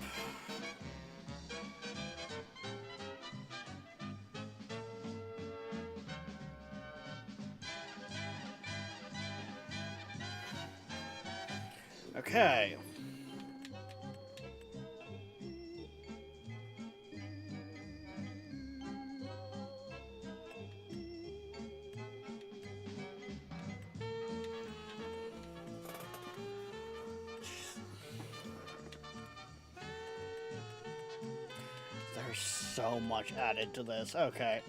Okay. There's so much added to this. Okay.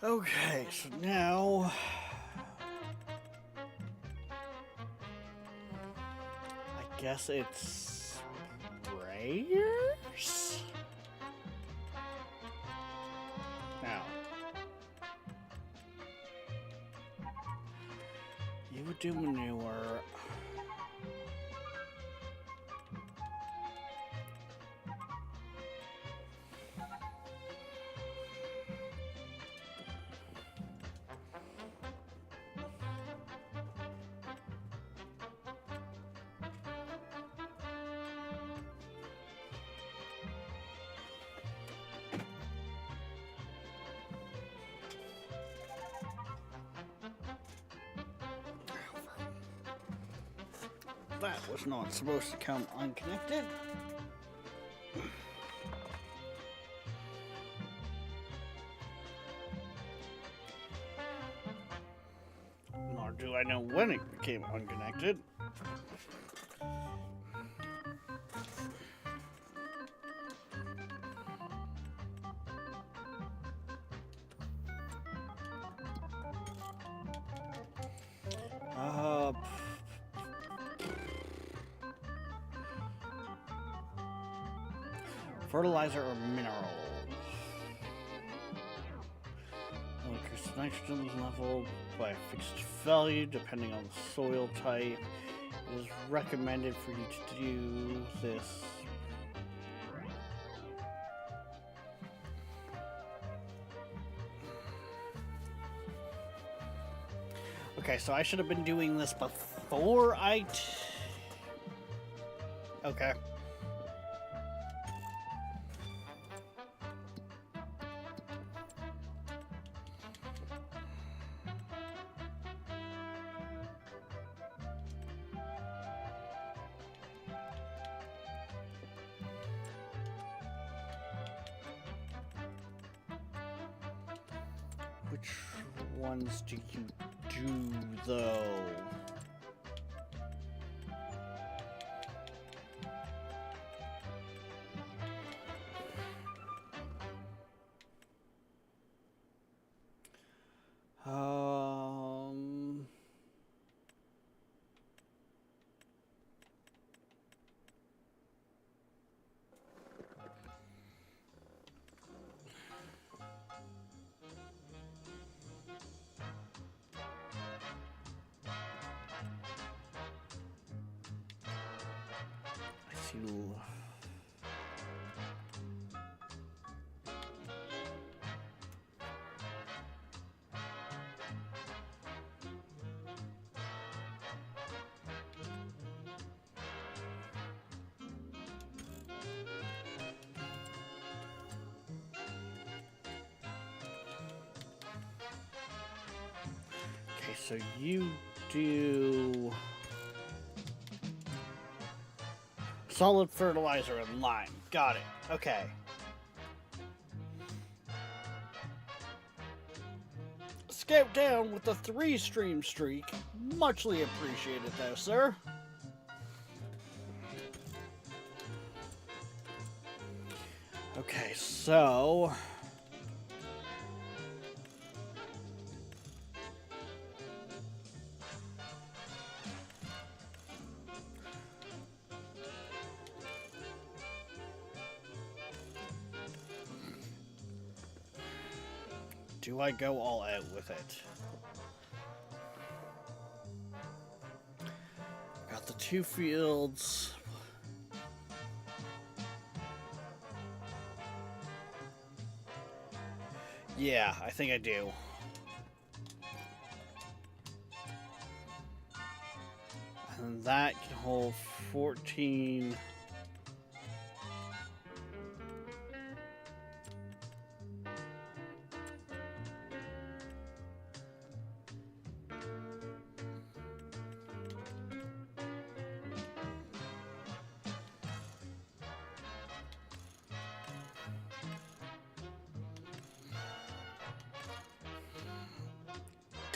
Okay, so now I guess it's sprayers? Now, you would do manure. That was not supposed to come unconnected. Nor do I know when it became unconnected. Fertilizer or mineral? Increase the nitrogen level by a fixed value depending on the soil type. It is recommended for you to do this. Okay, so I should have been doing this before okay. Which ones do you do, though? To okay, so you do solid fertilizer and lime. Got it. Okay. Scout down with the 3-stream streak. Muchly appreciated though, sir. Okay, so do I go all out with it? Got the 2 fields. Yeah, I think I do. And that can hold 14.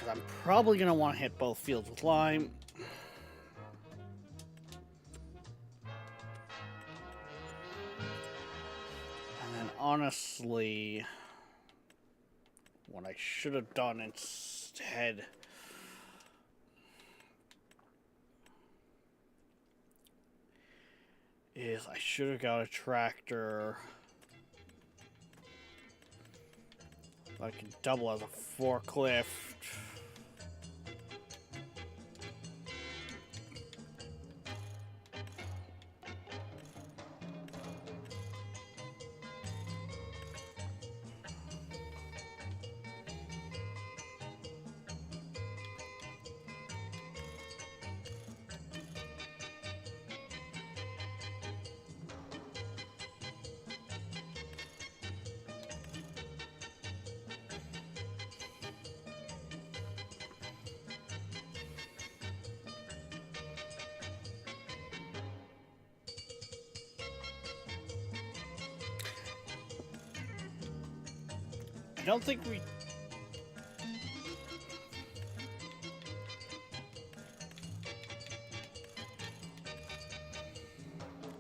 I'm probably going to want to hit both fields with lime. And then honestly, what I should have done instead is I should have got a tractor that can double as a forklift. I don't think we...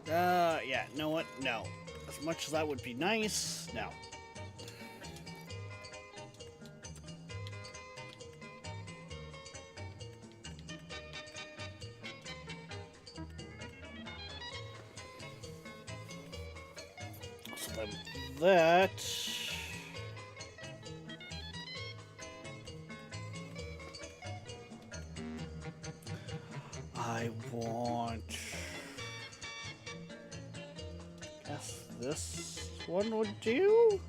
yeah, know what? No. As much as that would be nice, no. So then that... I want... guess this one would do?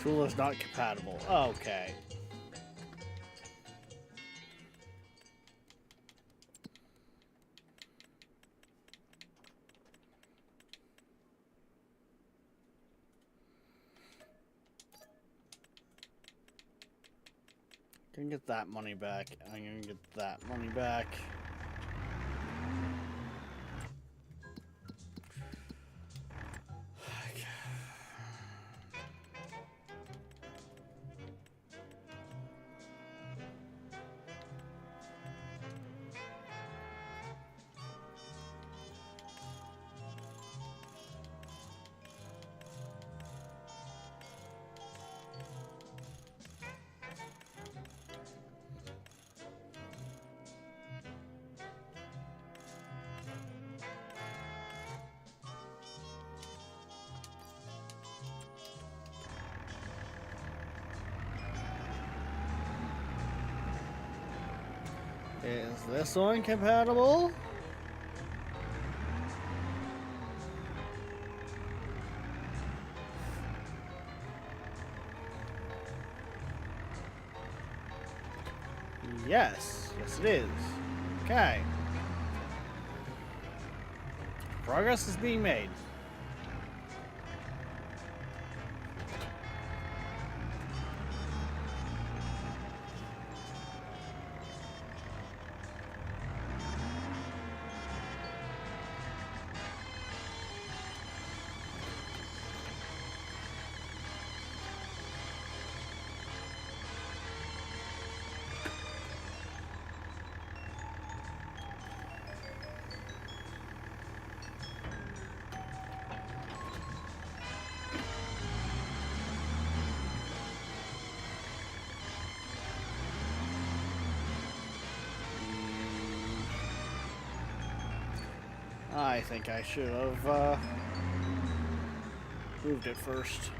Tool is not compatible. Okay. Gonna get that money back. I'm gonna get that money back. Is this one compatible? Yes. Yes, it is. Okay. Progress is being made. I think I should have moved it first.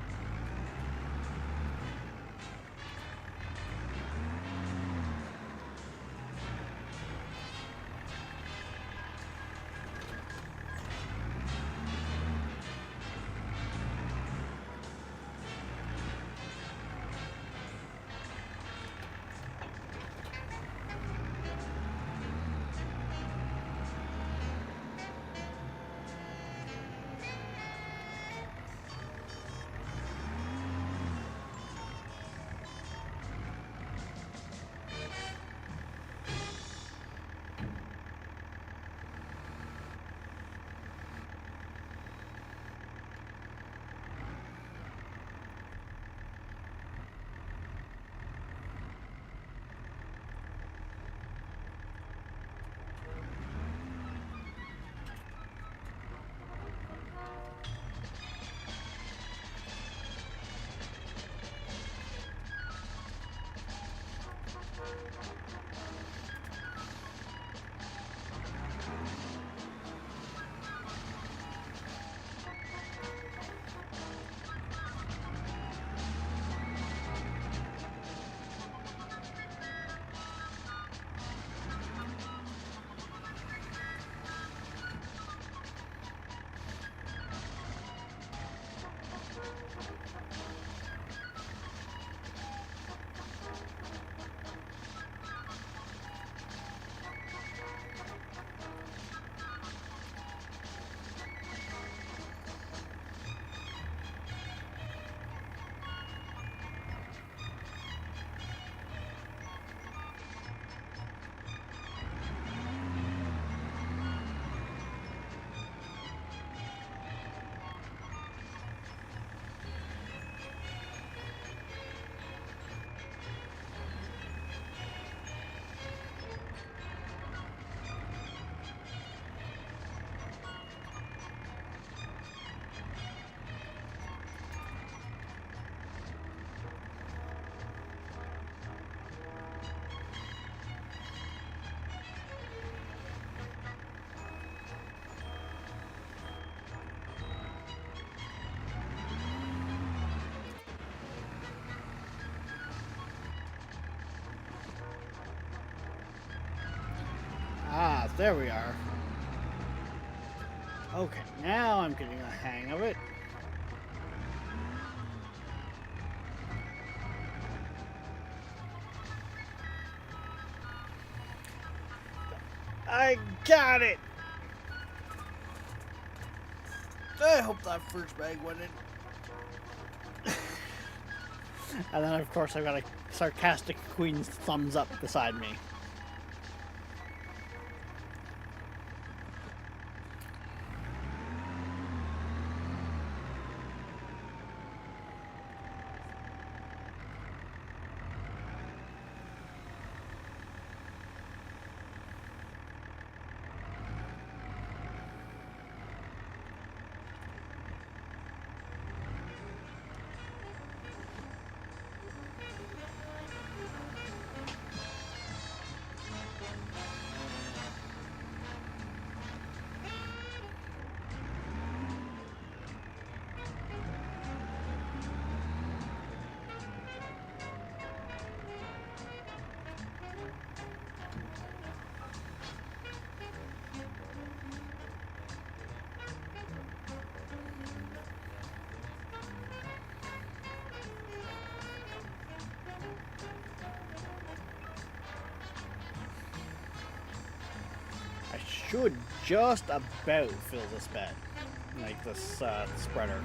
There we are. Okay, now I'm getting the hang of it. I got it! I hope that first bag went in. And then, of course, I've got a sarcastic queen's thumbs up beside me. Should just about fill this bed, like this spreader.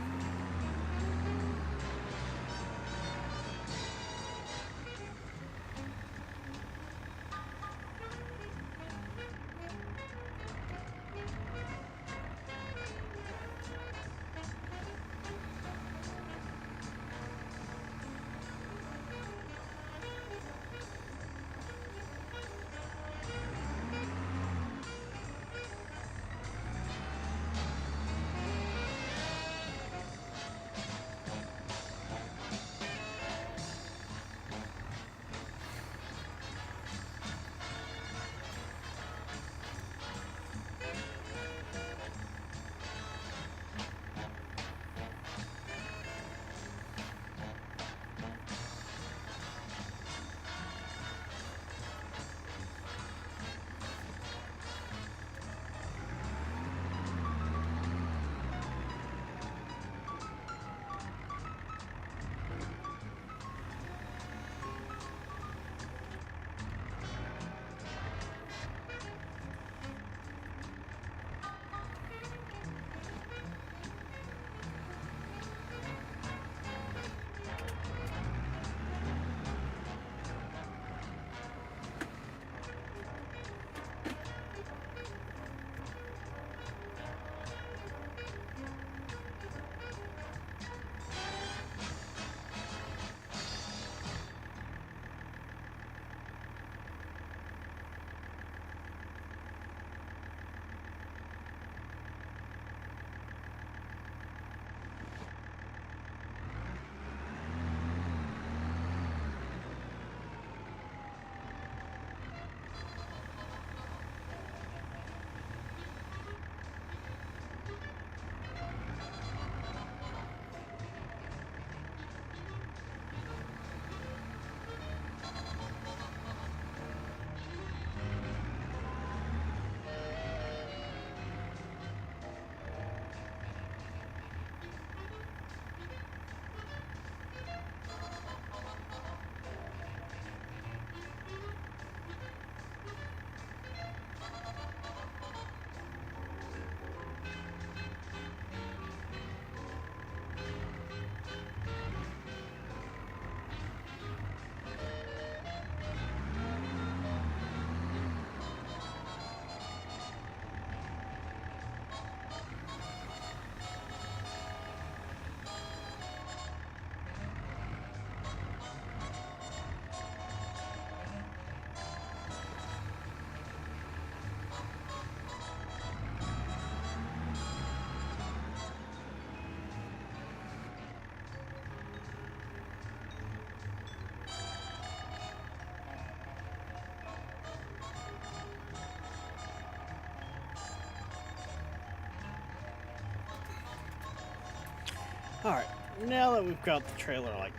Alright, now that we've got the trailer, like,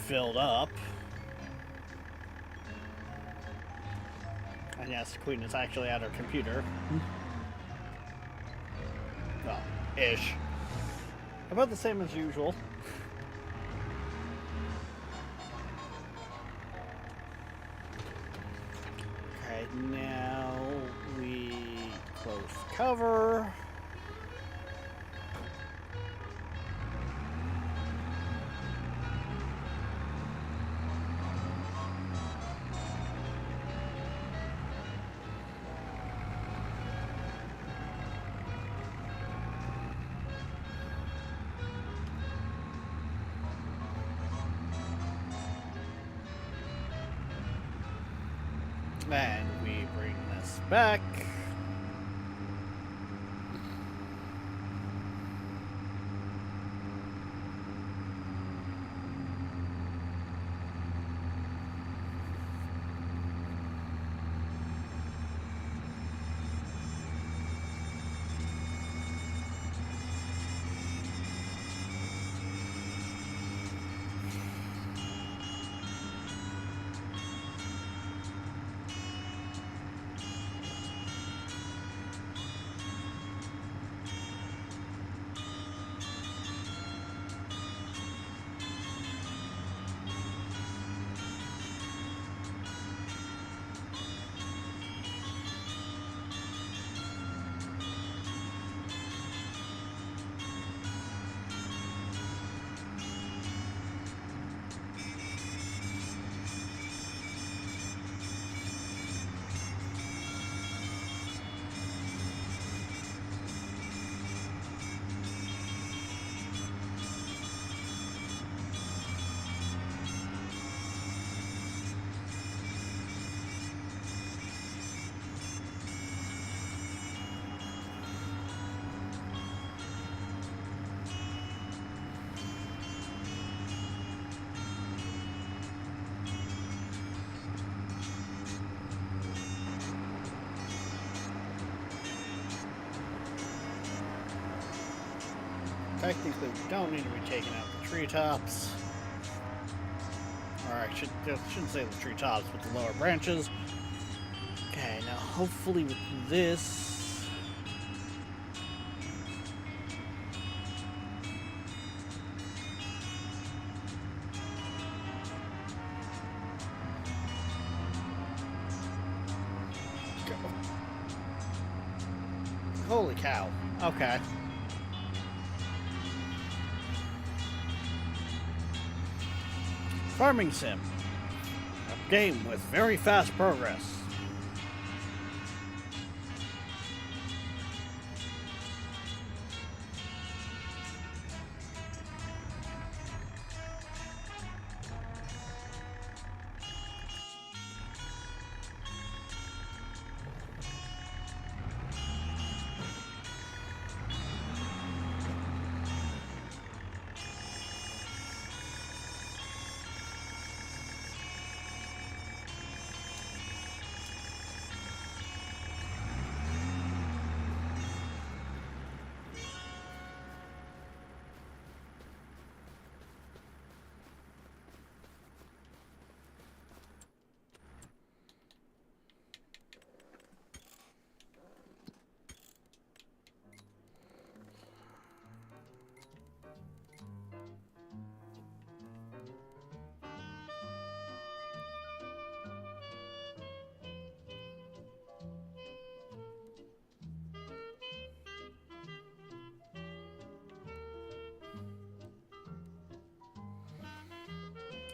filled up, And yes, the Queen is actually at her computer. Well, ish. About the same as usual. Okay, now we close the cover. And we bring this back. Technically, we don't need to be taking out the treetops. Or I shouldn't say the treetops, but the lower branches. Okay, now hopefully with this... Holy cow. Okay. Farming Sim. A game with very fast progress.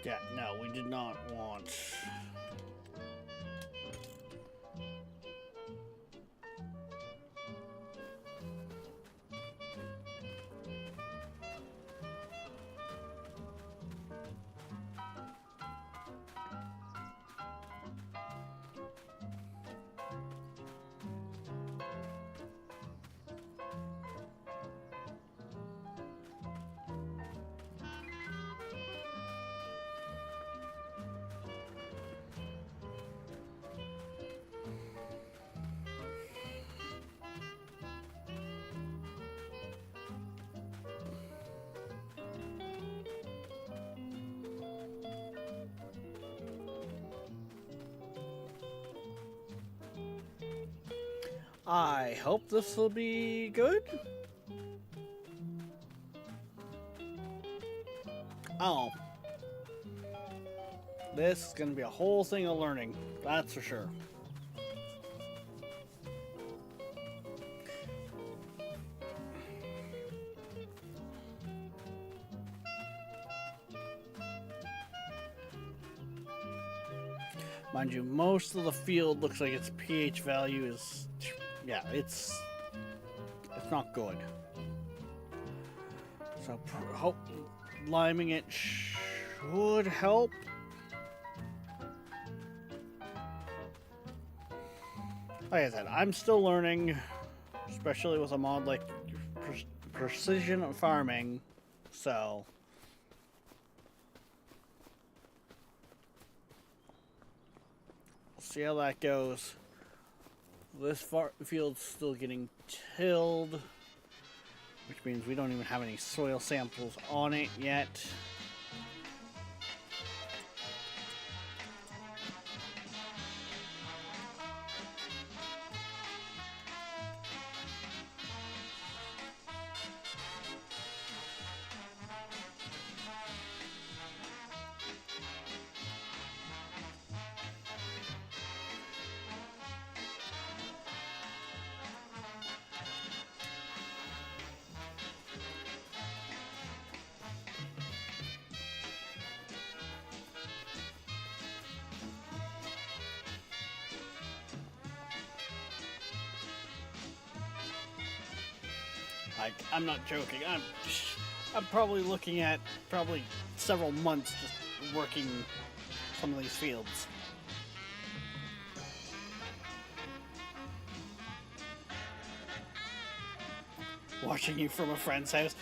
Yeah, no, we did not want... I hope this will be good. Oh. This is going to be a whole thing of learning. That's for sure. Mind you, most of the field looks like its pH value is, yeah, it's not good. So hope liming it should help. Like I said, I'm still learning, especially with a mod like precision farming. So see how that goes. This field's still getting tilled, which means we don't even have any soil samples on it yet. Like, I'm not joking. I'm probably looking at several months just working some of these fields. Watching you from a friend's house.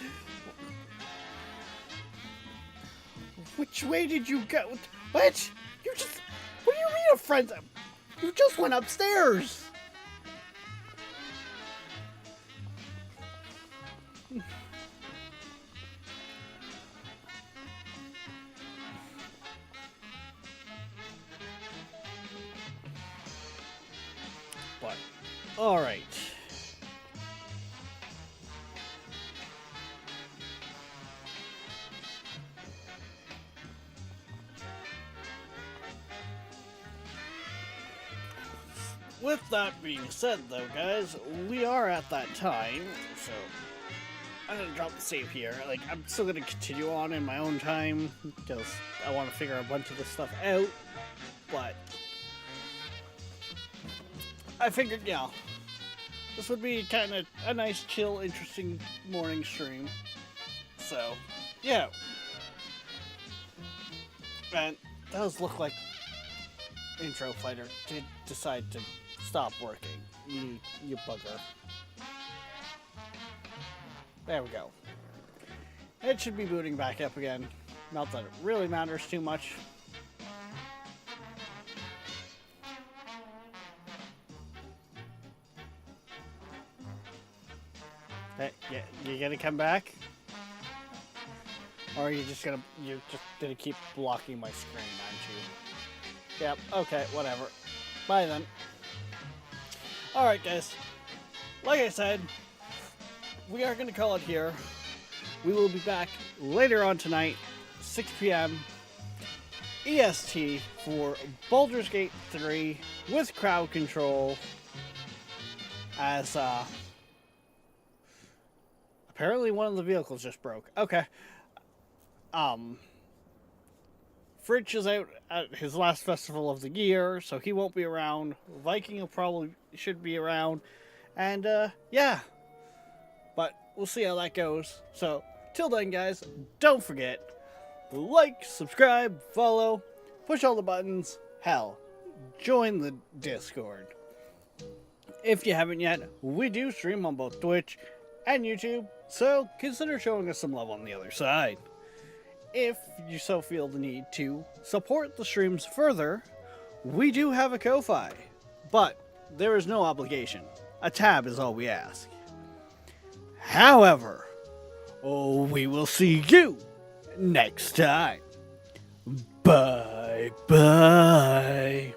Which way did you go? What? You just... What do you mean a friend's... You just went upstairs! But, alright. With that being said, though, guys, we are at that time, so I'm gonna drop the save here. Like, I'm still gonna continue on in my own time because I want to figure a bunch of this stuff out, but I figured, yeah, this would be kind of a nice, chill, interesting morning stream. So, yeah. And it does look like Intro Fighter did decide to stop working. You bugger. There we go. It should be booting back up again. Not that it really matters too much. Hey, yeah, you gonna come back? Or are you just gonna keep blocking my screen, aren't you? Yep, okay, whatever. Bye then. Alright guys, like I said, we are going to call it here. We will be back later on tonight, 6 p.m. EST for Baldur's Gate 3 with crowd control, as apparently one of the vehicles just broke. Okay. Fritch is out at his last festival of the year, so he won't be around. Viking should be around. And, yeah. But we'll see how that goes. So, till then, guys, don't forget, like, subscribe, follow, push all the buttons. Hell, join the Discord. If you haven't yet, we do stream on both Twitch and YouTube, so consider showing us some love on the other side. If you so feel the need to support the streams further, we do have a Ko-Fi, but there is no obligation. A tab is all we ask. However, we will see you next time. Bye bye.